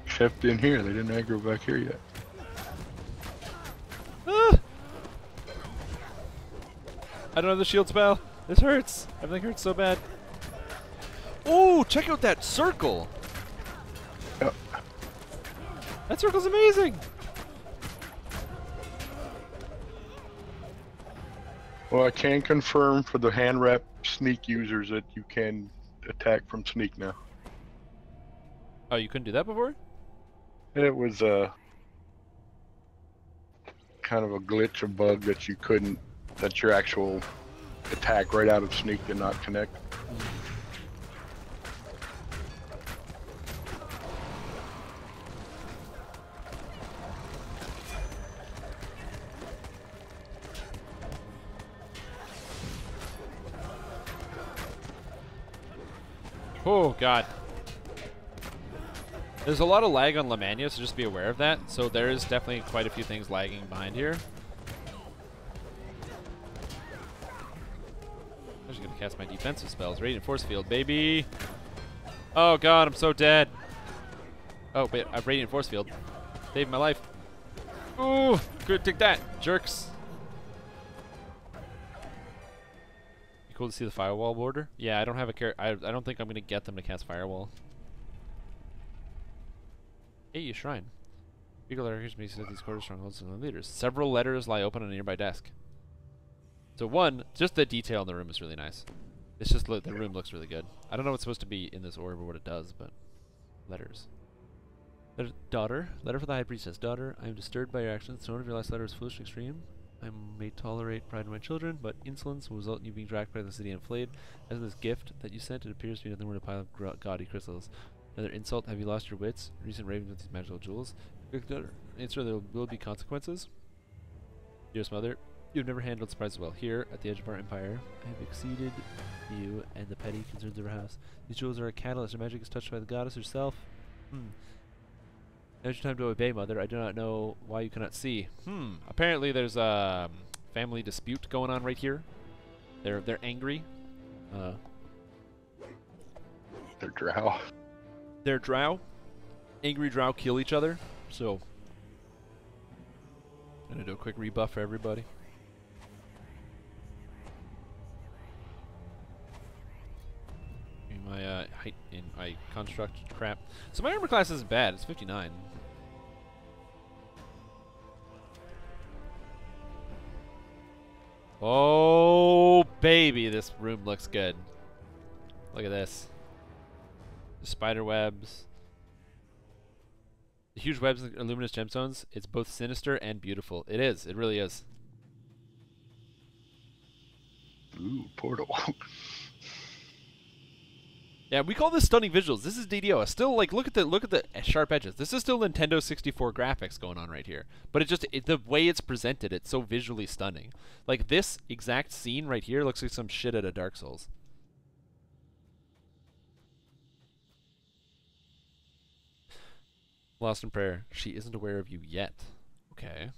Except in here, they didn't aggro back here yet. Ah! I don't have the shield spell. This hurts. Everything hurts so bad. Oh, check out that circle. Yep. That circle's amazing. Well, I can confirm for the hand wrap sneak users that you can attack from sneak now. Oh, you couldn't do that before? It was kind of a glitch, a bug that you couldn't, that your actual attack right out of sneak did not connect. Oh, God. There's a lot of lag on Lamania, so just be aware of that. So there is definitely quite a few things lagging behind here. I'm just going to cast my defensive spells. Radiant Force Field, baby. Oh, God, I'm so dead. Oh, wait, I have Radiant Force Field. Saved my life. Ooh, good, take that, jerks. Cool to see the firewall border. Yeah, I don't have a I don't think I'm gonna get them to cast firewall. Hey, shrine. Beagle letters may set these quarter strongholds and the leaders. Several letters lie open on a nearby desk. So one, just the detail in the room is really nice. It's just the room looks really good. I don't know what's supposed to be in this orb or what it does, but letters. Daughter, letter for the High Priestess. Daughter, I am disturbed by your actions. The tone of your last letter is foolish and extreme. I may tolerate pride in my children, but insolence will result in you being dragged by the city and flayed. As in this gift that you sent, it appears to be nothing more than a pile of gaudy crystals. Another insult, have you lost your wits? Recent ravings with these magical jewels. Answer, there will be consequences. Dearest mother, you have never handled surprises well. Here, at the edge of our empire, I have exceeded you and the petty concerns of our house. These jewels are a catalyst. Your magic is touched by the goddess herself. Now is your time to obey, mother. I do not know why you cannot see. Apparently there's a family dispute going on right here. They're angry. They're drow. They're drow. Angry drow kill each other. So I'm gonna do a quick rebuff for everybody. My height in my construct crap. So my armor class isn't bad. It's 59. Oh baby, this room looks good. Look at this. The spider webs. The huge webs and luminous gemstones. It's both sinister and beautiful. It is. It really is. Ooh, portal. Yeah, we call this stunning visuals. This is DDO. Still, like, look at the sharp edges. This is still Nintendo 64 graphics going on right here. But the way it's presented, it's so visually stunning. Like this exact scene right here looks like some shit out of Dark Souls. Lost in prayer. She isn't aware of you yet. Okay.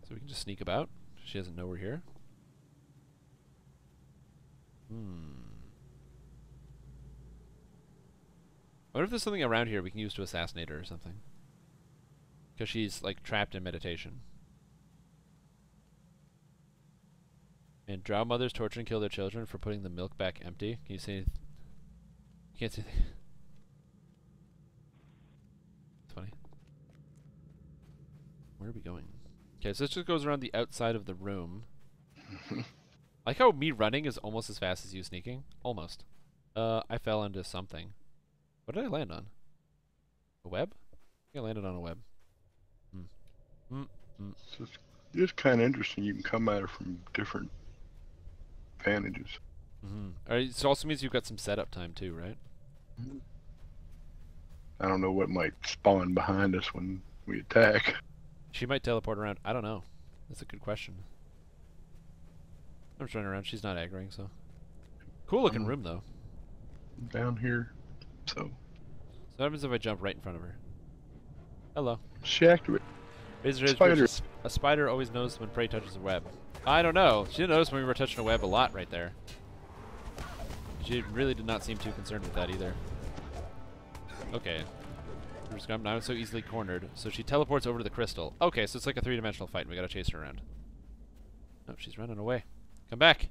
So we can just sneak about. She doesn't know we're here. I wonder if there's something around here we can use to assassinate her or something. Because she's, like, trapped in meditation. And drow mothers torture and kill their children for putting the milk back empty. Can you say anything? You can't say anything. It's funny. Where are we going? Okay, so this just goes around the outside of the room. I like how me running is almost as fast as you sneaking. Almost. I fell into something. What did I land on? A web? I think I landed on a web. It's kind of interesting. You can come at it from different vantages. Alright, so it also means you've got some setup time too, right? I don't know what might spawn behind us when we attack. She might teleport around. I don't know. That's a good question. I'm just running around. She's not aggroing, so. Cool looking room, though. Down here, so. So what happens if I jump right in front of her? Hello. She activated. Spider. A spider always knows when prey touches a web. I don't know. She didn't notice when we were touching a web a lot right there. She really did not seem too concerned with that either. Okay. I'm not so easily cornered. So she teleports over to the crystal. Okay, so it's like a three-dimensional fight and we gotta chase her around. Oh, she's running away. Come back.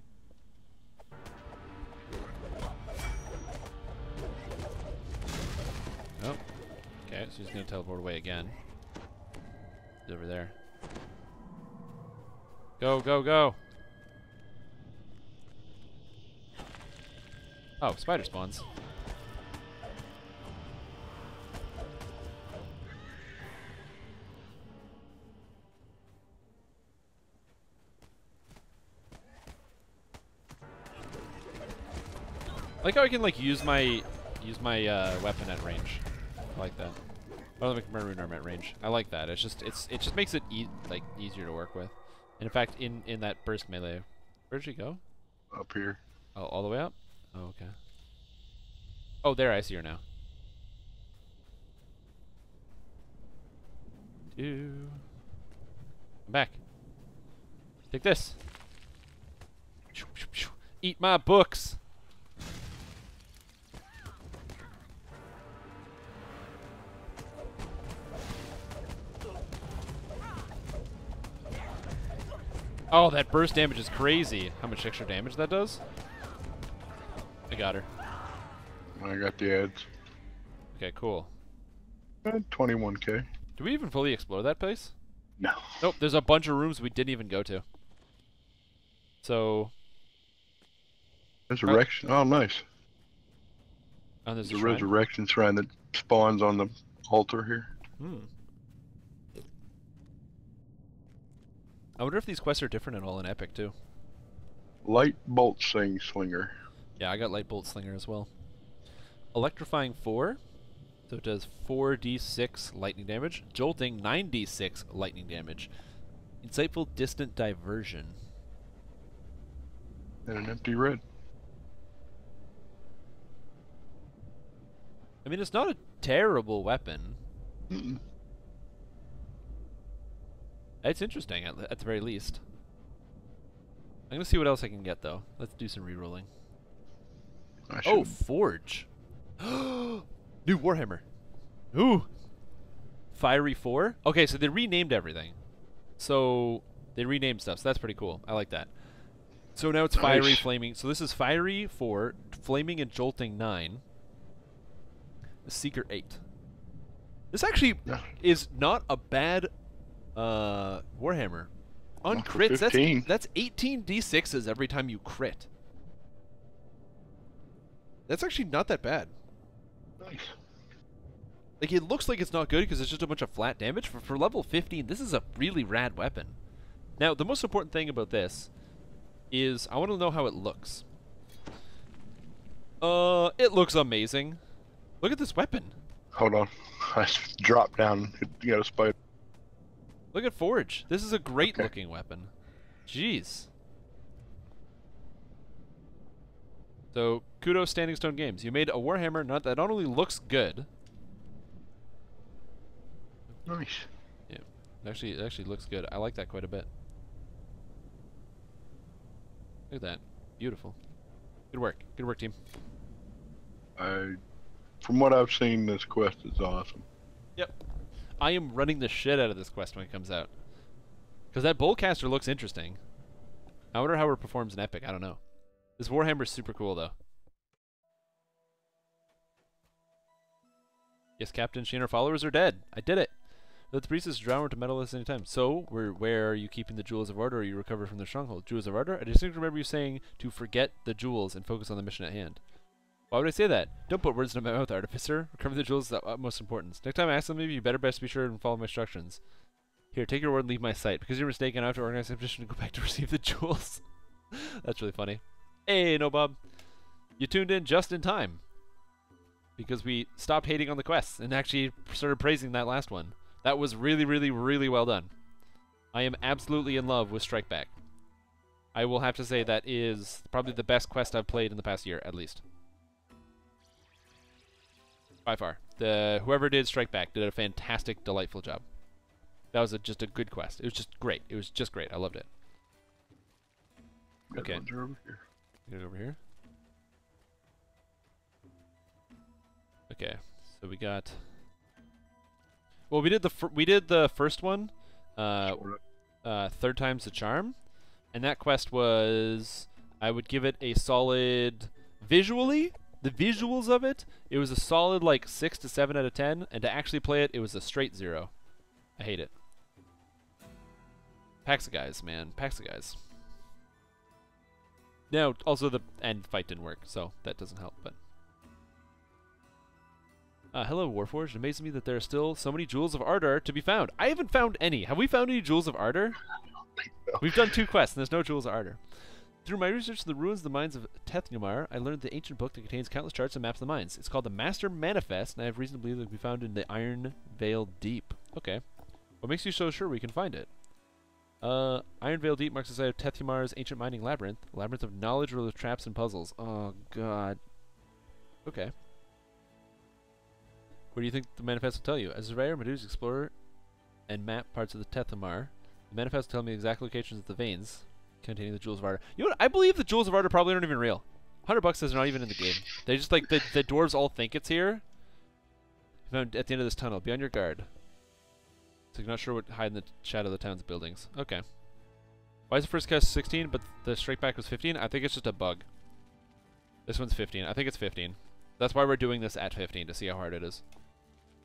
Oh. Okay, so she's gonna teleport away again. She's over there. Go, go, go! Oh, spider spawns. I like how I can like use my weapon at range. I like that. Oh, make maroon arm at range. I like that. It just makes it like easier to work with. And in fact, in that burst melee, where'd she go? Up here. Oh, all the way up? Oh, okay. Oh, there, I see her now. I'm back. Take this. Eat my books. Oh, that burst damage is crazy. How much extra damage that does? I got her. I got the ads. Okay, cool. 21k. Do we even fully explore that place? No. Nope, there's a bunch of rooms we didn't even go to. So... Resurrection. Oh, nice. Oh, there's a The shrine. resurrection shrine that spawns on the altar here. Hmm. I wonder if these quests are different at all in Epic too. Light bolt slinger. Yeah, I got Light Bolt Slinger as well. Electrifying 4, so it does 4d6 lightning damage. Jolting 9d6 lightning damage. Insightful Distant Diversion. And an empty red. I mean, it's not a terrible weapon. Mm-mm. It's interesting at the very least. I'm gonna see what else I can get though. Let's do some rerolling. Oh, Forge. New Warhammer. Ooh. Fiery 4? Okay, so they renamed everything. So they renamed stuff, so that's pretty cool. I like that. So now it's Fiery, Flaming. So this is Fiery 4, Flaming and Jolting 9. The Seeker 8. This actually is not a bad Warhammer. On crits, that's 18 d6s every time you crit. That's actually not that bad. Nice. Like, it looks like it's not good because it's just a bunch of flat damage. For level 15, this is a really rad weapon. Now, the most important thing about this is I want to know how it looks. It looks amazing. Look at this weapon. Hold on. I dropped down. You got a spider. Look at Forge. This is a great looking weapon. Jeez. So, kudos Standing Stone Games. You made a Warhammer that not only looks good. Nice. Yeah. It actually looks good. I like that quite a bit. Look at that. Beautiful. Good work. Good work, team. From what I've seen, this quest is awesome. Yep. I am running the shit out of this quest when it comes out. Because that Bullcaster looks interesting. I wonder how it performs in Epic. I don't know. This Warhammer's super cool, though. Yes, Captain, she and her followers are dead. I did it. Let the priestess drown her to metal us anytime. So, where are you keeping the Jewels of Ardor, or you recover from the stronghold? Jewels of Ardor? I distinctly remember you saying to forget the jewels and focus on the mission at hand. Why would I say that? Don't put words in my mouth, Artificer. Recover the jewels is of utmost importance. Next time I ask something, you better best be sure and follow my instructions. Here, take your word and leave my sight. Because you're mistaken, I have to organize a petition to go back to receive the jewels. That's really funny. Hey, no Bob. You tuned in just in time. Because we stopped hating on the quests and actually started praising that last one. That was really, really, really well done. I am absolutely in love with Strike Back. I will have to say that is probably the best quest I've played in the past year, at least. By far. Whoever did Strike Back did a fantastic, delightful job. That was just a good quest. It was just great. It was just great. I loved it. Okay. Over here. Get it over here. Okay. So we got. Well, we did the first one. Third time's the charm, and that quest was. I would give it a solid visually. The visuals of it, it was a solid like 6 to 7 out of 10, and to actually play it, it was a straight 0. I hate it. Packs of guys, man. Packs of guys. Now, also the end fight didn't work, so that doesn't help, but... hello, Warforged. It amazes me that there are still so many Jewels of Ardor to be found. I haven't found any. Have we found any Jewels of Ardor? We've done 2 quests, and there's no Jewels of Ardor. Through my research in the ruins of the mines of Tethmar, I learned the ancient book that contains countless charts and maps of the mines. It's called the Master Manifest, and I have reason to believe it will be found in the Iron Veil Deep. Okay. What makes you so sure we can find it? Iron Veil Deep marks the site of Tethmar's ancient mining labyrinth. A labyrinth of knowledge or of traps and puzzles. Oh, God. Okay. What do you think the manifest will tell you? As a surveyor, Medusa explorer, and map parts of the Tethmar, the manifest will tell me the exact locations of the veins containing the Jewels of Ardor. You know what? I believe the Jewels of Ardor probably aren't even real. $100 says they're not even in the game. They just like the dwarves all think it's here. Found at the end of this tunnel. Be on your guard. So you're not sure what hide in the shadow of the town's buildings. Okay. Why is the first cast 16, but the strike back was 15? I think it's just a bug. This one's 15. I think it's 15. That's why we're doing this at 15 to see how hard it is.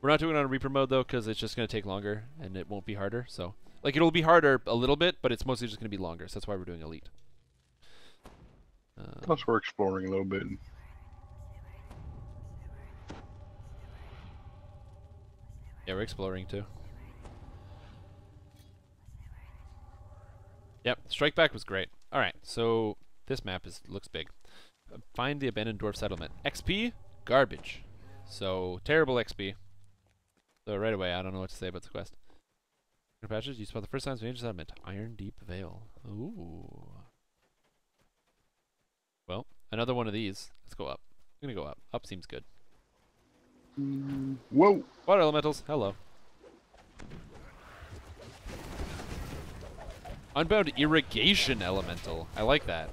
We're not doing it on Reaper mode though, because it's just going to take longer and it won't be harder. So. Like, it'll be harder a little bit, but it's mostly just going to be longer, so that's why we're doing Elite. Plus, we're exploring a little bit. Yeah, we're exploring too. Yep, Strike Back was great. Alright, so this map looks big. Find the abandoned dwarf settlement. XP? Garbage. So, terrible XP. So right away, I don't know what to say about the quest. Patches, you spot the first signs of ancient settlement. Iron Deep Vale. Ooh. Well, another one of these. Let's go up. I'm gonna go up. Up seems good. Whoa! Water elementals, hello. Unbound irrigation elemental. I like that.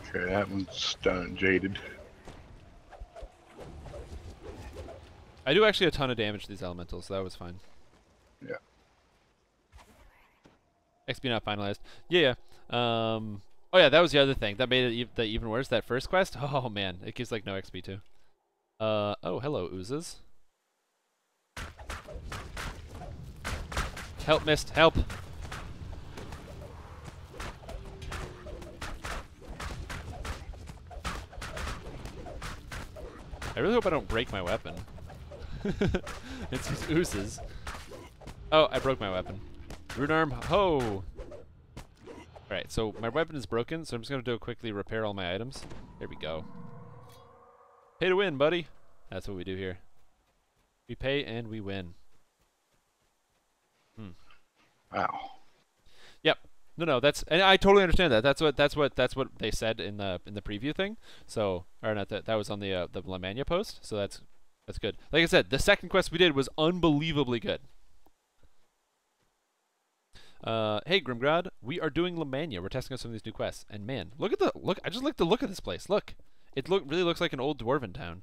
Okay, that one's stunned, jaded. I do actually a ton of damage to these elementals, so that was fine. Yeah. XP not finalized. Yeah. Oh yeah, that was the other thing that made it even worse. That first quest. Oh man, it gives like no XP too. Oh hello oozes. Help, mist, help. I really hope I don't break my weapon. It's these oozes. Oh, I broke my weapon. Rune arm, ho! Alright, so my weapon is broken, so I'm just going to quickly repair all my items. There we go. Pay to win, buddy. That's what we do here. We pay and we win. Wow. Yep. No, that's, and I totally understand that. That's what they said in the preview thing. So, or not that was on the Lamania post. So that's good. Like I said, the second quest we did was unbelievably good. Hey Grimgrad, we are doing Lamania. We're testing out some of these new quests, and man, look. I just like the look of this place. Look, it really looks like an old dwarven town.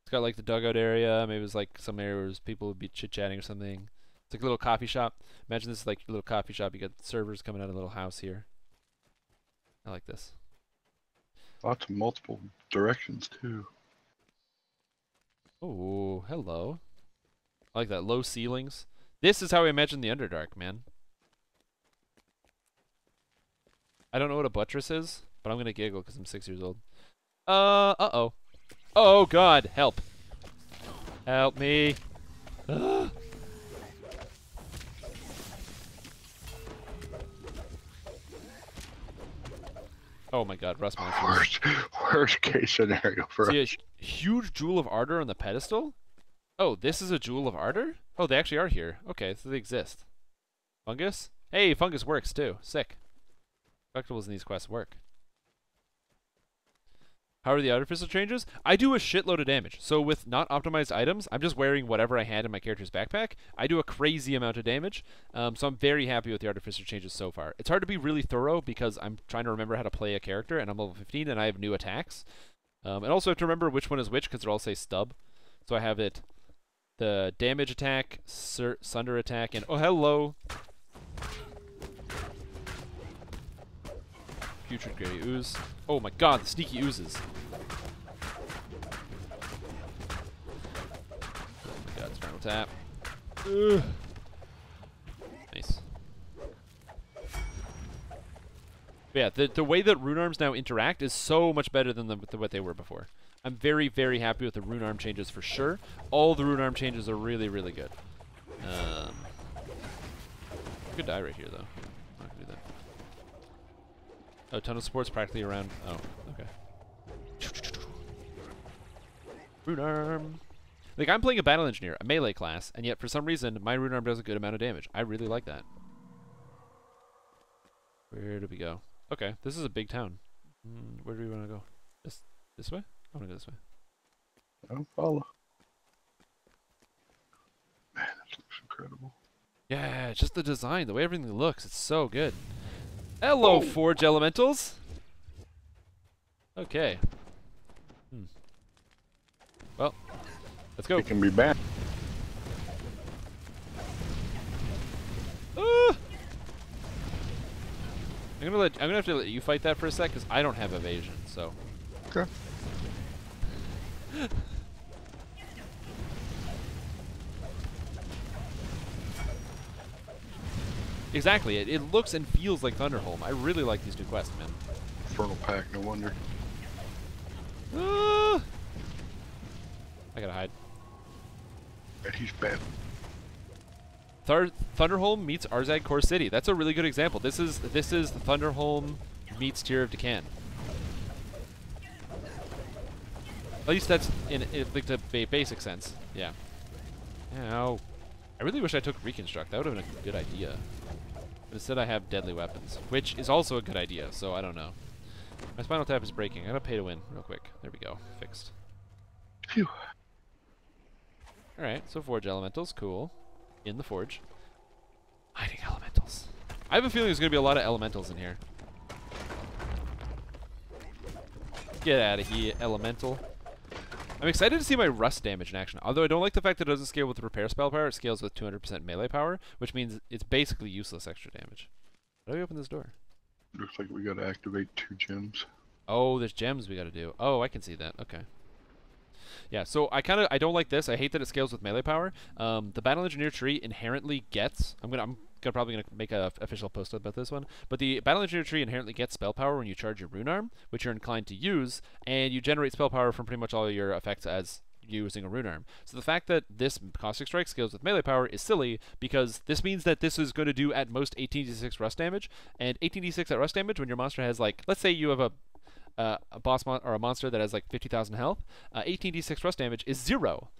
It's got like the dugout area. Maybe it's like some areas people would be chit chatting or something. It's like a little coffee shop. Imagine this is like a little coffee shop. You got servers coming out of a little house here. I like this. Lots of multiple directions too. Oh, hello. I like that. Low ceilings. This is how I imagine the Underdark, man. I don't know what a buttress is, but I'm gonna giggle because I'm 6 years old. Uh-oh. Oh, God. Help. Help me. Oh my God, rust monsters. Worst case scenario for See us. a huge Jewel of Ardor on the pedestal? Oh, this is a Jewel of Ardor? Oh, they actually are here. Okay, so they exist. Fungus? Hey, fungus works too. Sick. Collectibles in these quests work. How are the artificial changes? I do a shitload of damage. So with not optimized items, I'm just wearing whatever I had in my character's backpack. I do a crazy amount of damage. So I'm very happy with the artificial changes so far. It's hard to be really thorough because I'm trying to remember how to play a character, and I'm level 15 and I have new attacks. And also have to remember which one is which because they all say stub. So I have it, the damage attack, sunder attack, and oh hello. Putrid Gray Ooze. Oh my God, the sneaky oozes. Oh my God, Spinal Tap. Ugh. Nice. But yeah, the way that rune arms now interact is so much better than what they were before. I'm very, very happy with the rune arm changes for sure. All the rune arm changes are really, really good. Could die right here though. I'm not gonna do that. Oh, ton of support's practically around. Oh, okay. Rune arm. Like, I'm playing a battle engineer, a melee class, and yet for some reason my rune arm does a good amount of damage. I really like that. Where do we go? Okay, this is a big town. Where do we want to go? This way? I want to go this way. I'll follow. Man, this looks incredible. Yeah, just the design, the way everything looks, it's so good. Hello, Forge Elementals! Okay. Well, let's go. It can be bad. Ah! I'm gonna have to let you fight that for a sec, because I don't have evasion, so. Okay. Exactly. It looks and feels like Thunderholm. I really like these new quests, man. Infernal Pack, no wonder. Ah! I gotta hide. And he's bad. Thunderholm meets Arzag Core City. That's a really good example. This is Thunderholm meets Tear of Deccan. At least that's in like the basic sense. Yeah. Ow. I really wish I took Reconstruct. That would have been a good idea. But instead I have Deadly Weapons, which is also a good idea, so I don't know. My Spinal Tap is breaking. I gotta pay to win real quick. There we go. Fixed. Phew. Alright, so Forge Elementals. Cool. In the Forge. Hiding Elementals. I have a feeling there's gonna be a lot of Elementals in here. Get out of here, Elemental. I'm excited to see my Rust damage in action, although I don't like the fact that it doesn't scale with repair spell power, it scales with 200% melee power, which means it's basically useless extra damage. How do we open this door? Looks like we gotta activate 2 gems. Oh, there's gems we gotta do. Oh, I can see that. Okay. Yeah, so I don't like this. I hate that it scales with melee power. The Battle Engineer tree inherently gets... I'm probably gonna make an official post about this one. But the Battle Engineer tree inherently gets spell power when you charge your Rune Arm, which you're inclined to use, and you generate spell power from pretty much all your effects as using a Rune Arm. So the fact that this Caustic Strike scales with melee power is silly, because this means that this is going to do at most 18d6 rust damage, and 18d6 at rust damage when your monster has, like, let's say you have a or a monster that has like 50,000 health, 18d6 rust damage is 0.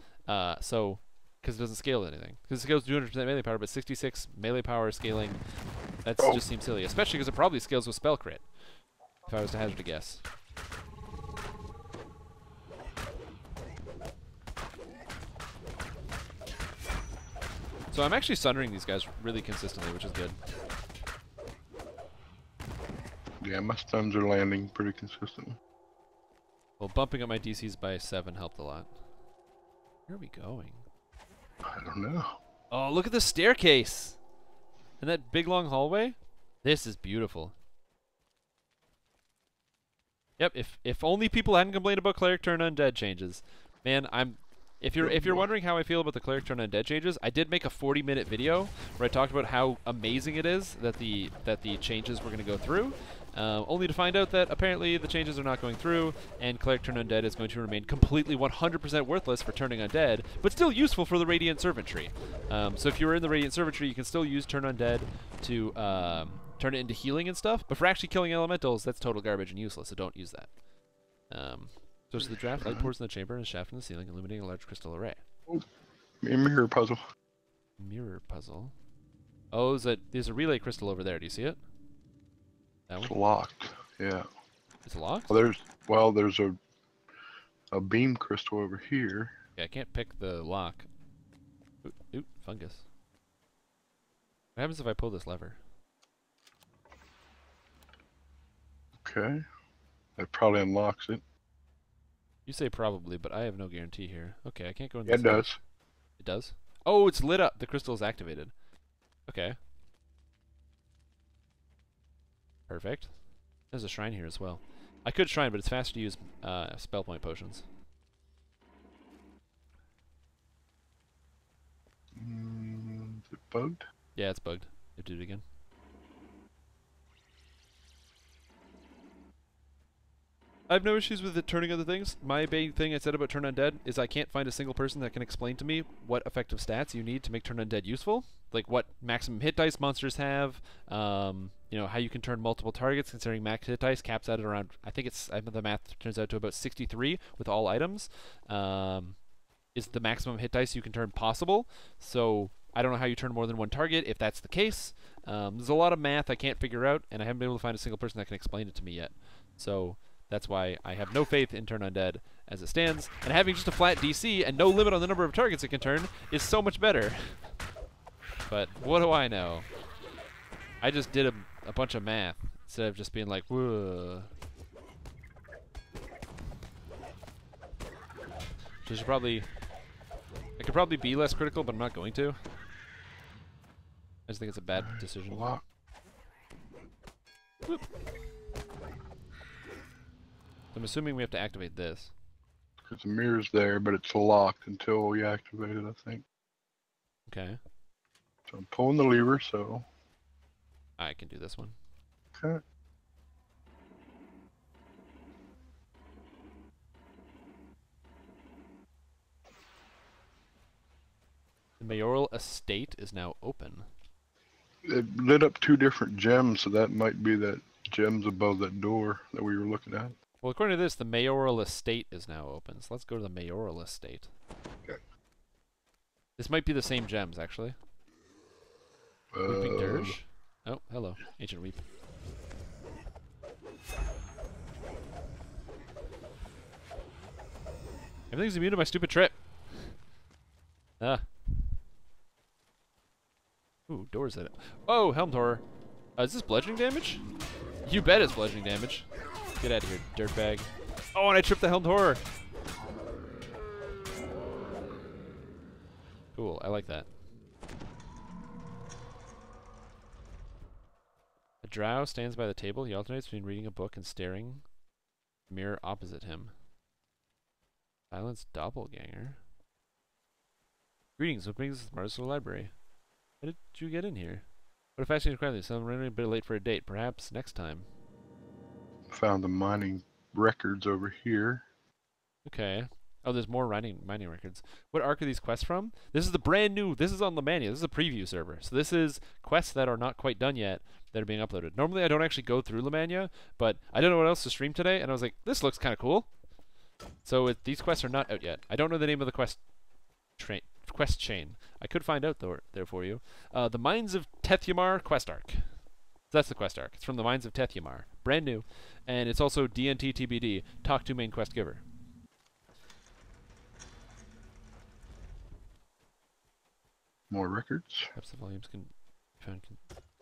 So, because it doesn't scale with anything. Because it scales 200% melee power, but 66 melee power scaling, that just seems silly. Especially because it probably scales with spell crit, if I was to hazard a guess. So I'm actually sundering these guys really consistently, which is good. Yeah, my stuns are landing pretty consistently. Well, bumping up my DCs by 7 helped a lot. Where are we going? I don't know. Oh, look at the staircase! And that big long hallway? This is beautiful. Yep, if only people hadn't complained about Cleric Turn Undead changes. Man, if you're wondering how I feel about the Cleric Turn Undead changes, I did make a 40-minute video where I talked about how amazing it is that the changes were going to go through. Only to find out that apparently the changes are not going through, and Cleric Turn Undead is going to remain completely 100% worthless for turning undead, but still useful for the Radiant Servant tree. So if you were in the Radiant Servant tree, you can still use Turn Undead to turn it into healing and stuff, but for actually killing elementals, that's total garbage and useless, so don't use that. So to the draft, light pours in the chamber and a shaft in the ceiling, illuminating a large crystal array. Oh, a mirror puzzle. Mirror puzzle. Oh, there's a relay crystal over there. Do you see it? That It's one? locked. Yeah. It's locked? There's a beam crystal over here. Yeah, I can't pick the lock. Ooh, fungus. What happens if I pull this lever? Okay. That probably unlocks it. You say probably, but I have no guarantee here. Okay, I can't go in Yeah, this. it does. It does? Oh, it's lit up. The crystal is activated. Okay. Perfect. There's a shrine here as well. I could shrine, but it's faster to use spell point potions. Is it bugged? Yeah, it's bugged. You have to do it again. I have no issues with it turning other things. My big thing I said about Turn Undead is I can't find a single person that can explain to me what effective stats you need to make Turn Undead useful. Like what maximum hit dice monsters have, you know, how you can turn multiple targets, considering max hit dice caps out at around, I think the math turns out to about 63 with all items, is the maximum hit dice you can turn possible. So I don't know how you turn more than one target if that's the case. There's a lot of math I can't figure out, and I haven't been able to find a single person that can explain it to me yet. So that's why I have no faith in Turn Undead as it stands, and having just a flat DC and no limit on the number of targets it can turn is so much better. But what do I know? I just did a bunch of math instead of just being like, whoa. I could probably be less critical, but I'm not going to. I just think it's a bad decision. Lock. Whoop. I'm assuming we have to activate this. Because the mirror's there, but it's locked until we activate it, I think. Okay. So I'm pulling the lever, so I can do this one. Okay. The mayoral estate is now open. It lit up 2 different gems, so that might be that gems above that door that we were looking at. Well, according to this, the mayoral estate is now open. So let's go to the mayoral estate. Okay. This might be the same gems, actually. Weeping Dirge. Oh, hello, Ancient Weep. Everything's immune to my stupid trip. Ah. Ooh, doors at it. Oh, Helmed Horror. Is this bludgeoning damage? You bet it's bludgeoning damage. Get out of here, dirtbag. Oh, and I tripped the Helmed Horror. Cool, I like that. A drow stands by the table. He alternates between reading a book and staring at the mirror opposite him. Silence doppelganger. Greetings, what brings us to the Marcel Library? How did you get in here? What a fascinating question. So I'm running a bit late for a date. Perhaps next time. Found the mining records over here. Okay. Oh, there's more mining records. What arc are these quests from? This is the brand new. This is on Lemania. This is a preview server. So this is quests that are not quite done yet that are being uploaded. Normally I don't actually go through Lemania, but I don't know what else to stream today, and I was like, this looks kind of cool. So these quests are not out yet. I don't know the name of the quest chain. I could find out there for you. The Mines of Tethymar quest arc. So that's the quest arc. It's from the Mines of Tethymar. Brand new. And it's also DNT TBD. Talk to main quest giver. More records. Perhaps the volumes can be found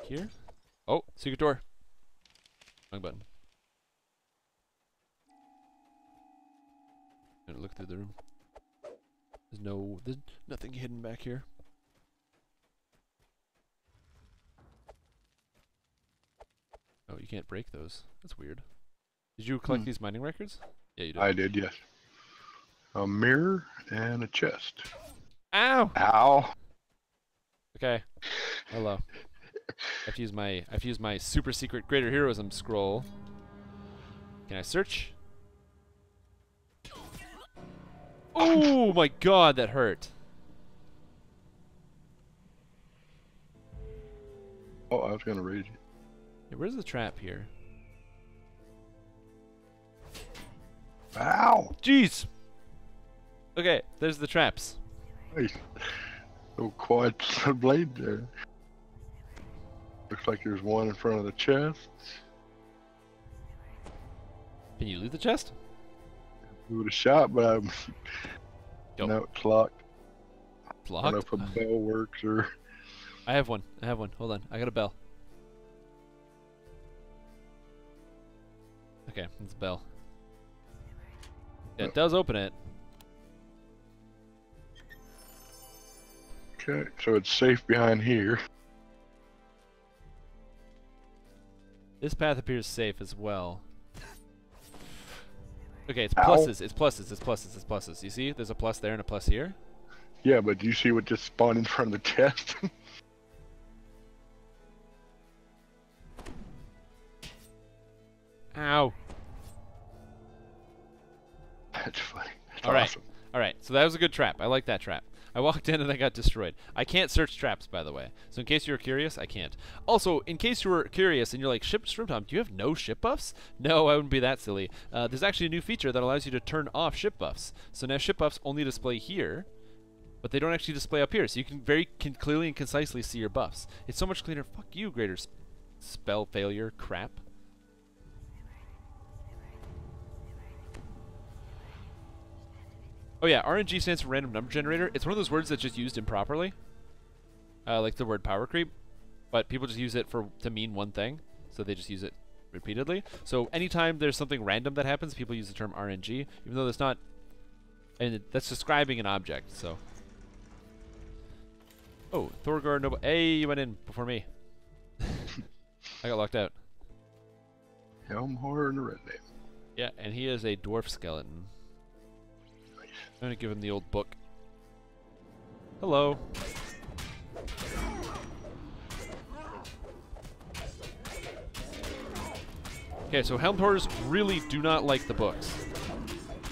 here. Oh, secret door. Wrong button. I'm gonna look through the room. There's nothing hidden back here. Oh, you can't break those. That's weird. Did you collect these mining records? Yeah, you did. I did, yes. A mirror and a chest. Ow! Ow! Okay. Hello. I have to use my super secret greater heroism scroll. Can I search? Oh my god, that hurt. Oh, I was gonna raise you. Hey, where's the trap here? Ow! Jeez! Okay, there's the traps. Nice. Little quad blade there. Looks like there's one in front of the chest. Can you loot the chest? Give it a shot, but I'm. Go. No, it's locked. It's I don't know locked? if a bell works or. I have one. Hold on. I got a bell. Okay, it's a bell. Yeah, it does open it. Okay, so it's safe behind here. This path appears safe as well. Okay, it's Ow. pluses. It's pluses. It's pluses. It's pluses. You see? There's a plus there and a plus here. Yeah, but do you see what just spawned in front of the chest? Ow. That's funny. That's All right. awesome. All right. So that was a good trap. I like that trap. I walked in and I got destroyed. I can't search traps, by the way. So in case you were curious, I can't. Also, in case you were curious and you're like, Strimtom, do you have no ship buffs? No, I wouldn't be that silly. There's actually a new feature that allows you to turn off ship buffs. So now ship buffs only display here, but they don't actually display up here. So you can clearly and concisely see your buffs. It's so much cleaner. Fuck you, greater spell failure crap. Oh yeah, RNG stands for random number generator. It's one of those words that's just used improperly. Like the word power creep. But people just use it to mean one thing. So they just use it repeatedly. So anytime there's something random that happens, people use the term RNG. Even though that's not... And that's describing an object, so... Oh, Thorgar Noble... Hey, you went in before me. I got locked out. Helm Horror and the Red Name. Yeah, and he is a dwarf skeleton. I'm gonna give him the old book. Hello. Okay, so Helmed Horrors really do not like the books.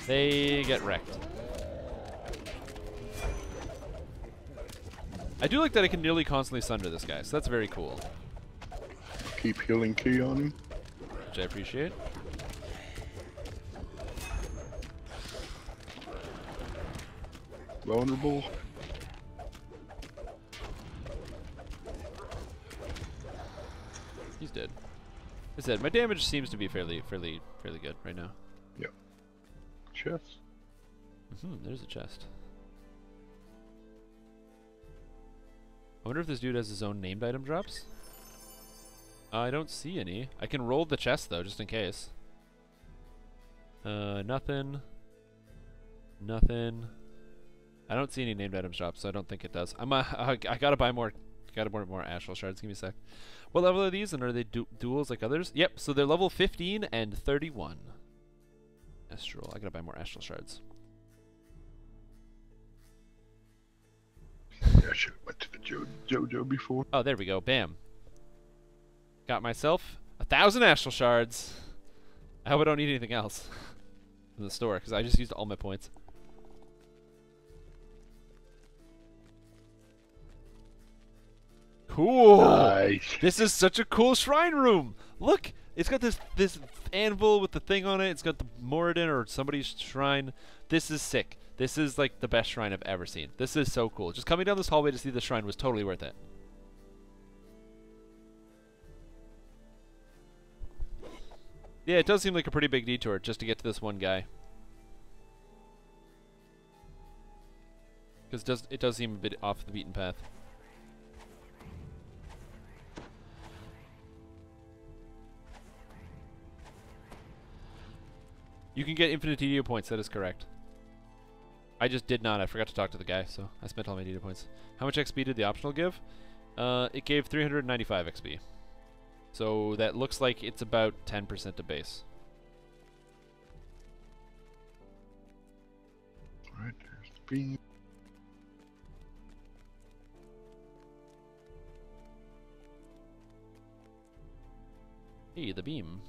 They get wrecked. I do like that I can nearly constantly sunder this guy, so that's very cool. Keep healing key on him. Which I appreciate. Vulnerable. He's dead. As I said, my damage seems to be fairly good right now. Yep. Chest. There's a chest. I wonder if this dude has his own named item drops. I don't see any. I can roll the chest though, just in case. Nothing. Nothing. I don't see any named items drops, so I don't think it does. I gotta buy more. Gotta buy more astral shards. Give me a sec. What level are these, and are they duels like others? Yep. So they're level 15 and 31. Astral. I gotta buy more astral shards. Yeah, I should have went to the JoJo before. Oh, there we go. Bam. Got myself 1,000 astral shards. I hope I don't need anything else in the store, because I just used all my points. Cool. Nice. This is such a cool shrine room. Look, it's got this anvil with the thing on it. It's got the Moradin or somebody's shrine. This is sick. This is like the best shrine I've ever seen. This is so cool. Just coming down this hallway to see the shrine was totally worth it. Yeah, it does seem like a pretty big detour just to get to this one guy. Because it does seem a bit off the beaten path. You can get infinite DDO points, that is correct. I just did not. I forgot to talk to the guy, so I spent all my DDO points. How much XP did the optional give? It gave 395 XP. So that looks like it's about 10% to base. Alright, there's the beam. Hey, the beam.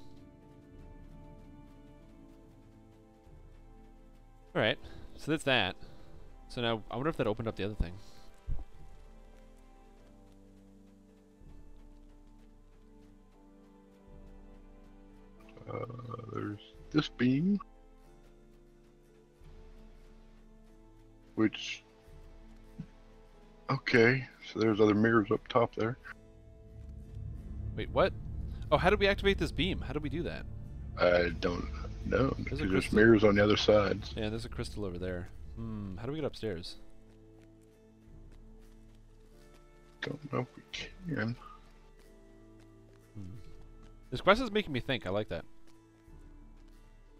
Alright, so that's that. So now, I wonder if that opened up the other thing. There's this beam. Which... Okay, so there's other mirrors up top there. Wait, what? Oh, how did we activate this beam? How did we do that? I don't know, because there's crystal. mirrors on the other sides. Yeah, there's a crystal over there. How do we get upstairs? Don't know if we can. This quest is making me think. I like that.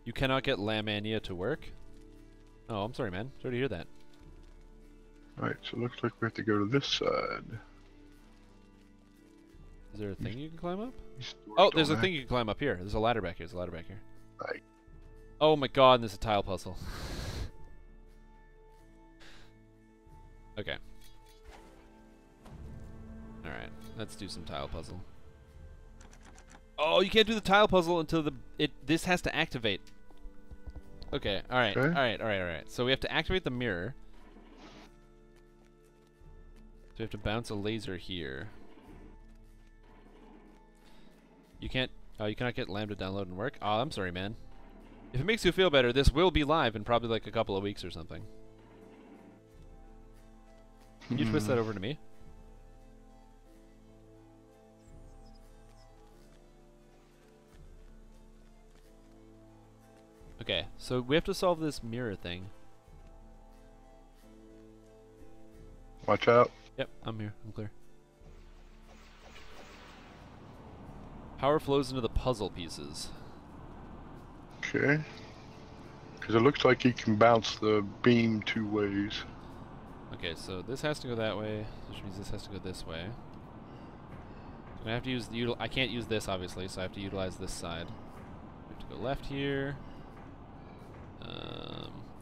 You cannot get Lamania to work? Oh, I'm sorry, man. Sorry to hear that. Alright, so it looks like we have to go to this side. Is there a thing you can climb up? Oh, there's a thing you can climb up here. There's a ladder back here. There's a ladder back here. Right. Oh my god, and there's a tile puzzle. Okay. Alright, let's do some tile puzzle. Oh, you can't do the tile puzzle until this has to activate. Okay, alright, Okay. alright. So we have to activate the mirror. So we have to bounce a laser here. You cannot get Lambda download and work? Oh, I'm sorry, man. If it makes you feel better, this will be live in probably like a couple of weeks or something. Can you twist that over to me? Okay, so we have to solve this mirror thing. Watch out. Yep, I'm here. I'm clear. Power flows into the puzzle pieces. Okay. Because it looks like you can bounce the beam 2 ways. Okay, so this has to go that way, which means this has to go this way. I have to use I can't use this obviously, so I have to utilize this side. We have to go left here.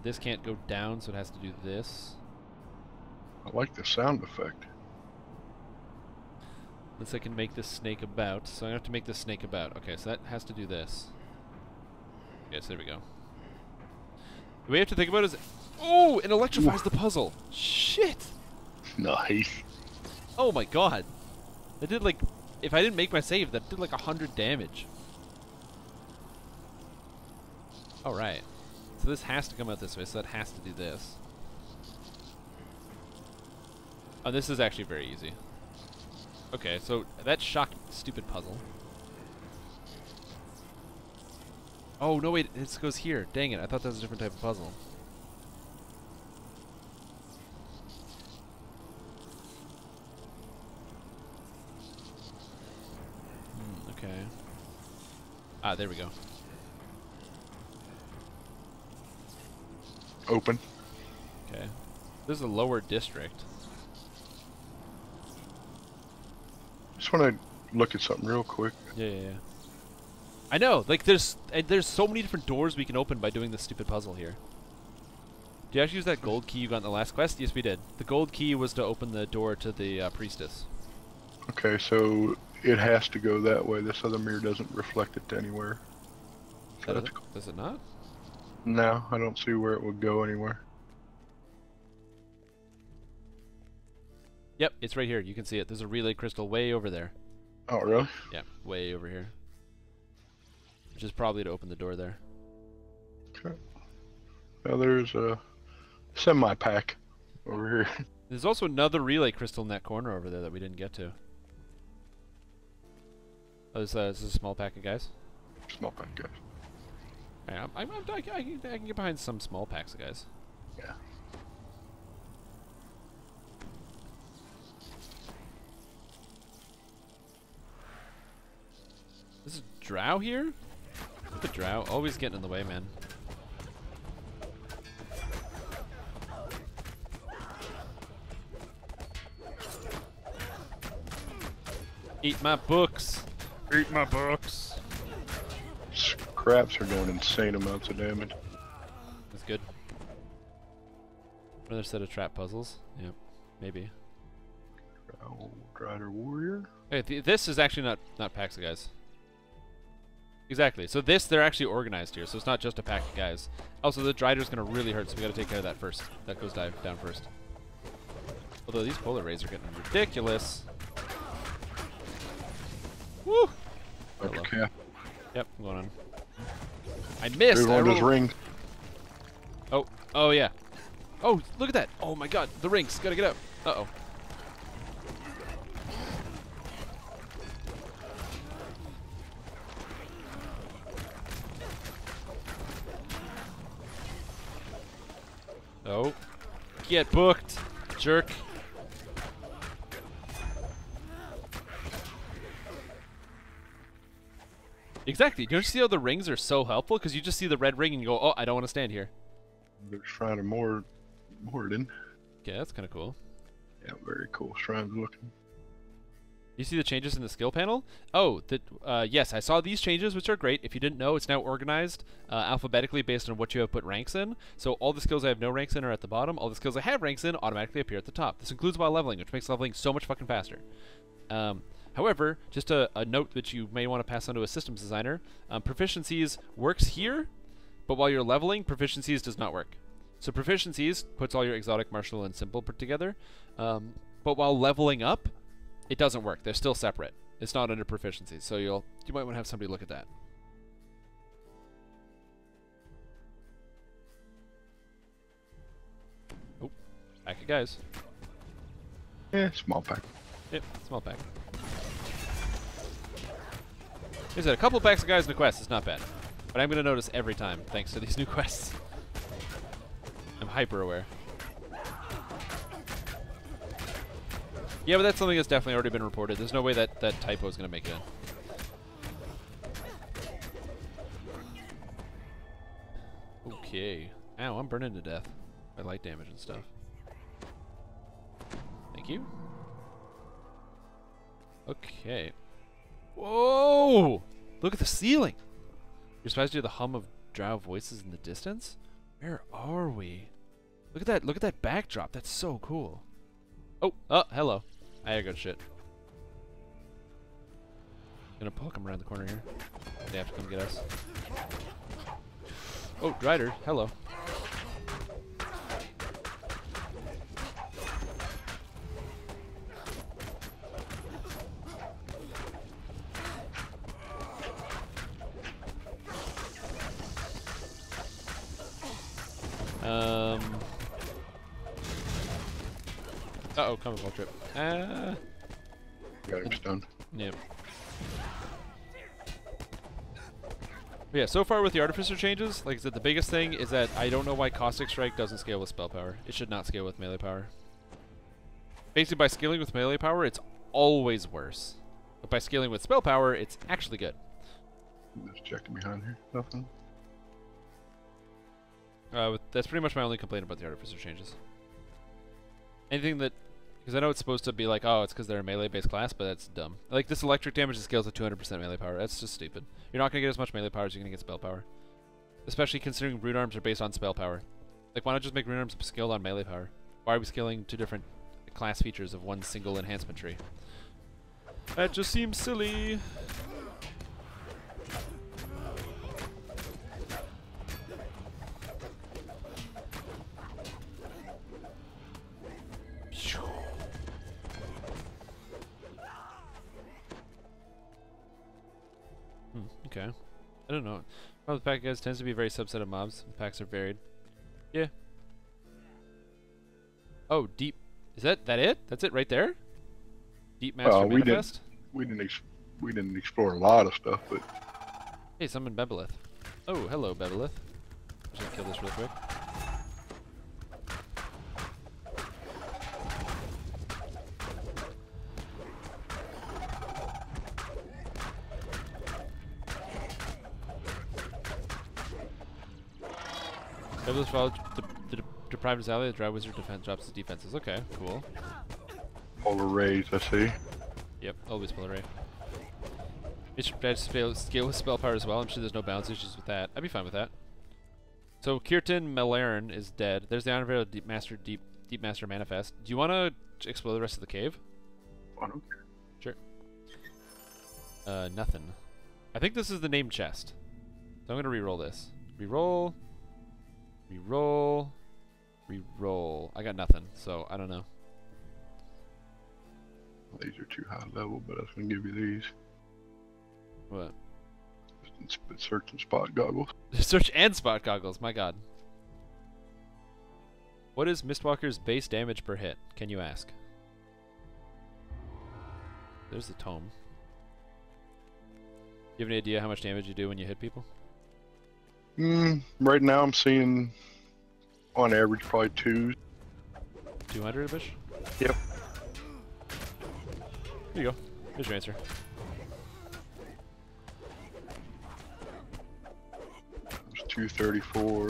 This can't go down, so it has to do this. I like the sound effect. Unless I can make this snake about. So I have to make this snake about. Okay, so that has to do this. Yes, there we go. The way you have to think about it is... Oh! It electrifies the puzzle! Shit! Nice. Oh my god! That did like... If I didn't make my save, that did like 100 damage. Alright. So this has to come out this way, so that has to do this. Oh, this is actually very easy. Okay, so that shocked stupid puzzle. Oh, no, wait, it goes here. Dang it, I thought that was a different type of puzzle. Okay. Ah, there we go. Open. Okay. This is a lower district. Just want to look at something real quick. Yeah. I know, like there's so many different doors we can open by doing this stupid puzzle here. Did you actually use that gold key you got in the last quest? Yes, we did. The gold key was to open the door to the priestess. Okay, so it has to go that way. This other mirror doesn't reflect it to anywhere. So that's cool. Does it not? No, I don't see where it would go anywhere. Yep, it's right here. You can see it. There's a relay crystal way over there. Oh, really? Yeah, way over here. Which is probably to open the door there. Okay. Now there's a semi-pack over here. There's also another relay crystal in that corner over there that we didn't get to. Oh, this is a small pack of guys? Small pack, guys. Yeah, I can get behind some small packs of guys. Yeah. This is Drow here? Look at Drow. Always getting in the way, man. Eat my books. Eat my books. Scraps are doing insane amounts of damage. That's good. Another set of trap puzzles. Yep, maybe. Rider Warrior? Hey, this is actually not packs of guys. Exactly. So they're actually organized here, so it's not just a pack of guys. Also, the Drider's gonna really hurt, so we gotta take care of that first. That goes down first. Although these polar rays are getting ridiculous. Woo! Okay. Yep, I'm going on. I missed! Everyone does ring. Oh yeah. Oh, look at that! Oh my god, the rings! Gotta get out. Uh-oh. Oh. Get booked, jerk. Exactly. Don't you see how the rings are so helpful? Because you just see the red ring and you go, oh, I don't want to stand here. There's Shrine of Morden. Okay, that's kind of cool. Yeah, very cool. Shrine's looking. You see the changes in the skill panel? Oh, yes, I saw these changes, which are great. If you didn't know, it's now organized alphabetically based on what you have put ranks in. So all the skills I have no ranks in are at the bottom. All the skills I have ranks in automatically appear at the top. This includes while leveling, which makes leveling so much fucking faster. However, just a note that you may want to pass on to a systems designer, proficiencies works here, but while you're leveling, proficiencies does not work. So proficiencies puts all your exotic, martial, and simple put together, but while leveling up, it doesn't work. They're still separate. It's not under proficiencies, so you might want to have somebody look at that. Oh, pack of guys. Yeah, small pack. Yep, small pack. There's a couple packs of guys in the quest. It's not bad. But I'm going to notice every time, thanks to these new quests. I'm hyper aware. Yeah, but that's something that's definitely already been reported. There's no way that typo is going to make it in. Okay. Ow, I'm burning to death by light damage and stuff. Thank you. Okay. Whoa! Look at the ceiling! You're supposed to hear the hum of drow voices in the distance? Where are we? Look at that backdrop. That's so cool. Oh, hello. I gotta go to shit. Gonna pull come around the corner here. They have to come get us. Oh, Ryder, hello. Uh-oh, comic ball trip. Got him stunned. Yep. But yeah, so far with the Artificer changes, like I said, the biggest thing is that I don't know why Caustic Strike doesn't scale with spell power. It should not scale with melee power. Basically, by scaling with melee power, it's always worse. But by scaling with spell power, it's actually good. Just checking behind here. Nothing. That's pretty much my only complaint about the Artificer changes. Anything that... Because I know it's supposed to be like, oh, it's because they're a melee-based class, but that's dumb. Like, this electric damage that scales to 200% melee power. That's just stupid. You're not going to get as much melee power as you're going to get spell power. Especially considering rune arms are based on spell power. Like, why not just make rune arms scaled on melee power? Why are we scaling two different class features of one single enhancement tree? That just seems silly. Okay. I don't know. Well, the pack guys tends to be a very subset of mobs. The packs are varied. Yeah. Oh, deep. Is that it? That's it right there? Deep Master Manifest? We didn't explore a lot of stuff, but Hey, summon Bebelith. Oh, hello, Bebelith. I'm just gonna kill this real quick. Bebelith followed the deprived his ally, the dry wizard drops his defenses. Okay, cool. polar rays, I see. Yep, always polar ray. It should scale with spell power as well. I'm sure there's no balance issues with that. I'd be fine with that. So Kirtan Malaran is dead. There's the Honor Deep Master Manifest. Do you want to explore the rest of the cave? I don't care. Sure. Nothing. I think this is the named chest. So I'm gonna re-roll this. Re-roll. Re-roll. Re-roll. I got nothing, so I don't know. These are too high level, but I was gonna give you these. What? Search and spot goggles. Search and spot goggles, my god. What is Mistwalker's base damage per hit? Can you ask? There's the tome. Do you have any idea how much damage you do when you hit people? Right now I'm seeing on average probably 200 ish? Yep. Here you go. Here's your answer. There's 234.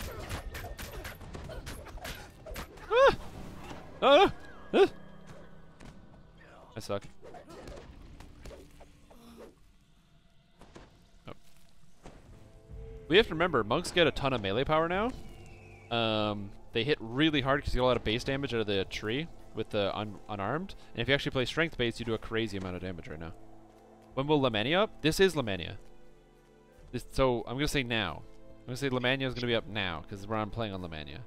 Ah! Ah! Ah! I suck. Oh. We have to remember, monks get a ton of melee power now. They hit really hard because you get a lot of base damage out of the tree with the unarmed. And if you actually play strength base, you do a crazy amount of damage right now. When will Lamania up? This is Lamania. So I'm going to say now. I'm going to say Lamania is going to be up now because I'm playing on Lamania.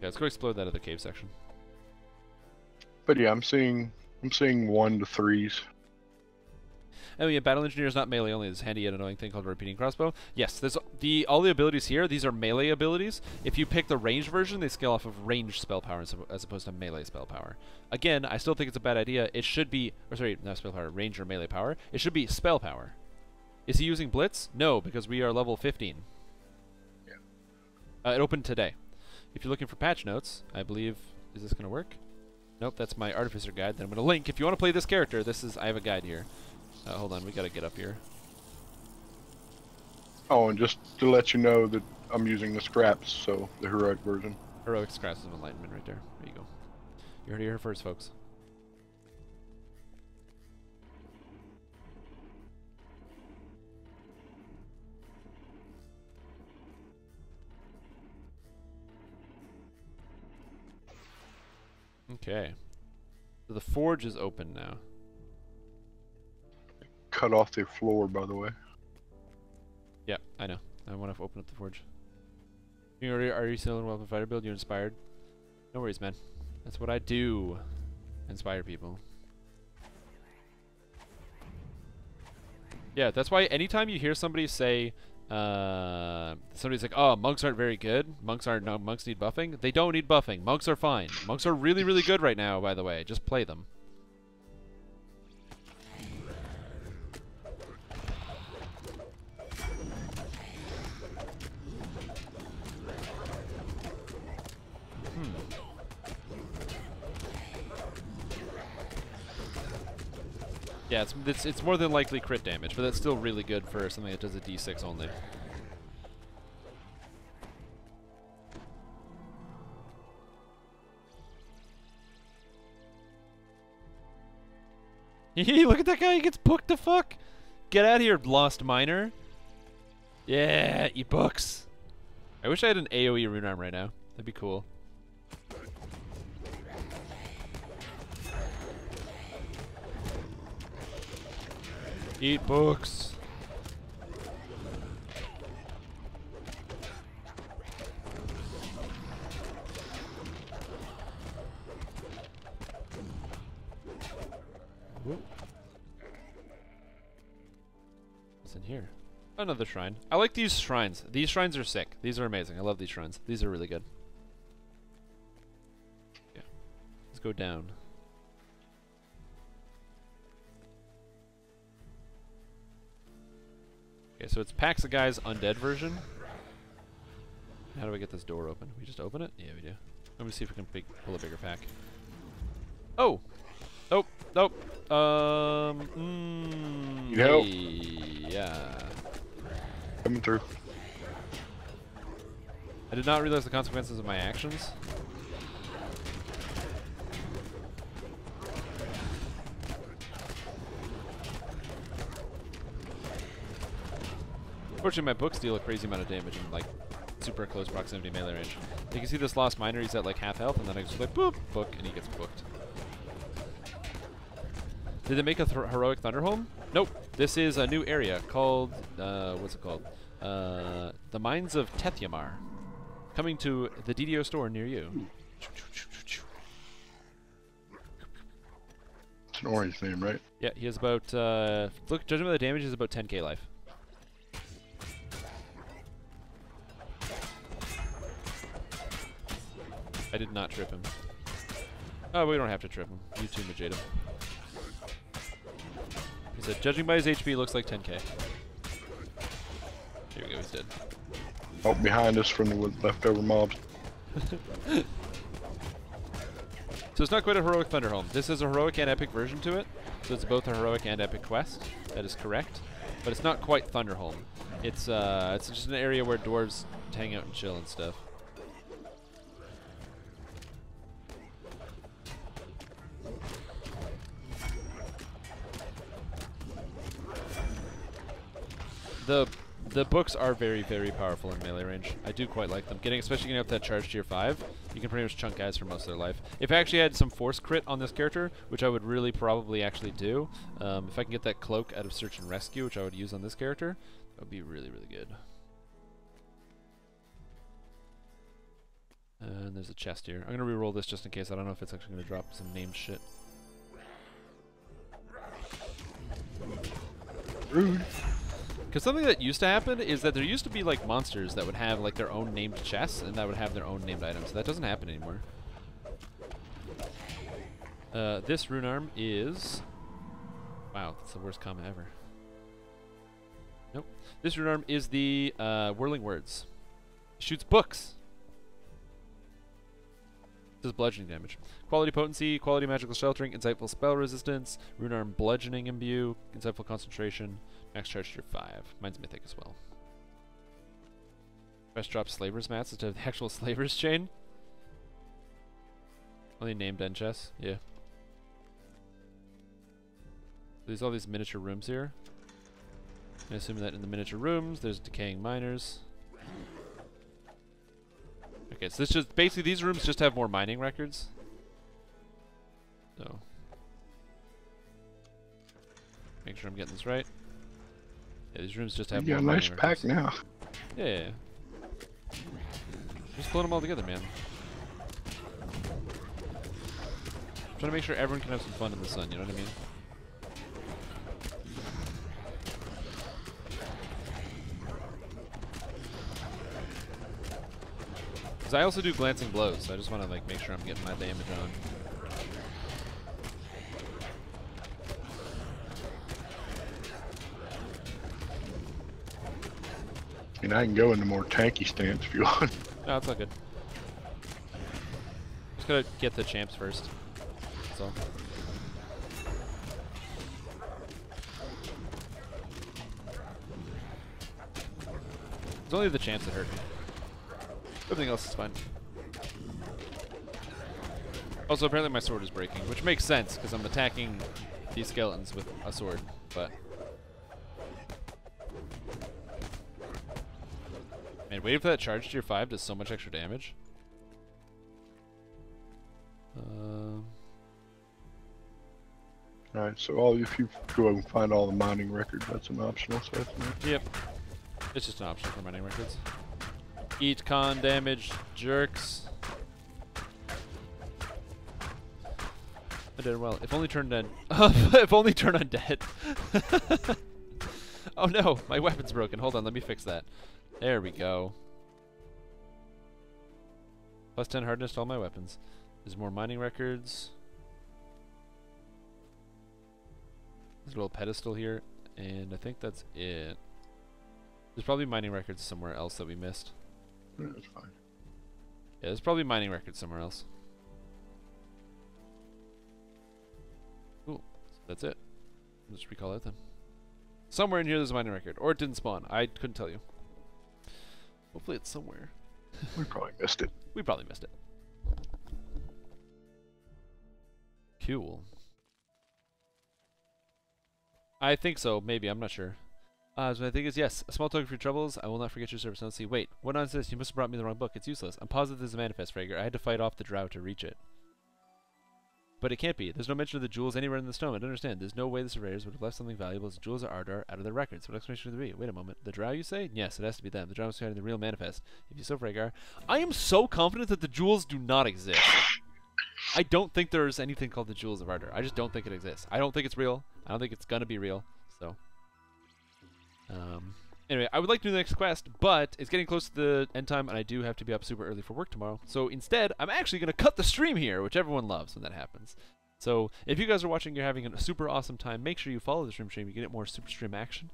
Yeah, let's go explore that other cave section. But yeah, I'm seeing 1 to 3s. Oh yeah, Battle Engineer is not melee only. There's handy yet annoying thing called Repeating Crossbow. Yes, there's all the abilities here. These are melee abilities. If you pick the ranged version, they scale off of ranged spell power as opposed to melee spell power. Again, I still think it's a bad idea. It should be, or sorry, not spell power, range or melee power. It should be spell power. Is he using Blitz? No, because we are level 15. Yeah. It opened today. If you're looking for patch notes, I believe, is this going to work? Nope, that's my Artificer guide that I'm going to link. If you want to play this character, I have a guide here. Hold on, we gotta get up here. Oh, and just to let you know that I'm using the scraps, so the heroic version. Heroic scraps of enlightenment right there. There you go. You heard it here first, folks. Okay. So the forge is open now. cut off the floor, by the way. Yeah, I know. I want to open up the forge. Are you still in weapon fighter build? You're inspired? No worries, man. That's what I do. Inspire people. Yeah, that's why anytime you hear somebody say, somebody's like, "Oh, monks aren't very good. Monks need buffing." They don't need buffing. Monks are fine. Monks are really, really good right now. By the way, just play them. Yeah, it's more than likely crit damage, but that's still really good for something that does a d6 only. Look at that guy, he gets booked to fuck! Get out of here, lost miner! Yeah, eat books! I wish I had an AoE rune arm right now. That'd be cool. Eat books. Whoop. What's in here? Another shrine. I like these shrines. These shrines are sick. These are amazing. I love these shrines. These are really good. Yeah. Let's go down. Okay, so it's Pax a Guy's undead version. How do I get this door open? We just open it? Yeah, we do. Let me see if we can pull a bigger pack. Oh! Nope. Nope. You help? Yeah. Coming through. I did not realize the consequences of my actions. Unfortunately, my books deal a crazy amount of damage in like super close proximity melee range. You can see this lost miner, he's at like half health, and then I just like boop, book, and he gets booked. Did they make a heroic Thunderholm? Nope. This is a new area called what's it called? The Mines of Tethyamar, coming to the DDO store near you. It's an orange name, right? Yeah, he has about look, judging by the damage, he has about 10k life. I did not trip him. Oh, we don't have to trip him. You too, Majada. He said, judging by his HP, looks like 10k. Here we go, he's dead. Oh, behind us from the leftover mobs. So it's not quite a heroic Thunderholm. This is a heroic and epic version to it. So it's both a heroic and epic quest. That is correct. But it's not quite Thunderholm. It's just an area where dwarves hang out and chill and stuff. The books are very, very powerful in melee range. I do quite like them. Especially getting up that charge tier 5, you can pretty much chunk guys for most of their life. If I actually had some force crit on this character, which I would really probably actually do, if I can get that cloak out of search and rescue, which I would use on this character, that would be really, really good. And there's a chest here. I'm going to reroll this just in case. I don't know if it's actually going to drop some named shit. Rude. Because something that used to happen is that there used to be like monsters that would have like their own named chests and that would have their own named items. That doesn't happen anymore. This rune arm is... Wow, that's the worst comma ever. Nope. This rune arm is the Whirling Words. Shoots books. Does bludgeoning damage. Quality potency, quality magical sheltering, insightful spell resistance, rune arm bludgeoning imbue, insightful concentration, max charge tier 5. Mine's mythic as well. Best drop slavers mats instead of the actual slavers chain. Only named end chests, yeah. There's all these miniature rooms here. I assume that in the miniature rooms there's decaying miners. Okay, so this just basically these rooms just have more mining records. So make sure I'm getting this right. Yeah, these rooms just have You got a more nice mining pack records. now. Yeah. Just pulling them all together, man. Trying to make sure everyone can have some fun in the sun, you know what I mean? Because I also do glancing blows, so I just want to like make sure I'm getting my damage on. And I can go into more tanky stance if you want. No, it's all good. Just gotta get the champs first. That's all. It's only the champs that hurt me. Everything else is fine. Also, apparently my sword is breaking, which makes sense because I'm attacking these skeletons with a sword, but... Man, waiting for that charge tier 5 does so much extra damage. Alright, so if you go and find all the mining records, that's an optional set. Yep. It's just an option for mining records. Eat con damage, jerks. I did well. If only turned dead. If only turned undead. Oh no, my weapon's broken. Hold on, let me fix that. There we go. Plus 10 hardness to all my weapons. There's more mining records. There's a little pedestal here, and I think that's it. There's probably mining records somewhere else that we missed. Yeah, that's fine. Yeah, there's probably mining records somewhere else. Cool. So that's it. Let's just recall it then. Somewhere in here there's a mining record. Or it didn't spawn. I couldn't tell you. Hopefully it's somewhere. We probably missed it. We probably missed it. Cool. I think so. Maybe. I'm not sure. So my thing is, yes, a small token for your troubles. I will not forget your service. Don't see. Wait, what nonsense? You must have brought me the wrong book. It's useless. I'm positive this is a manifest, Frager. I had to fight off the drow to reach it. But it can't be. There's no mention of the jewels anywhere in the stone. I don't understand. There's no way the surveyors would have left something valuable as the jewels of Ardar out of their records. What explanation would there be? Wait a moment. The drow, you say? Yes, it has to be them. The drow must be hiding the real manifest. If you so, Fragar. I am so confident that the jewels do not exist. I don't think there's anything called the jewels of Ardar. I just don't think it exists. I don't think it's real. I don't think it's gonna be real. So, anyway, I would like to do the next quest, but it's getting close to the end time, and I do have to be up super early for work tomorrow. So instead, I'm actually going to cut the stream here, which everyone loves when that happens. So if you guys are watching, you're having a super awesome time, make sure you follow the stream. You get more super stream action.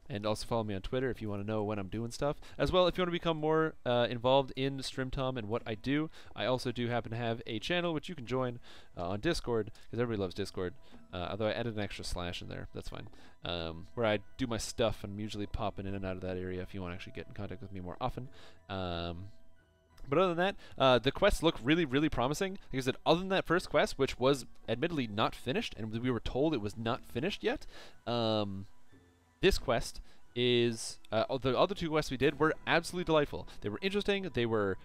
And also follow me on Twitter if you want to know when I'm doing stuff. As well, if you want to become more involved in Strimtom and what I do, I also do happen to have a channel which you can join on Discord, because everybody loves Discord. Although I added an extra slash in there, that's fine. Where I do my stuff, and I'm usually popping in and out of that area if you want to actually get in contact with me more often. But other than that, the quests look really, really promising. Like I said, other than that first quest, which was admittedly not finished, and we were told it was not finished yet, this quest is the other two quests we did were absolutely delightful. They were interesting. They were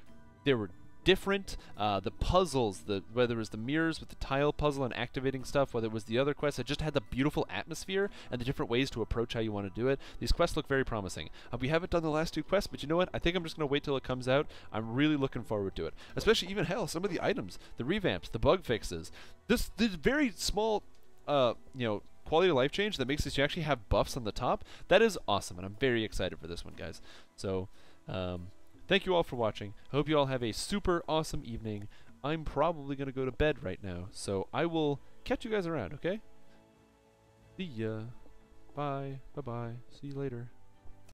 different. The puzzles, whether it was the mirrors with the tile puzzle and activating stuff, whether it was the other quests, it just had the beautiful atmosphere and the different ways to approach how you want to do it. These quests look very promising. We haven't done the last two quests, but you know what? I think I'm just going to wait till it comes out. I'm really looking forward to it. Especially even, hell, some of the items, the revamps, the bug fixes. This very small, quality of life change that makes you actually have buffs on the top. That is awesome, and I'm very excited for this one, guys. So, thank you all for watching. I hope you all have a super awesome evening. I'm probably going to go to bed right now, so I will catch you guys around, okay? See ya. Bye. Bye-bye. See you later.